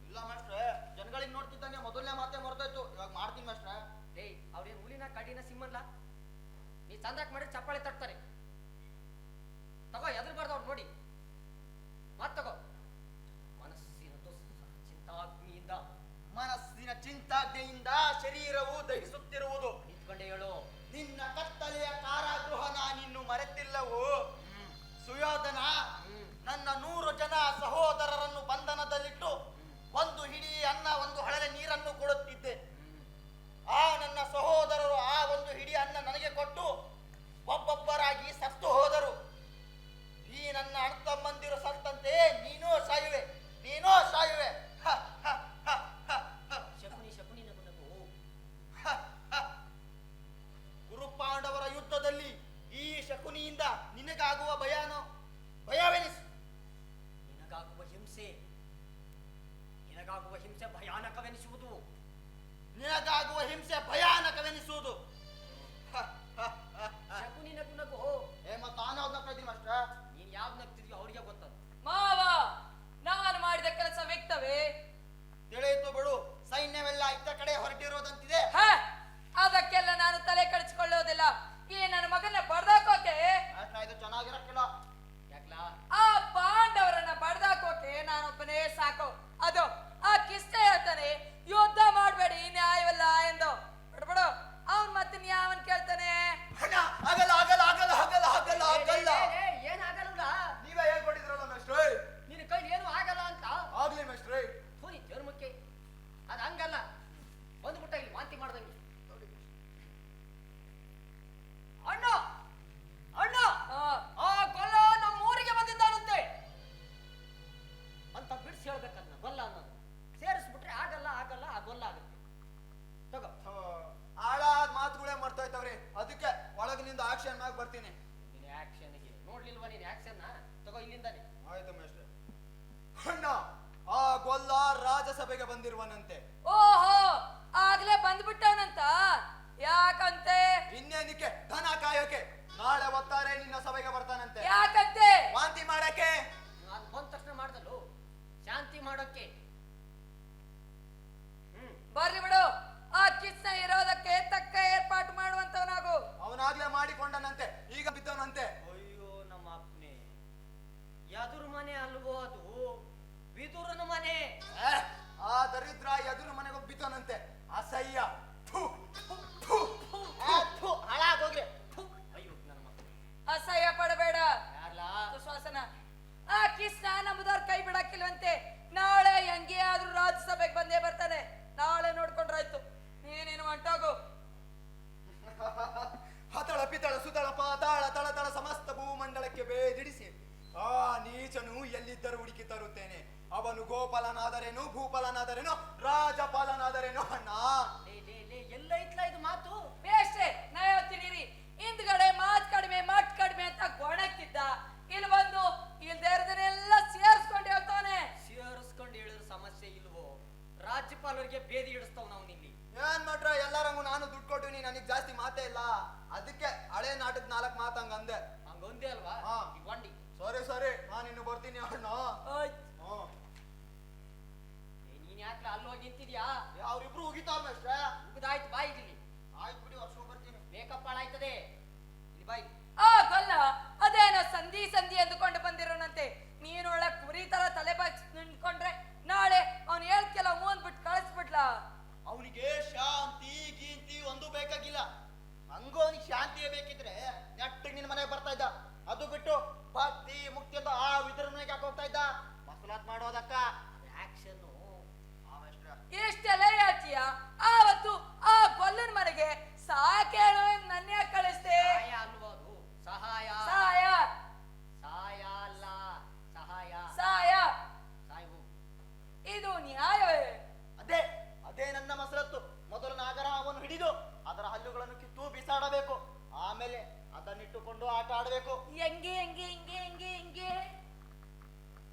ಇಲ್ಲ ಮೇಷ್ಟ್ರೆ, ಜನಗಳಿಗೆ ನೋಡ್ತಿದ್ದಂಗೆ ಮೊದಲನೇ ಮಾತೆ ಮರ್ತೋಯ್ತು. ಇವಾಗ ಮಾಡ್ತೀನಿ ಮೇಷ್ಟ್ರೆ. ಏಯ್ ಅವ್ರೇನ್ ಹುಲಿನ ಕಡಿನ ಸಿಂಹನ್ಲ? ನೀ ಚಂದಾಕ್ ಮಾಡಿ ಚಪ್ಪಾಳೆ ತಟ್ತಾರೆ. ತಗೋ ಎದುರ್ಬಾರ್ದು ಅವ್ರು ನೋಡಿ. ಮತ್ ತಗೋ. ಮನಸ್ಸಿನ ಚಿಂತಾಗ್ನೆಯಿಂದ ಶರೀರವು ದಹಿಸುತ್ತಿರುವುದು. ನಿಂತ್ಕೊಂಡೆ ಹೇಳು. ನಿನ್ನ ಕತ್ತಲೆಯ ಕಾರಾಗೃಹ ನಾನಿನ್ನು ಮರೆತಿಲ್ಲವು. ಸುಯೋಧನ ನನ್ನ 100 ಜನ ಸಹೋದರರನ್ನು ಬಂಧನದಲ್ಲಿಟ್ಟು ಒಂದು ಹಿಡಿಯ ಹಿಂಸೆ ಭಯಾನಕವೆನಿಸುವುದು. ನಿನಗಾಗುವ ಹಿಂಸೆ ಭಯಾನಕವೆನಿಸುವುದು. ಶಕುನಿ ನಗು ನಗು. ಮತ್ತೆ ನಾನು ಯಾವ್ದು ನಗ್ತಾ ಇದ್ದೀನಿ ಮಾಸ್ಟರ್? ನೀನ್ ಯಾವ್ದು ನಗ್ತಿದ್ಯೋ ಅವ್ರಿಗೆ ಗೊತ್ತದು. ಮಾವ, ನಾನು ಮಾಡಿದ ಕೆಲಸ ವ್ಯಕ್ತವೇ? ತಿಳಿಯಿತು ಬಿಡು, ಸೈನ್ಯವೆಲ್ಲ ಇತ್ತ ಕಡೆ ಹೊರಟಿರೋದಂತಿದೆ. ಅದಕ್ಕೆಲ್ಲ ನಾನು ತಲೆ ಕಡಿಸಿಕೊಳ್ಳುವುದಿಲ್ಲ. ಈ ನನ್ನ ಮಗನ ಬಡ್ದಾಕೋಕೆ, ಇದು ಚೆನ್ನಾಗಿರಕ್ಕಿಲ್ಲ. ಯಾಕ್ಲಾ? ಆ ಪಾಂಡವರನ್ನ ಬಡ್ದಾಕೋಕೆ ನಾನೊಬ್ಬನೇ ಸಾಕು. ಅದು ಆ ಕಿಷ್ಟ ಹೇಳ್ತಾನೆ, ಯುದ್ಧ ಮಾಡಬೇಡಿ, ನ್ಯಾಯವಲ್ಲ ಎಂದು. ಬಿಡು, ಅವನ್ ಮತ್ತೆ ನ್ಯಾಯವನ್ ಕೇಳ್ತಾನೆ. ಆಗಲ್ಲ ಆಗಲ್ಲ ಆಗಲ್ಲ ಆಗಲ್ಲ ಆಗಲ್ಲ ಆಗಲ್ಲ. ಏನಾಗಲ್ಲ. ನೀವೇ ಹೇಳ್ಕೊಟ್ಟಿದ್ರಲ್ಲ ಮೇಷ್ಟ್ರೇ, ನಿನ್ನ ಕೈಲಿ ಏನು ಆಗಲ್ಲ ಅಂತ. ಆಗ್ಲಿ ಮೇಷ್ಟ್ರೇ. ಹೋಗಿ ಜನ್ಮಕ್ಕೆ ಅದ ಹಂಗಲ್ಲ. ಬಂದ್ಬಿಟ್ಟ ಇಲ್ಲಿ ವಾಂತಿ ಮಾಡ್ದಂಗೆ. ಅಣ್ಣ ಅಣ್ಣ, ಆ ಗೊಲ್ಲ ನಮ್ಮ ಊರಿಗೆ ಬಂದಿದ್ದಾನಂತೆ ಅಂತ ಬಿಡಿಸಿ ಹೇಳ್ಬೇಕನ್ನ. ಗೊಲ್ಲ ಅನ್ನೋದು ಸೇರಿಸ್ಬಿಟ್ರೆ ಆಗಲ್ಲ ಆಗಲ್ಲ, ಆ ಗೊಲ್ಲ ಆಗುತ್ತೆ. ತಗೋ. ಆಳಾದ ಮಾತುಗಳೇ ಮಾಡ್ತಾ ಇತ್ತವ್ರಿ, ಅದಕ್ಕೆ ಒಳಗಿನಿಂದ ಆಕ್ಷನ್ ಮ್ಯಾಗ ಬರ್ತೀನಿ. ನೀನು ಆಕ್ಷನ್ಗೆ ನೋಡ್ಲಿಲ್ವಾ? ನೀನು ಆಕ್ಷನ್ ತಗೋ ಇಲ್ಲಿಂದಾನೆ. ಆಯ್ತು ಮೇಷ್ಟ್ರೆ. ಅಣ್ಣ, ಆ ಗೊಲ್ಲ ರಾಜಸಭೆಗೆ ಬಂದಿರುವನಂತೆ. ಓಹೋ, ಆಗ್ಲೇ ಬಂದ್ಬಿಟ್ಟವನಂತ. ಯಾಕಂತೆ? ಇನ್ನೇನಿಕ್ಕೆ? ದನ ಕಾಯೋಕೆ. ನಾಳೆ ಒತ್ತಾರೆ ನಿನ್ನ ಸಭೆಗೆ ಬರ್ತಾನಂತೆ. ಯಾಕಂತೆ? ವಾಂತಿ ಮಾಡಕ್ಕೆ. ನಾನು ಬಂದ ತಕ್ಷಣ ಮಾಡ್ದಲ್ಲು, ಶಾಂತಿ ಮಾಡೋಕ್ಕೆ. ಬರ್ಲಿ ಬಿಡು, ಆ ಕಿಸ್ನ ಇರೋದಕ್ಕೆ ತಕ್ಕ ಏರ್ಪಾಟು ಮಾಡುವಂತವನಾಗು. ಅವನಾಗ್ಲೇ ಮಾಡಿಕೊಂಡನಂತೆ, ಈಗ ಬಿದ್ದವನಂತೆ. ಅಯ್ಯೋ ನಮ್ಮ ಅಪ್ಪನೇ, ಎದುರು ಮನೆ ಅಲ್ವೋ ಅದು, ವಿದುರನ ಮನೆ. ಆ ದರಿದ್ರ ಎದುರು ಮನೆಗೆ ಬಿದ್ದವನಂತೆ. ಅಸಹ್ಯ. ಥು, ಥು, ಥು. ಹಾಳಾಗೋಗ್ರಿ. ಅಯ್ಯೋ ನನ್ನ ಮಕ್ಕಳು. ಅಸಹ್ಯ ಪಡಬೇಡ. ಯಾರ್ಲಾ? ಶ್ವಾಸನ ಆ ಕಿಸ್ನ ನಮ್ಮದವ್ರ ಕೈ ಬಿಡಕ್ಕಿಲ್ವಂತೆ. ನಾಳೆ ಹೆಂಗೆ ಆದ್ರೂ ರಾಜ್ಯಸಭೆಗೆ ಬಂದೇ ಬರ್ತಾನೆ. ನಾಳೆ ನೋಡ್ಕೊಂಡ್ರಾಯ್ತು. ನೀನೇನು ಹೊಂಟೋಗು. ಹತಳ ಪಿತಳ ಸುತಳ ಪಾತಾಳ ತಳತಳ ಸಮಸ್ತ ಭೂಮಂಡಲಕ್ಕೆ ಬೇದಿಡಿಸಿ ಆ ನೀಚನು ಎಲ್ಲಿದ್ದರೂ ಹುಡುಕಿ ತರುತ್ತೇನೆ. ಅವನು ಗೋಪಾಲನಾದರೇನು, ಭೂಪಾಲನಾದರೇನು, ರಾಜಪಾಲನಾದರೇನು. ಅಣ್ಣ, ಎಲ್ಲ ಐತ್ಲ ಇದು ಮಾತು. ಬೇಷ್ಟೇ, ನಾ ಹೇಳ್ತೀನಿ. ಹಿಂದ್ಗಡೆ ಮಾತ್ ಕಡಿಮೆ ಮಟ್ ಕಡಿಮೆ ಅಂತ ಗೊಣಗ್ತಿದ್ದ. ಇಲ್ಲಿ ಬಂದು ಇಲ್ದೇರದನ್ನೆಲ್ಲ ಸೇರಿಸ್ಕೊಂಡು ಹೇಳ್ತಾನೆ. ಸೇರಿಸ್ಕೊಂಡು ಹೇಳಿದ್ರೆ ಸಮಸ್ಯೆ ಇಲ್ವೋ? ರಾಜ್ಯಪಾಲರಿಗೆ ಬೇದಿ ಇಡಿಸ್ತಾವ್ ನಾವು ನಿಲ್ಲಿ. ಏನ್ ಮಾಡ್ರ, ಎಲ್ಲರಂಗು ನಾನು ದುಡ್ಡು ಕೊಟ್ಟಿನಿ, ನನಗ್ ಜಾಸ್ತಿ ಮಾತೇ ಇಲ್ಲ. ಅದಕ್ಕೆ ಹಳೆ ನಾಟಕ 4 ಮಾತು ಹಂಗ ಅಂದೆ. ಹಂಗೊಂದೇ ಅಲ್ವಾ? ಹಾ. ಈಗ ವಂಡಿ. ಸರಿ ಸರಿ, ನಾನು ಇನ್ನು ಬರ್ತೀನಿ ಅಣ್ಣ. ನೀನ್ ಯಾಕ್ಲ ಅಲ್ಲಿ ಹೋಗಿ ನಿಂತಿದ್ಯಾ? ಅವ್ರಿಬ್ರು ಹೋಗಿತಾರ ಮೇಷ್ಟ್ರೆ. ಮುಗಿದಾಯ್ತು, ಬಾಯಿ ಇಲ್ಲಿ. ಆಯ್ತು ಬಿಡಿ, ವರ್ಷ ಬರ್ತೀನಿ. ಮೇಕಪ್ ಹಾಳಾಯ್ತದೆ. ಇಲ್ಲಿ ಬಾಯಿ. ಆ ಗೊಲ್ಲ ಅದೇನೋ ಸಂಧಿ ಸಂಧಿ ಎಂದುಕೊಂಡು ಬಂದಿರೋನಂತೆ. ನೀನು ಒಳ್ಳೆ ಕುರಿ ತರ ತಲೆ ಬಾಚಿ ನಿಂತ್ಕೊಂಡ್ರೆ ನಾಳೆ ಅವ್ನು ಹೇಳ್ಕೆಲ್ಲ ಮೂಂದ್ಬಿಟ್ಟು ಕಳಿಸ್ಬಿಡ್ಲಾ? ಅವನಿಗೆ ಶಾಂತಿ ಗೀಂತಿ ಒಂದು ಬೇಕಾಗಿಲ್ಲ. ಹಂಗೂ ಅವನಿಗೆ ಶಾಂತಿಯೇ ಬೇಕಿದ್ರೆ ನೆಟ್ಟಿಗೆ ನಿನ್ನ ಮನೆಗೆ ಬರ್ತಾ ಇದ್ದ. ಅದು ಬಿಟ್ಟು ಭಕ್ತಿ ಮುಕ್ತಿ ಅಂತ ಆ ವಿದ್ರನಿಗೆ ಯಾಕೆ ಹೋಗ್ತಾ ಇದ್ದ? ಮಸಲಾತ್ ಮಾಡೋದಕ್ಕ. ಆಕ್ಷನ್ ಇಷ್ಟೆಲ್ಲ ಹೇಳ್ತೀಯ? ಆವತ್ತು ಆ ಗೊಲ್ಲನ ಮನೆಗೆ ಸಹಾಯ ಕೇಳು ನನ್ನ ಯಾಕೆ ಕಳಿಸ್ದೆ? ಸಹಾಯ ಅಲ್ವೋ ಅದು? ಸಹಾಯ. ಸಹಾಯ ಸಹಾಯ ಅಲ್ಲ, ಸಹಾಯ. ಸಹಾಯ ಸಾಯ್ವು. ಇದು ನ್ಯಾಯವೇ? ಅದೇ ಅದೇ ನನ್ನ ಮಸರತ್ತು. ಮೊದಲು ನಾಗರಹಾವನ್ನು ಹಿಡಿದು ಅದರ ಹಲ್ಲುಗಳನ್ನು ಕಿತ್ತು ಬಿಸಾಡಬೇಕು. ಆಮೇಲೆ ಅದನ್ನಿಟ್ಟುಕೊಂಡು ಆಟ ಆಡಬೇಕು. ಹೆಂಗೆ ಹೆಂಗೆ ಹಿಂಗೆ ಹೆಂಗೆ ಹಿಂಗೆ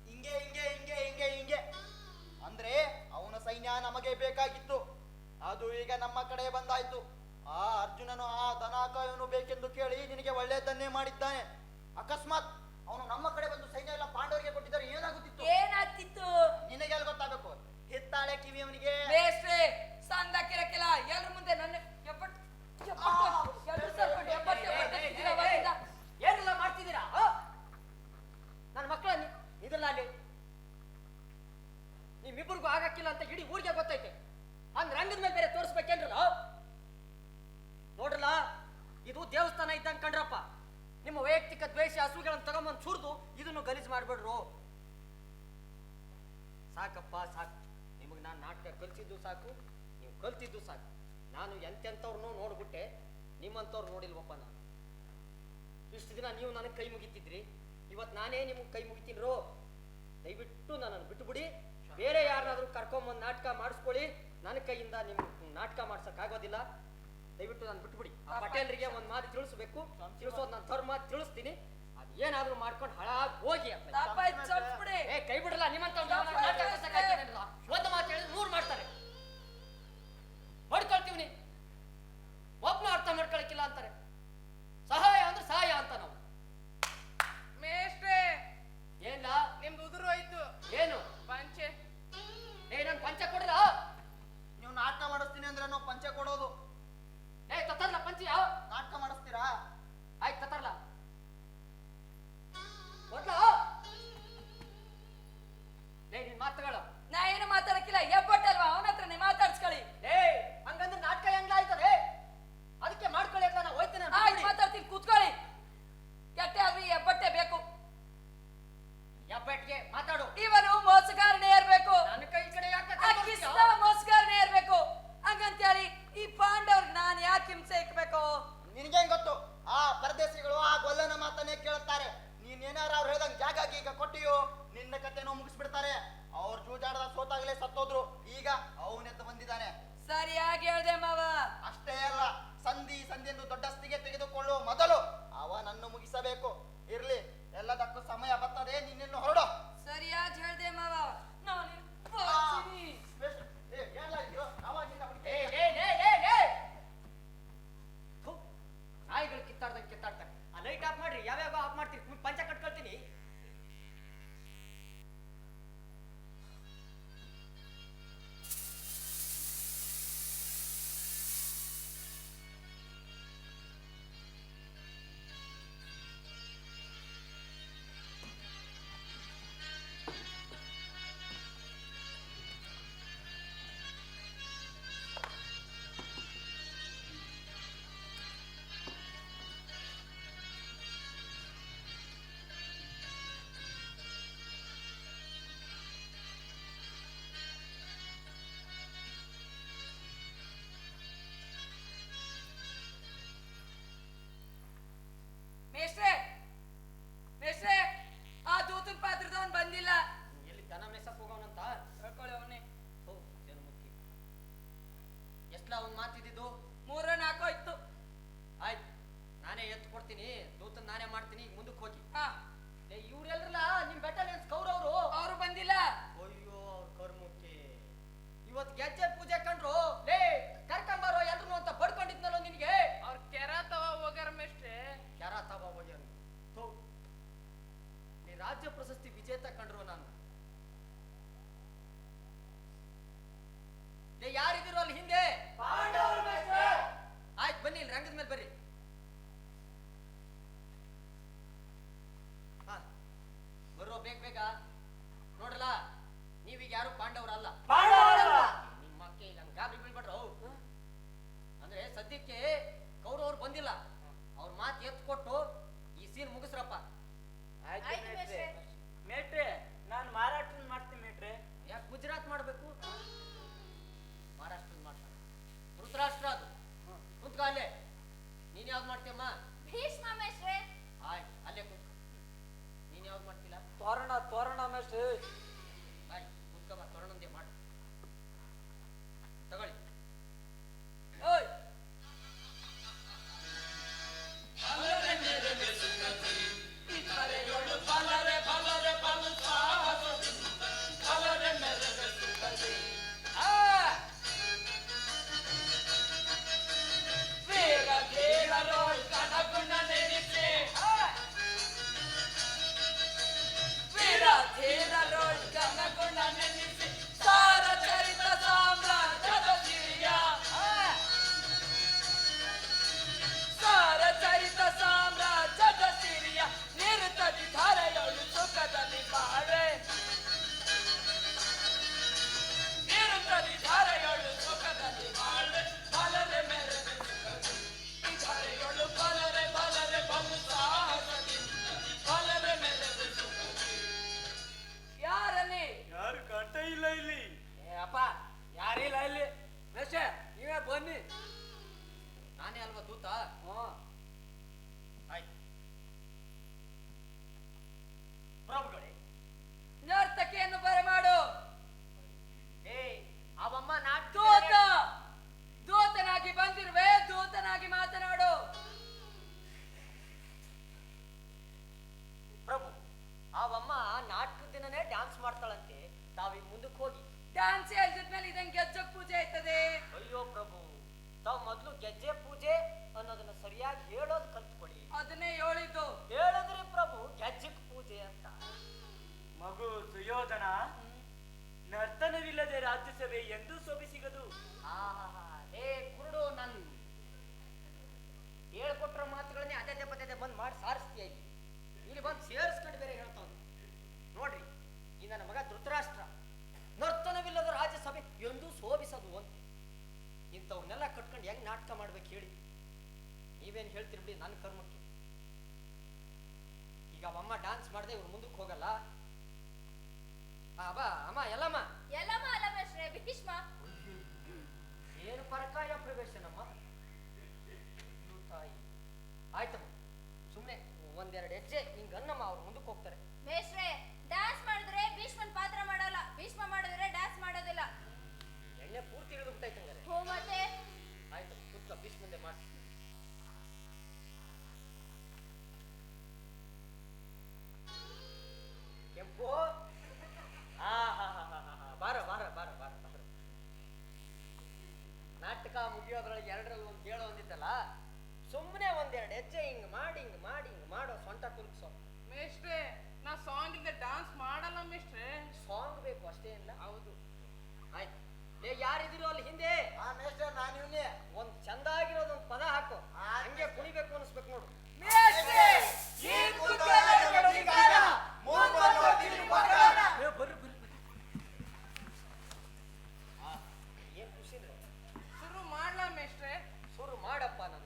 ಹಿಂಗೆ ಹಿಂಗೆ ಹಿಂಗೆ ಹಿಂಗೆ ಹಿಂಗೆ ಅಂದ್ರೆ ಅವನ ಸೈನ್ಯ ನಮಗೆ ಬೇಕಾಗಿತ್ತು. ಅದು ಈಗ ನಮ್ಮ ಕಡೆ ಬಂದಾಯ್ತು. ಆ ಅರ್ಜುನನು ಆ ದನಾಕಾಯನು ಬೇಕೆಂದು ಕೇಳಿ ನಿನಗೆ ಒಳ್ಳೆಯದನ್ನೇ ಮಾಡಿದ್ದಾನೆ. ಅಕಸ್ಮಾತ್ ಅವನು ನಮ್ಮ ಕಡೆ ಬಂದು ಸೈನ್ಯ ಎಲ್ಲ ಪಾಂಡವರಿಗೆ ಕೊಟ್ಟಿದ್ದಾರೆ ಏನಾಗುತ್ತಿತ್ತು? ಏನಾಗ್ತಿತ್ತು? ನಿನಗೆ ಅಲ್ಲಿ ಗೊತ್ತಾಗಬೇಕು. ಹಿತ್ತಾಳೆ ಕಿವಿ ಅವನಿಗೆ. ಬೇಸ್ರೆ ಸಂದಕ್ಕಿರಕ್ಕಿಲ್ಲ. ಎಲ್ರ ಮುಂದೆ ನನ್ನ ಏನೆಲ್ಲ ಮಾಡ್ತಿದ್ದೀರಾ ನನ್ನ ಮಕ್ಕಳ? ಇದಲ್ಲ ಅಲ್ಲಿ ನಿಮ್ಮಿಬ್ಬರಿಗೂ ಆಗಕ್ಕಿಲ್ಲ ಅಂತ ಇಡೀ ಊರಿಗೆ ಗೊತ್ತೈತೆ. ಹಂಗ್ ರಂಗದ ಮೇಲೆ ಬೇರೆ ತೋರಿಸ್ಬೇಕೇನ್ರಲ್ಲ? ನೋಡ್ರಲ್ಲ, ಇದು ದೇವಸ್ಥಾನ ಇದ್ದಂಗೆ ಕಂಡ್ರಪ್ಪ. ನಿಮ್ಮ ವೈಯಕ್ತಿಕ ದ್ವೇಷ ಹಸುಗಳನ್ನು ತಗೊಂಬಂದು ಸುರಿದು ಇದನ್ನು ಗಲೀಜು ಮಾಡ್ಬೇಡ್ರು. ಸಾಕಪ್ಪ ಸಾಕು. ನಿಮಗೆ ನಾನು ನಾಟಕ ಕಲಿಸಿದ್ದು ಸಾಕು, ನೀವು ಕಲ್ತಿದ್ದು ಸಾಕು. ನಾನು ಎಂತೆಂಥವ್ರನ್ನೂ ನೋಡ್ಬಿಟ್ಟೆ, ನಿಮ್ಮಂಥವ್ರು ನೋಡಿಲ್ವಪ್ಪ. ನಾನು ಇಷ್ಟು ದಿನ ನೀವು ನನಗೆ ಕೈ ಮುಗಿತಿದ್ರಿ, ಇವತ್ತು ನಾನೇ ನಿಮಗೆ ಕೈ ಮುಗಿತೀನ್ರೋ. ದಯವಿಟ್ಟು ನನ್ನನ್ನು ಬಿಟ್ಟುಬಿಡಿ. ಬೇರೆ ಯಾರನ್ನಾದ್ರೂ ಕರ್ಕೊಂಬಂದು ನಾಟಕ ಮಾಡಿಸ್ಕೊಳ್ಳಿ. ನನ್ನ ಕೈಯಿಂದ ನಿಮ್ಗೆ ನಾಟಕ ಮಾಡ್ಸೋಕ್ಕಾಗೋದಿಲ್ಲ. ದಯವಿಟ್ಟು ನಾನು ಬಿಟ್ಬಿಡಿ. ಆ ಪಟೇಲ್ರಿಗೆ ಒಂದು ಮಾತು ತಿಳಿಸ್ಬೇಕು. ತಿಳಿಸೋದು ನಾನು ಧರ್ಮ ತಿಳಿಸ್ತೀನಿ. ಅದು ಏನಾದ್ರೂ ಮಾಡ್ಕೊಂಡು ಹಾಳಾಗಿ ಹೋಗಿ. ತಪ್ಪಾಯ್ತು, ಕ್ಷಮಿಸ್ಬಿಡಿ. ಕೈ ಬಿಡಲ್ಲ ನಿಮ್ಮಂತ ಒಂದು ಮಾತು ಹೇಳಿದ್ರು ಅಷ್ಟೊತ್ತಾಗಲೇ ಸತ್ತೋದ್ರು. ಈಗ ಅವನೆದ್ದು ಬಂದಿದ್ದಾನೆ. ಸರಿಯಾಗಿ ಹೇಳ್ದೆ ಮಾವ. ಅಷ್ಟೇ ಅಲ್ಲ, ಸಂಧಿಯನ್ನು ದೊಡ್ಡಸ್ತಿಗೆ ತೆಗೆದುಕೊಳ್ಳುವ ಮೊದಲು ಅವನನ್ನು ಮುಗಿಸಬೇಕು. ಇರ್ಲಿ, ಎಲ್ಲದಕ್ಕೂ ಸಮಯ ಬರ್ತದೆ. ನಿನ್ನನ್ನು ಹೊರಡು. ಸರಿಯಾಗಿ ಹೇಳ್ದೆ ಮಾವ. ನಾನು ನಾಯಿಗಳು ಕಿತ್ತಾಡ್ತಾರೆ. ಆ ಲೈಟ್ ಆಫ್ ಮಾಡ್ರಿ. ಯಾವ್ಯಾವ ಆಫ್ ಮಾಡ್ತೀರಿ? ಪಂಚ ಕಟ್ಕೊಳ್ತೀನಿ. ಮೇಷ್ಟ್ರೆ, ಆ ದೂತನ ಪಾತ್ರದವನ್ ಬಂದಿಲ್ಲ. ಎಲ್ಲಿ ದನ ಮೆಸಕ್ ಹೋಗೋಣಂತ ಹೇಳ್ಕೊಳ್ಳಿ ಅವನೇ. ಎಷ್ಟಲ್ಲ ಅವ್ನ್ ಮಾತಿದ್ದು? 3-4 ಇತ್ತು. ಆಯ್ತು, ನಾನೇ ಎತ್ತು ಕೊಡ್ತೀನಿ. ದೂತನ್ ನಾನೇ ಮಾಡ್ತೀನಿ. ಈಗ ಮುಂದಕ್ಕೆ ಹೋಗಿ. ಹಾ, ಇವ್ರೆಲ್ರಲ್ಲ ನಿಮ್ ಬೆಟಾಲಿಯನ್ಸ್ ಕೌರವ್ರು. ಅವರು ಬಂದಿಲ್ಲ. ಅಯ್ಯೋ, ಅವ್ರ ಕರ್ಮಕ್ಕೆ ಇವತ್ ಗೆಜ್ಜೆ ಪೂಜೆ ಕಂಡ್ರು. ಲೇ ಕರ್ಕೊಂಬಾರೋ ಎಲ್ರು ಅಂತ ಬಡ್ಕೊಂಡಿದ್ನಲ್ಲ ನಿನ್ಗೆ. ಅವ್ರ ಕೆರ ತವ ಹೋಗ್ಯಾರ ಮೇಷ್ಟ್ರೆ. ಯಾರ ತವ ಹೋಗ್ಯಾರ? ನೀ ರಾಜ್ಯ ಪ್ರಶಸ್ತಿ ವಿಜೇತ ಕಂಡ್ರು ನಾನು. ಯಾರಿದ್ರು ಅಲ್ಲಿ ಹಿಂದೆ? ಆಯ್ತು, ಬನ್ನಿ ಇಲ್ಲಿ ರಂಗದ ಮೇಲೆ ಬರ್ರಿ. ಹಾ, ಬರೋ ಬೇಗ ನೋಡ್ರಲ್ಲ, ನೀವೀಗ ಯಾರು ಪಾಂಡವರಲ್ಲ. ನಿಮ್ಮ ಅಕ್ಕೆ ನಮ್ಗೆ ಗಾಬರಿ ಬೀಳ್ಬಿಟ್ರು. ಅಂದ್ರೆ ಸದ್ಯಕ್ಕೆ ಕೌರವ್ರು ಬಂದಿಲ್ಲ. ಅವ್ರ ಮಾತು ಎತ್ತು ಕೊಟ್ಟು ಈ ಸೀನ್ ಮುಗಿಸ್ರಪ್ಪ. ಮೇಟ್ರೆ, ನಾನು ಮಾರಾಟ ಮಾಡ್ತೀನಿ ಮೇಟ್ರೆ. ಯಾಕೆ ಗುಜರಾತ್ ಮಾಡ್ಬೇಕು? ಮಹಾರಾಷ್ಟ್ರದ ಮಾಡ್ತಾನೆ. ಧೃತರಾಷ್ಟ್ರ ಅದು. ಕುಂತ್ಕ ಅಲ್ಲೇ. ನೀನ್ ಯಾವ್ದು ಮಾಡ್ತೀಯಮ್ಮ? ಭೀಷ್ಮ ಮೇಷ್ಟ್ರೆ. ಆಯ್ತು, ಅಲ್ಲೇ ಕುಂತ್ಕ. ನೀನ್ ಯಾವ್ದು ಮಾಡ್ತಿಲ್ಲ? ತೋರಣ ಮೇಷ್ಟ್ರೆ. ಆಯ್ತು, ಕುಂತ್ಕ ಬಾ. ತೋರಣಂದೇ ಮಾಡು. ತಗೊಳ್ಳಿ. ಓಯ್, ಯಾರಲ್ಲಿ? ಯಾರು ಕಾಣ್ತಾ ಇಲ್ಲ ಇಲ್ಲಿ. ಅಪ್ಪ, ಯಾರಿಲ್ಲ ಇಲ್ಲಿ. ಮೇಷ್ಟ್ರೆ, ನೀವೇ ಬನ್ನಿ. ನಾನೇ ಅಲ್ವಾ ದೂತ? ಆಯ್ತು ಪ್ರಭುಗಳೇ, ನರ್ತಕಿಯನ್ನು ಬರಮಾಡು. ಅವಮ್ಮ ದೂತ, ದೂತನಾಗಿ ಬಂದಿರುವೆ. ದೂತನಾಗಿ ಮಾತನಾಡು. ಪ್ರಭು, ಅವಮ್ಮ ನಾಟಕದ ದಿನನೇ ಡ್ಯಾನ್ಸ್ ಮಾಡ್ತಾಳಂತೆ. ತಾವೀಗ ಮುಂದಕ್ಕೆ ಹೋಗಿ. ಡ್ಯಾನ್ಸ್ ಹೇಳಿದ್ಮೇಲೆ ಇದಂಗೆ ಗೆಜ್ಜೆ ಪೂಜೆ ಆಯ್ತದೆ. ಅಯ್ಯೋ ಪ್ರಭು, ತಾವು ಮೊದಲು ಗೆಜ್ಜೆ ಪೂಜೆ ಅನ್ನೋದನ್ನ ಸರಿಯಾಗಿ ಹೇಳೋದು ಕಲ್ತ್ಕೊಡಿ. ಅದನ್ನೇ ಹೇಳಿದ್ದು. ಹೇಳಿದ್ರಿ ಪ್ರಭು, ಗೆಜ್ಜೆಕ್ ಪೂಜೆ ಅಂತ. ಮಗು ಸುಯೋಧನ, ನರ್ತನವಿಲ್ಲದೆ ರಾಜ್ಯಸಭೆ ಎಂದೂ ಸೊಬಸಿಗದು. ಹೇ ಕುರುಡು, ನನ್ ಹೇಳ್ಕೊಟ್ರ ಮಾತುಗಳನ್ನೇ ಅದೇ ಪದೇ ಬಂದ್ ಮಾಡಿ ಸಾರಿಸ್ತೀಯ. ಇಲ್ಲಿ ಬಂದು ಸೇರಿಸ್ಕೊಂಡು ಬೇರೆ ಹೇಳ್ತಾವ. ನೋಡ್ರಿ, ಈ ನನ್ನ ಮಗ ಧೃತರಾಷ್ಟ್ರ ನರ್ತನವಿಲ್ಲದ ರಾಜ್ಯಸಭೆ ಎಂದೂ ಶೋಭಿಸದು ಅಂತ. ಇಂಥವನ್ನೆಲ್ಲ ಕಟ್ಕೊಂಡು ಹೆಂಗ್ ನಾಟಕ ಮಾಡ್ಬೇಕು ಹೇಳಿ? ನೀವೇನ್ ಹೇಳ್ತೀರಿ ಬಿಡಿ ನನ್ನ ಕರ್ಮಕ್ಕೆ. ಈಗ ಅವಮ್ಮ ಡ್ಯಾನ್ಸ್ ಮಾಡದೆ ಇವ್ರು ಮುಂದಕ್ಕೆ ಹೋಗಲ್ಲ. ಬಾ ಅಮ್ಮ. ಎಲ್ಲಮ್ಮ ಅಲ್ಲ ಮೇಷ್ಟ್ರೆ, ಭೀಷ್ಮ. ಏನು ಪರಕಾಯ ಪ್ರವೇಶನಮ್ಮ. ತಾಯಿ ಆಯ್ತಮ್ಮ, ಸುಮ್ನೆ ಒಂದೆರಡು ಹೆಜ್ಜೆ ಹಿಂಗನ್ನಮ್ಮ, ಅವ್ರು ಮುಂದಕ್ಕೆ ಹೋಗ್ತಾರೆ. ಮೇಷ್ಟ್ರೆ, ಡ್ಯಾನ್ಸ್ ಮಾಡಿದ್ರೆ ಭೀಷ್ಮನ್ ಪಾತ್ರ ಮಾಡಲ್ಲ. ಭೀಷ್ಮ ಮಾಡಿದ್ರೆ ಡ್ಯಾನ್ಸ್ ನಾಟಕ ಮುಗಿಯೋದ್ರೊಳಗೆ ಎರಡರಲ್ಲಿ ಒಂದು ಹೇಳೋ ಒಂದಿತ್ತಲ್ಲ, ಸುಮ್ಮನೆ ಒಂದೆರಡು ಹೆಜ್ಜೆ ಹಿಂಗ್ ಮಾಡಿ ಹಿಂಗ್ ಮಾಡಿ ಹಿಂಗ್ ಮಾಡೋ ಸೊಂಟ ಕುಲ್ಸೋ. ಮೇಷ್ಟ್ರೆ ನಾ ಸಾಂಗ್ ಇಲ್ಲದೆ ಡಾನ್ಸ್ ಮಾಡಲ್ಲ ಮೇಷ್ಟ್ರೆ. ಸಾಂಗ್ ಬೇಕು ಅಷ್ಟೇ ಇಲ್ಲ. ಹೌದು. ಆಯ್ತು, ಯಾರಿದಿರೋ ಅಲ್ಲಿ ಹಿಂದೆ ಆ ಮೇಷ್ಟ್ರೆ ನಾನು ಇವನೇ. ಒಂದ್ ಚಂದಾಗಿರೋದೊಂದು ಪದ ಹಾಕು, ಹಂಗೆ ಕುಣಿಬೇಕು ಅನ್ಸ್ಬೇಕು ನೋಡು. ಮೇಷ್ಟ್ರೆ, ಈ ಕುತೂಹಲಗಳು ವಿಕಾರ, ಮೂವತ್ತು ತಿರುಮಗಳ. ಏನ್ ಖುಷಿ ಅಂದ್ರೆ ಶುರು ಮಾಡ್ಲಾ ಮೇಷ್ಟ್ರೆ? ಶುರು ಮಾಡಪ್ಪ. ನಾನು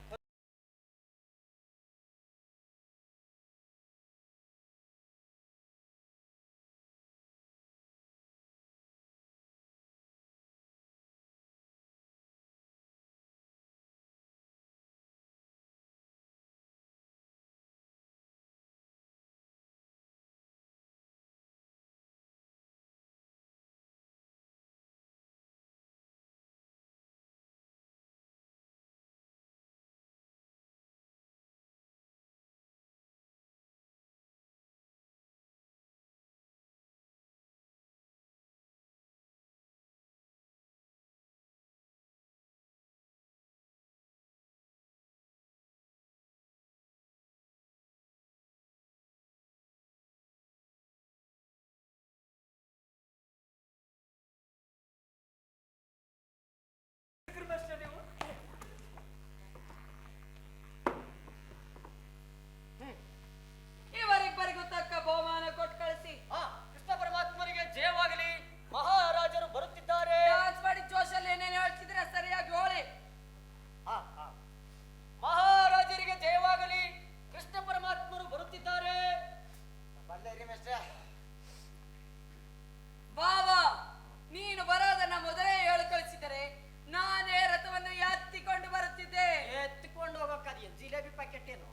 ಇವರಿಬ್ಬರಿಗೂ ತಕ್ಕ ಬಹುಮಾನ ಕೊಟ್ಟು ಕಳಿಸಿ. ಕೃಷ್ಣ ಪರಮಾತ್ಮನಿಗೆ ಜಯವಾಗಲಿ. ಮಹಾರಾಜರು ಬರುತ್ತಿದ್ದಾರೆ. ಡಾನ್ಸ್ ಮಾಡಿ ಜೋಶಲ್ಲಿ ಏನೇನು ಹೇಳ್ತಿದ್ರೆ ಸರಿಯಾಗಿ ಹೇಳಿ. ಮಹಾರಾಜರಿಗೆ ಜಯವಾಗಲಿ. ಕೃಷ್ಣ ಪರಮಾತ್ಮರು ಬರುತ್ತಿದ್ದಾರೆ. ಬಂದೇರಿ ಮೇಷ್ಟ್ರೆ. ಬಾವಾ, ನೀನು ಬರೋದನ್ನ ಮೊದಲೇ ಹೇಳಿ ಕಳಿಸಿದರೆ ನಾನೇ ರಥವನ್ನು ಎತ್ತಿಕೊಂಡು ಬರುತ್ತಿದ್ದೆ. ಎತ್ತಿಕೊಂಡು ಹೋಗೋಕ್ಕಾದ ಜಿಲೇಬಿ ಪ್ಯಾಕೆಟ್ ಏನು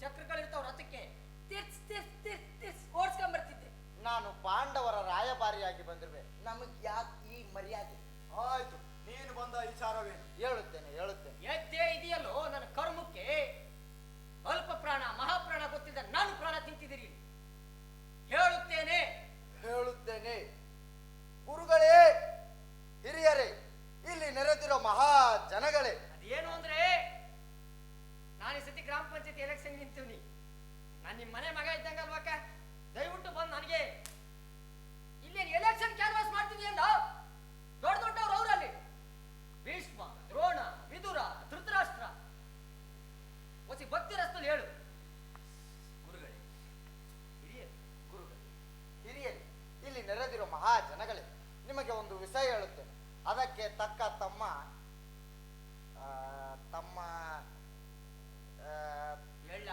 ಚಕ್ರಗಳಿರ್ತಾವ ರಥಕ್ಕೆ, ತಿರ್ಸ್ ತಿರ್ಸ್ ತಿರ್ಸ್ ತಿರ್ಸ್ ಓಡಿಸ್ಕೊಂಡ್ ಬರ್ತಿದ್ದೆ. ನಾನು ಪಾಂಡವರ ರಾಯಭಾರಿಯಾಗಿ ಬಂದಿರುವೆ. ನಮಗ್ ಯಾಕೆ ಈ ಮರ್ಯಾದೆ? ಆಯ್ತು, ನೀನು ಬಂದ ವಿಚಾರವೇನು? ಹೇಳುತ್ತೇನೆ ಹೇಳುತ್ತೇನೆ. ಎದ್ದೇ ಇದೆಯಲ್ಲೋ ನನ್ನ ಕರ್ಮಕ್ಕೆ. ಅಲ್ಪ ಪ್ರಾಣ ಮಹಾಪ್ರಾಣ ಗೊತ್ತಿದ್ದ ನಾನು ಪ್ರಾಣ ತಿಂತಿದ್ದೀರಿ. ಹೇಳುತ್ತೇನೆ ಹೇಳುತ್ತೇನೆ. ಗುರುಗಳೇ, ಹಿರಿಯರೇ, ಇಲ್ಲಿ ನೆರೆದಿರೋ ಮಹಾ ಜನಗಳೇ, ಅದೇನು ಅಂದ್ರೆ, ನಾನು ಈ ಸತಿ ಗ್ರಾಮ ಪಂಚಾಯತ್ ಎಲೆಕ್ಷನ್ ನಿಂತೀವಿ. ನಾನು ನಿಮ್ಮ ಮನೆ ಮಗ ಇದ್ದಂಗ ಅಲ್ವಾಕ? ದಯವಿಟ್ಟು ಬಂದು ನನಗೆ ಇಲ್ಲೇನು ಎಲೆಕ್ಷನ್ ಕ್ಯಾನ್ವಾಸ್ ಮಾಡ್ತೀನಿ ಅಂದ. ದೊಡ್ಡ ದೊಡ್ಡವ್ರು ಅವರಲ್ಲಿ ಭೀಷ್ಮ, ದ್ರೋಣ, ವಿದುರ, ಧೃತರಾಷ್ಟ್ರ. ಒಸಿ ಭಕ್ತಿ ರಸ್ತಲ್ಲಿ ಹೇಳು. ಗುರುಗಳೇ, ಹಿರಿಯರೇ, ಇಲ್ಲಿ ನೆರೆದಿರೋ ಮಹಾ ಜನಗಳೇ, ನಿಮಗೆ ಒಂದು ವಿಷಯ ಹೇಳುತ್ತೇನೆ. ಅದಕ್ಕೆ ತಕ್ಕ ತಮ್ಮ ಹೇಳ.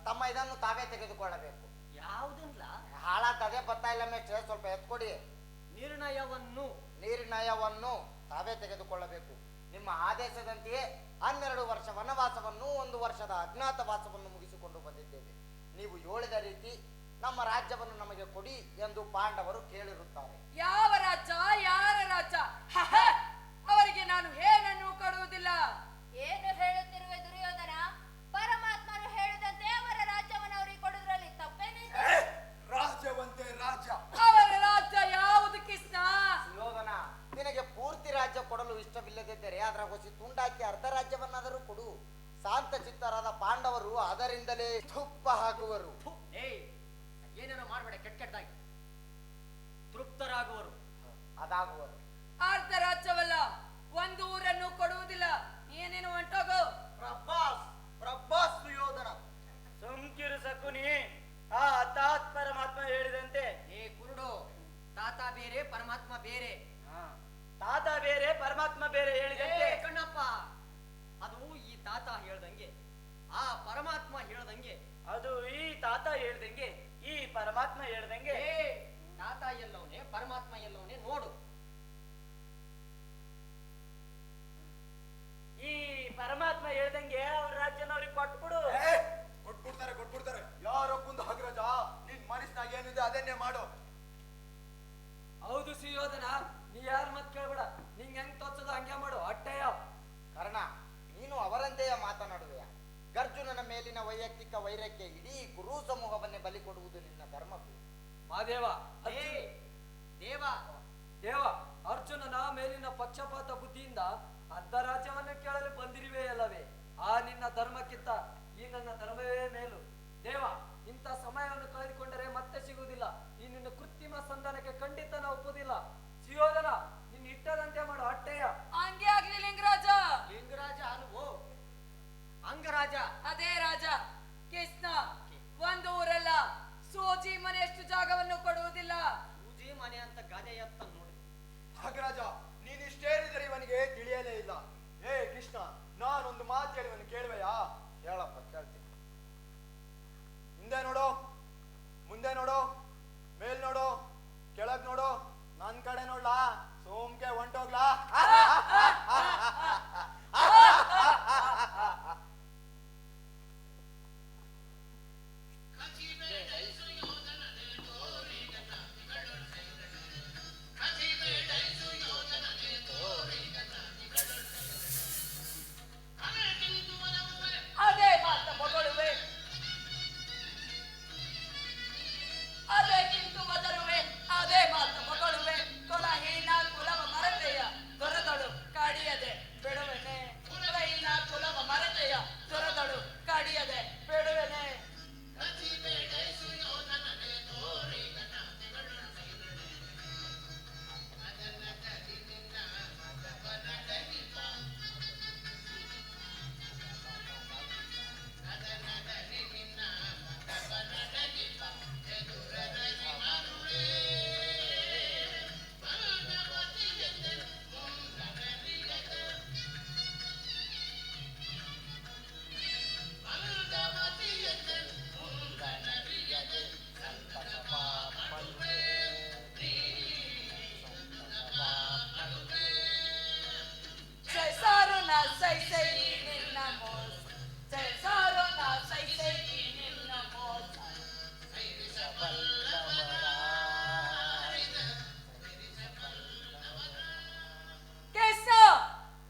ತಮ್ಮ ಇದನ್ನು ತಾವೇ ತೆಗೆದುಕೊಳ್ಳಬೇಕು. ಯಾವುದಲ್ಲ ಹಾಳಾದದೇ ಬರ್ತಾ ಇಲ್ಲ ಮೇಷ್ಟ್ರೆ, ಸ್ವಲ್ಪ ಎತ್ಕೊಡಿ. ನಿರ್ಣಯವನ್ನು ತಾವೇ ತೆಗೆದುಕೊಳ್ಳಬೇಕು. ನಿಮ್ಮ ಆದೇಶದಂತೆಯೇ 12 ವರ್ಷ ವನವಾಸವನ್ನು 1 ವರ್ಷದ ಅಜ್ಞಾತವಾಸವನ್ನು ಮುಗಿಸಿಕೊಂಡು ಬಂದಿದ್ದೇವೆ. ನೀವು ಹೇಳಿದ ರೀತಿ ನಮ್ಮ ರಾಜ್ಯವನ್ನು ನಮಗೆ ಕೊಡಿ ಎಂದು ಪಾಂಡವರು ಕೇಳಿರುತ್ತಾರೆ. ಯಾವ ರಾಜ್ಯ, ಯಾರ ರಾಜ್ಯ? ಅವರಿಗೆ ನಾನು ಏನನ್ನು ಕೊಡುವುದಿಲ್ಲ. ಏನು ಹೇಳುತ್ತಿರುವೆ ದುರ್ಯೋಧನ? ಪರಮಾತ್ಮನು ಹೇಳಿದಂತೆ ಅವರ ರಾಜ್ಯವನ್ನು ಅವರಿಗೆ ಕೊಡುವುದರಲ್ಲಿ ತಪ್ಪೇನಿದೆ? ರಾಜ್ಯವಂತೆ ರಾಜ್ಯ. ಅವರ ರಾಜ್ಯ ಯಾವುದು ಕೃಷ್ಣ? ಸುಯೋಧನ, ನಿನಗೆ ಪೂರ್ತಿ ರಾಜ್ಯ ಕೊಡಲು ಇಷ್ಟವಿಲ್ಲದಿದ್ದರೆ ಅದರ ಹೊಸಿ ತುಂಡಾಕಿ ಅರ್ಧ ರಾಜ್ಯವನ್ನಾದರೂ ಕೊಡು. ಶಾಂತ ಚಿತ್ತರಾದ ಪಾಂಡವರು ಅದರಿಂದಲೇ ತುಪ್ಪ ಹಾಕುವರು. ಏನೇನೋ ಮಾಡಬೇಡ, ಕೆಟ್ಟದಾಗಿ ತೃಪ್ತರಾಗುವರು. ಅದಾಗುವರು. ಅರ್ಧ ರಾಜ್ಯವಲ್ಲ, ಒಂದು ಊರನ್ನು ಕೊಡುವುದಿಲ್ಲ. ಏನೇನು ಹೊಂಟೋಗು. ಪ್ರಭಾಸ್ ಸುಯೋಧನ. ಸಂಕಿರು ಸಕುನಿ. ಆ ತಾತ್ ಪರಮಾತ್ಮ ಹೇಳಿದಂತೆ. ಕುರುಡು, ತಾತ ಬೇರೆ ಪರಮಾತ್ಮ ಬೇರೆ. ತಾತ ಬೇರೆ ಪರಮಾತ್ಮ ಬೇರೆ ಹೇಳಿದಂತೆ. ಕಣ್ಣಪ್ಪ, ಅದು ಈ ತಾತ ಹೇಳ್ದಂಗೆ, ಆ ಪರಮಾತ್ಮ ಹೇಳ್ದಂಗೆ. ಅದು ಈ ತಾತ ಹೇಳ್ದಂಗೆ, ಈ ಪರಮಾತ್ಮ ಹೇಳ್ದಂಗೆ. ತಾತ ಎಲ್ಲವನೇ ಪರಮಾತ್ಮ ಎಲ್ಲವನೇ ನೋಡು. ಈ ಪರಮಾತ್ಮ ಹೇಳ್ದಂಗೆ ಅವ್ರ ರಾಜ್ಯನ ಅವ್ರಿಗೆ ಕೊಟ್ಬಿಡು. ಕೊಟ್ಬಿಡ್ತಾರೆ. ಯಾರೋ ಕುಂದು ಹಗ್ರಜ, ನಿನ್ ಮನಸ್ಸಿನಾಗ ಏನಿದೆ ಅದನ್ನೇ ಮಾಡು. ಹೌದು ಸುಯೋಧನ, ನೀ ಯಾರ ಮತ್ ಕೇಳ್ಬೇಡ. ನಿಂಗೆ ಹೆಂಗ್ ತೋಚದ ಹಂಗೆ ಮಾಡು. ಅಟ್ಟೆಯ ಕರ್ಣ, ನೀನು ಅವರಂತೆಯೇ ಮಾತನಾಡುವೆಯ? ಗರ್ಜುನನ ಮೇಲಿನ ವೈಯಕ್ತಿಕ ವೈರಕ್ಕೆ ಇಡೀ ಕುರು ಸಮೂಹವನ್ನೇ ಬಲಿ ಕೊಡುವುದು ನಿನ್ನ ಧರ್ಮವೇ? ಮಾದೇವ, ದೇವ ದೇವ ಅರ್ಜುನನ ಮೇಲಿನ ಪಕ್ಷಪಾತ ಬುದ್ಧಿಯಿಂದ ಅರ್ಧ ರಾಜ್ಯವನ್ನ ಕೇಳಲು ಬಂದಿರುವೆ ಅಲ್ಲವೇ? ಆ ನಿನ್ನ ಧರ್ಮಕ್ಕಿಂತ ಈ ನನ್ನ ಧರ್ಮವೇ ಮೇಲು. ದೇವ, ಇಂಥ ಸಮಯವನ್ನು ಕಳೆದುಕೊಂಡರೆ ಮತ್ತೆ ಸಿಗುವುದಿಲ್ಲ. ಈ ನಿನ್ನ ಕೃತ್ರಿಮ ಸಂಧಾನಕ್ಕೆ ಖಂಡಿತ ನಾವು ಒಪ್ಪುವುದಿಲ್ಲ. ಸುಯೋಧನ, ನಿನ್ನ ಇಟ್ಟದಂತೆ ಮಾಡು ಅಟ್ಟೆಯ. ಹಂಗೆ ಆಗ್ಲಿ ಲಿಂಗರಾಜ. ಲಿಂಗರಾಜ ಅಲ್ವೋ, ಅಂಗರಾಜ. ಅದೇ ರಾಜ. ಕೃಷ್ಣ, ಒಂದು ಊರಲ್ಲ ಸೂಜಿ ಮನೆಯಷ್ಟು ಜಾಗವನ್ನು ಕೊಡುವುದಿಲ್ಲ. ಸೂಜಿ ಮನೆ ಅಂತ ಗಾದೆ ಎತ್ತ ನೋಡಿ. ಹಾಗರಾಜ, ನೀನಿಷ್ಟೇರಿದರೆ ಇವನಿಗೆ ತಿಳಿಯಲೇ ಇಲ್ಲ. ಏ ಕೃಷ್ಣ, ನಾನೊಂದು ಮಾತು ಹೇಳಿವನು ಕೇಳುವೆಯಾ? ಹೇಳಪ್ಪ, ಕೇಳ್ತೀನಿ. ಹಿಂದೆ ನೋಡು, ಮುಂದೆ ನೋಡು, ಮೇಲ್ ನೋಡು, ಕೆಳಗ್ ನೋಡು, ನನ್ ಕಡೆ ನೋಡ್ಲಾ? ಸೋಮ್ಕೆ ಹೊಂಟೋಗ್ಲಾ? ಅದೇ ಮಾತ ಮಗಳುವೆ, ಅದಕ್ಕಿಂತ ಮೊದಲುವೆ, ಅದೇ ಮಾತ ಮಗಳುವೆ. ಕೊಲಹೀನ ಕುಲವ ಮರತೆಯ ದೊರೆದಳು ಕಾಡಿಯದೆ ಬಿಡುವೆನೆ. ಕೊಲಹೀನ ಕುಲವ ಮರತೆಯ ದೊರೆದಳು ಕಾಡಿಯದೆ ಬಿಡುವೆನೆ.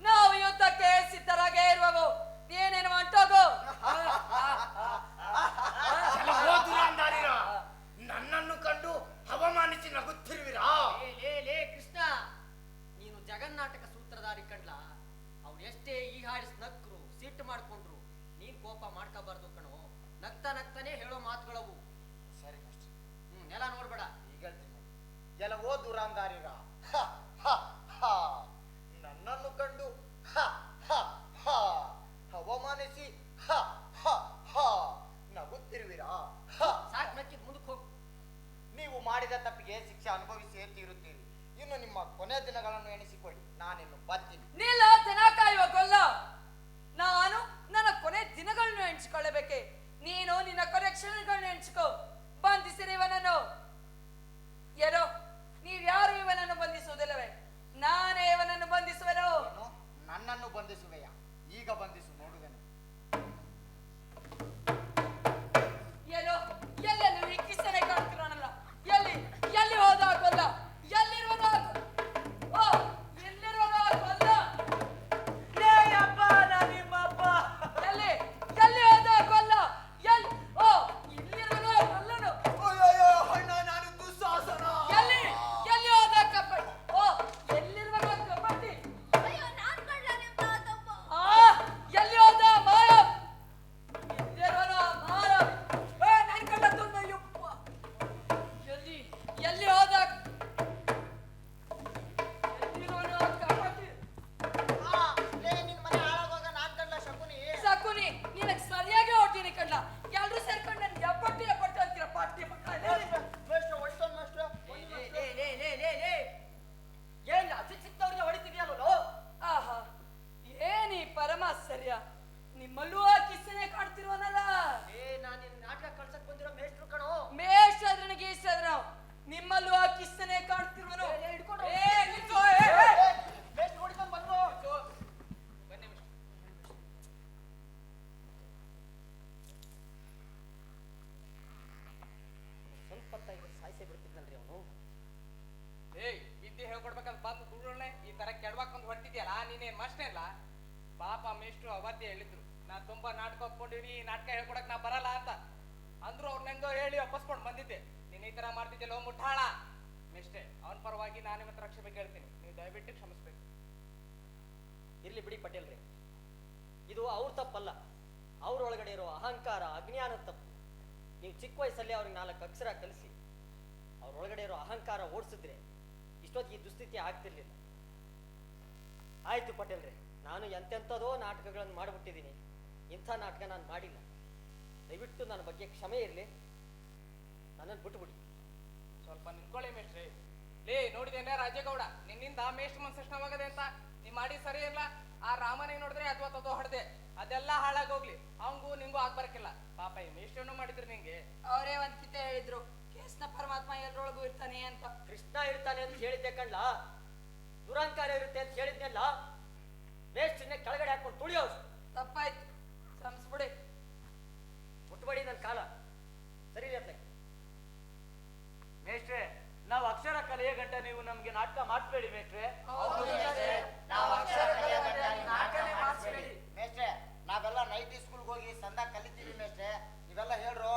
ನಾವು ಯುದ್ಧಕ್ಕೆ ಸಿದ್ಧರಾಗೇ ಇರುವವು. ಏನೇನು ಹೊಂಟೋಗು. ನನ್ನನ್ನು ಕಂಡು ಅವಮಾನಿಸಿ ನಗುತ್ತಿರುವಿರಾ? ಲೇ ಕೃಷ್ಣ, ನೀನು ಜಗನ್ನಾಟಕ ಸೂತ್ರಧಾರಿ ಕಂಡ್ಲ. ಅವ್ರು ಎಷ್ಟೇ ಈ ಹಾಡಿಸ್ ನಕ್ರು, ಸಿಟ್ಟು ಮಾಡ್ಕೊಂಡ್ರು, ನೀನ್ ಕೋಪ ಮಾಡ್ಕೋಬಾರ್ದು ಕಣೋ. ನಗ್ತಾ ನಗ್ತಾನೆ ಹೇಳೋ ಮಾತುಗಳವು. ಸರಿ ಮಾಸ್ಟರ್, ನೆಲ ನೋಡ್ಬೇಡ. ಈಗ ಹೇಳ್ತೀನಿ. ಎಲ್ಲವೋ ದುರಾಂಧಾರಿರ, ನನ್ನನ್ನು ಕಂಡು ಅವಮಾನಿಸಿ ನಗುತ್ತಿರುವಿರಾ? ಸಾಕ್ ನಕ್ಕಿದ್ ಮುಂದಕ್ಕೆ ಹೋಗು. ನೀವು ಮಾಡಿದ ತಪ್ಪಿಗೆ ಶಿಕ್ಷೆ ಅನುಭವಿಸಿಯೇ ತೀರುತ್ತೀರಿ. ಇನ್ನು ನಿಮ್ಮ ಕೊನೆ ದಿನಗಳನ್ನು ಎಣಿಸಿಕೊಳ್ಳಿ. ನಾನಿನ್ನು ಬರ್ತೀನಿ. ನಿಲ್ಲ, ದನ ಕಾಯುವ ಗೊಲ್ಲ. ನಾನು ನನ್ನ ಕೊನೆ ದಿನಗಳನ್ನು ಎಣಿಸಿಕೊಳ್ಳಬೇಕೆ? ನೀನು ನಿನ್ನ ಕೊನೆ ಕ್ಷಣಗಳನ್ನು ಎಣಿಸಿಕೋ. ಬಂಧಿಸಿರಿ ಇವನನ್ನು. ಏನೋ, ನೀವ್ಯಾರು ಇವನನ್ನು ಬಂಧಿಸುವುದಿಲ್ಲವೇ? ನಾನೇ ಇವನನ್ನು ಬಂಧಿಸುವೆನು. ಏನು? ನನ್ನನ್ನು ಬಂಧಿಸುವೆಯಾ? ಈಗ ಬಂಧಿಸು, ನೋಡುವೆನು. ಏನೋ, ಎಲ್ಲೆಲ್ಲೂ ಈ ಕಿಸನೆ ಕಾಣ್ತಿರೋನಲ್ಲ. ಎಲ್ಲಿ ಎಲ್ಲಿ ಹೋದ ಗೊಲ್ಲ? ಎಲ್ಲಿರುವನ? ಓ, ಎಲ್ಲಿರುವನ ಗೊಲ್ಲ? ಅಪ್ಪ, ನಿಮ್ಮಪ್ಪ. ಎಲ್ಲಿ ಎಲ್ಲಿ ಹೋದ ಗೊಲ್ಲ? ಎಲ್ಲಿ? ಓ, ಇಲ್ಲಿರುವನ ಗೊಲ್ಲನು. ಅಯ್ಯಯ್ಯೋ ಅಣ್ಣ, ನಾನು ದುಸ್ಸಾಹಸನ. ಎಲ್ಲಿ ಎಲ್ಲಿ ಹೋದ ಕಬಡ್ಡಿ? ಓ, ಎಲ್ಲಿರುವನ ಕಬಡ್ಡಿ? ಅಯ್ಯೋ, ನಾನ್ ಕಳ್ಳ ನಿಮ್ಮ ತಾತಪ್ಪ. ಆ, ಎಲ್ಲಿ ಹೋದ ಮಾಯ? ಎಲ್ಲಿರುವನ ಮಾರ? ನನ್ ಕಳ್ಳ ತುಂಡ ಯಪ್ಪ. ಎಲ್ಲಿ ಎಲ್ಲಿ ಹೋದ? ಎಲ್ಲಿರುವನ ಕಬಡ್ಡಿ? ನಿನ್ ಮನೆ ಹಾಳಾಗುವಾಗ ನಾನ್ ಕಂಡ ಶಕುನಿ. ಸಾಕುನಿ, ನಿನಗ್ ಸರಿಯಾಗಿ ಹೊಡ್ತೀನಿ ಕಣ್ಣ. ಎಲ್ರು ಸೇರ್ಕೊಂಡು ನನ್ ಎಪ್ಪಟ್ಟು ಅಂತೀರ ಪಾಟಿ ಮಕ್ಕಳ. ಮೇಷ್ಟ್ರು, ಹೊಡಿತಾನ್ ಮೇಷ್ಟ್ರು. ಏನ್ ಅತಿಚಿತ್ತವ್ರಿಗೆ ಹೊಡಿತಿದ್ಯಲ್ಲೋ? ಆಹಾ, ಏನಿ ಪರಮಾಶ್ಚರ್ಯ. ನಿಮ್ಮಲ್ಲೂ ಆ ಕಿಸನೆ ಕಾಡ್ತಿರುವನಲ್ಲ. ನಾನ್ ನಿನ್ ನಾಟಕ ಕಳ್ಸಕ್ ಬಂದಿರೋ ಮೇಷ್ಟ್ರು ಕಣೋ. ಮೇಷ್ಟ್ರದ್ರನ ಗೀಷ್ಟ್ರದ್ರ ನಿಮ್ಮಲ್ಲೂ ಆ ಕಿಸನೆ ಕಾಡ್ತಿರುವನು. ಹಿಡ್ಕೊಂಡು ಏ, ನಿಂತ್ಕೋ, ಮೇಷ್ಟ್ರು ಹೊಡಿತಾನ್, ಬಂದ್ರು. ಬನ್ನಿ ಮಿಸ್ಟರ್. ಸ್ವಲ್ಪ ಹೊತ್ತಾಗಿ ಸಾಯಿಸೇ ಬಿಡ್ತಿದ್ನಲ್ರಿ ಅವನು. ಏಯ್, ವಿದ್ಯೆ ಹೇಳ್ಕೊಡ್ಬೇಕಂತ ಬಂದು ದುಡ್ಡೊಳ್ಳೆ ಈ ತರ ಕೆಡವಾಕೊಂಡು ಹೊರಟಿದ್ಯಲ್ಲ, ನೀನೇನ್ ಮಷ್ಟೇ ಇಲ್ಲ. ಪಾಪ ಮೇಷ್ಟ್ರು ಅವತ್ತೇ ಹೇಳಿದ್ರು, ನಾ ತುಂಬಾ ನಾಟಕ ಒಪ್ಕೊಂಡಿನಿ, ನಾಟಕ ಹೇಳ್ಕೊಡಕ್ ನಾ ಬರಲ್ಲ ಅಂತ ಅಂದ್ರು. ಅವ್ರನ್ನ ಹೆಂಗೋ ಹೇಳಿ ಒಪ್ಪಿಸ್ಕೊಂಡು ಬಂದಿದ್ದೆ. ನೀನ್ ಈ ತರ ಮಾಡ್ತಿದ್ಯಲ್ಲೋ ಮುಟ್ಟಾಳ. ಮೇಷ್ಟ್ರೆ ಅವನ ಪರವಾಗಿ ನಾನು ನಿಮ್ಮ ಹತ್ರ ಕ್ಷಮೆ ಕೇಳ್ತೀನಿ, ನೀವು ದಯವಿಟ್ಟು ಕ್ಷಮಿಸ್ಬೇಕು. ಇರ್ಲಿ ಬಿಡಿ ಪಟೇಲ್ರೆ, ಇದು ಅವ್ರ ತಪ್ಪಲ್ಲ, ಅವ್ರೊಳಗಡೆ ಇರೋ ಅಹಂಕಾರ ಅಜ್ಞಾನದ ತಪ್ಪು. ನೀವು ಚಿಕ್ಕ ವಯಸ್ಸಲ್ಲಿ ಅವ್ರಿಗೆ 4 ಅಕ್ಷರ ಕಲಿಸಿ ಅವ್ರೊಳಗಡೆ ಇರೋ ಅಹಂಕಾರ ಓಡಿಸಿದ್ರೆ ಇಷ್ಟೊತ್ತಿಗೆ ಈ ದುಸ್ಥಿತಿ ಆಗ್ತಿರ್ಲಿಲ್ಲ. ಆಯ್ತು ಪಟೇಲ್ರೆ, ನಾನು ಎಂತೆಂಥದೋ ನಾಟಕಗಳನ್ನು ಮಾಡಿಬಿಟ್ಟಿದ್ದೀನಿ, ಇಂಥ ನಾಟಕ ನಾನು ಮಾಡಿಲ್ಲ. ದಯವಿಟ್ಟು ನನ್ನ ಬಗ್ಗೆ ಕ್ಷಮೆ ಇರಲಿ, ನನ್ನನ್ನು ಬಿಟ್ಟುಬಿಡಿ. ಸ್ವಲ್ಪ ನಿಂತ್ಕೊಳ್ಳಿ ಮೇಷ್ಟ್ರೆ. ಲೇ ನೋಡಿದೇನೆ ರಾಜೇಗೌಡ, ನಿನ್ನಿಂದ ಮೇಷ್ಟ್ರ ಮನಸ್ಸಷ್ಟವಾಗದೆ ಅಂತ ನೀ ಮಾಡಿ ಸರಿ ಇಲ್ಲ. ಆ ರಾಮನಿಗೆ ನೋಡಿದ್ರೆ ಅಥವಾ ತದೋ ಹೊಡೆದೆ, ಅದೆಲ್ಲ ಹಾಳಾಗೋಗ್ಲಿ, ಅವಂಗೂ ನಿಂಗೂ ಆಗ್ಬರ್ಕಿಲ್ಲ. ಪಾಪ ಈ ಮೇಷ್ಟ್ರನ್ನು ಮಾಡಿದ್ರು ನಿಂಗೆ. ಅವರೇ ಒಂದ್ ಕಿತೆ ಹೇಳಿದ್ರು, ಕೃಷ್ಣ ಪರಮಾತ್ಮ ಎಲ್ಲರೊಳಗೂ ಇರ್ತಾನೆ ಅಂತ. ಕೃಷ್ಣ ಇರ್ತಾನೆ ಅಂತ ಹೇಳಿದ್ದೆ ಕಣ್ಲ, ದುರಂಕಾರ ಇರುತ್ತೆ ಅಂತ ಹೇಳಿದ್ನೆಲ್ಲ. ಮೇಷ್ಟ್ರನ್ನೇ ಕೆಳಗಡೆ ಹಾಕೊಂಡು ತುಳಿಯೋ. ತಪ್ಪಾಯ್ತು, ಕ್ಷಮಿಸ್ಬಿಡಿ. ಮುಟ್ಬೇಡಿ ನನ್ನ ಕಾಲ, ಸರಿ ಇರತ್ತೆ. ಮೇಷ್ಟ್ರೆ, ನಾವು ಅಕ್ಷರ ಕಲಿಯ ಗಂಟ ನೀವು ನಮ್ಗೆ ನಾಟಕ ಮಾಡಿಸ್ಬೇಡಿ ಮೇಷ್ಟ್ರೆ. ಮೇಷ್ಟ್ರೆ, ನಾವೆಲ್ಲ ನೈಟ್ ಸ್ಕೂಲ್ಗೆ ಹೋಗಿ ಸಂದ ಕಲಿತೀವಿ ಮೇಷ್ಟ್ರೆ, ನೀವೆಲ್ಲ ಹೇಳ್ರು.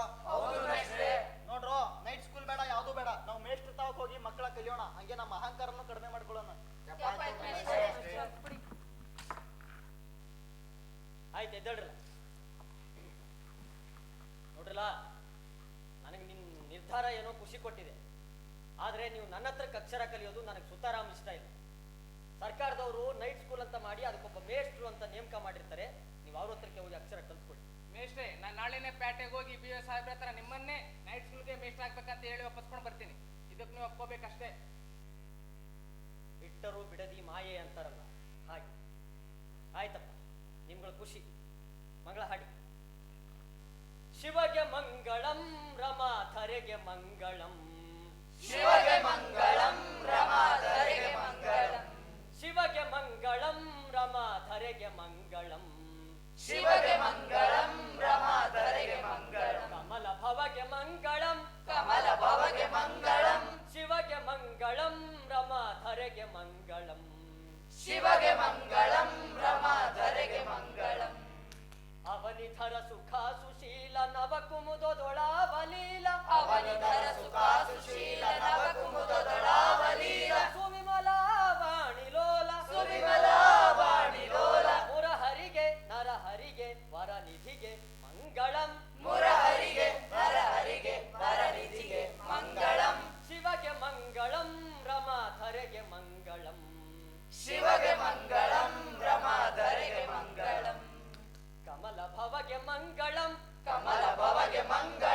ನೋಡ್ರು, ನೈಟ್ ಸ್ಕೂಲ್ ಬೇಡ, ಯಾವ್ದು ಬೇಡ, ನಾವು ಮೇಷ್ಟ್ರ ತಾವಕ್ ಹೋಗಿ ಮಕ್ಕಳ ಕಲಿಯೋಣ, ಹಂಗೆ ನಮ್ಮ ಅಹಂಕಾರನು ಕಡಿಮೆ ಮಾಡ್ಕೊಳ್ಳೋಣ. ಆಯ್ತು, ಎದ್ದೇಳ್ರಲ್ಲ. ನೋಡ್ರಲ್ಲ, ನನಗೆ ನಿನ್ನ ನಿರ್ಧಾರ ಏನೋ ಖುಷಿ ಕೊಟ್ಟಿದೆ, ಆದ್ರೆ ನೀವು ನನ್ನ ಹತ್ರಕ್ಕೆ ಅಕ್ಷರ ಕಲಿಯೋದು ನನಗೆ ಸುತಾರಾಮ್ ಇಷ್ಟ ಇಲ್ಲ. ಸರ್ಕಾರದವರು ನೈಟ್ ಸ್ಕೂಲ್ ಅಂತ ಮಾಡಿ ಅದಕ್ಕೊಬ್ಬ ಮೇಷ್ಟ್ರು ಅಂತ ನೇಮಕ ಮಾಡಿರ್ತಾರೆ, ನೀವು ಅವ್ರ ಹತ್ರಕ್ಕೆ ಹೋಗಿ ಅಕ್ಷರ ಕಲ್ತ್ಕೊಳ್ಳಿ. ಮೇಷ್ಟ್ರೆ, ನಾನು ನಾಳೆನೆ ಪೇಟೆಗೆ ಹೋಗಿ BO ಸಾಹೇಬ್ರ ಹತ್ರ ನಿಮ್ಮನ್ನೇ ನೈಟ್ ಸ್ಕೂಲ್ಗೆ ಮೇಷ್ಟ್ರ ಆಗ್ಬೇಕಂತ ಹೇಳಿ ಒಪ್ಪಿಸ್ಕೊಂಡು ಬರ್ತೀನಿ. ಇದಕ್ಕೆ ನೀವು ಒಪ್ಕೋಬೇಕಷ್ಟೇ. ಬಿಟ್ಟರು ಬಿಡದಿ ಮಾಯೆ ಅಂತಾರಲ್ಲ ಹಾಗೆ. ಆಯ್ತಪ್ಪ, ನಿಮ್ಗಳ ಖುಷಿ. ಮಂಗಳ ಹಾಡಿ. ಶಿವಗೆ ಮಂಗಳಂ ರಮಾಧರೆಗೆ ಮಂಗಳಂ, ಶಿವಗೆ ಮಂಗಳಂ ರಮಾಧರೆಗೆ ಮಂಗಳಂ, ಶಿವಗೆ ಮಂಗಳಂ ರಮಾಧರೆಗೆ ಮಂಗಳಂ, ಶಿವಗೆ ಮಂಗಳಂ ರಮಾಧರೆಗೆ ಮಂಗಳಂ, ಕಮಲ ಭವಗೆ ಮಂಗಳಂ, ಕಮಲ ಭವಗೆ ಮಂಗಳಂ, ಶಿವಗೆ ಮಂಗಳಂ ರಮಾಧರೆಗೆ ಮಂಗಳಂ, ಶಿವಗೆ ಮಂಗಳಂ ರಮಾಧರೆಗೆ ಮಂಗಳಂ. ಅವನಿಧರ ಸುಖ ಸುಶೀಲ ನವಕುಮುದೊಳಾವಲೀಲ, ಅವನಿಧರ ಸುಖ ಸುಶೀಲ ನವಕುಮುದೊಳಾವಲೀಲ, ಸುವಿಮಲ ವಾಣಿಲೋಲ, ಸುವಿಮಲ ವಾಣಿಲೋಲ, ಮುರಹರಿಗೆ ನರಹರಿಗೆ ವರನಿಧಿಗೆ ಮಂಗಳಂ, ಮುರಹರಿಗೆ ನರಹರಿಗೆ ವರನಿಧಿಗೆ ಮಂಗಳಂ, ಶಿವಗೆ ಮಂಗಳಂ ರಮಾಧರೆಗೆ ಮಂಗಳಂ, ಶಿವಗೆ ಮಂಗಳಂ ರಮಾಧರೆಗೆ ಮಂಗಳಂ, ಕಮಲ ಭವಗೆ ಮಂಗಳಂ, ಕಮಲ ಭವಗೆ ಮಂಗಳಂ,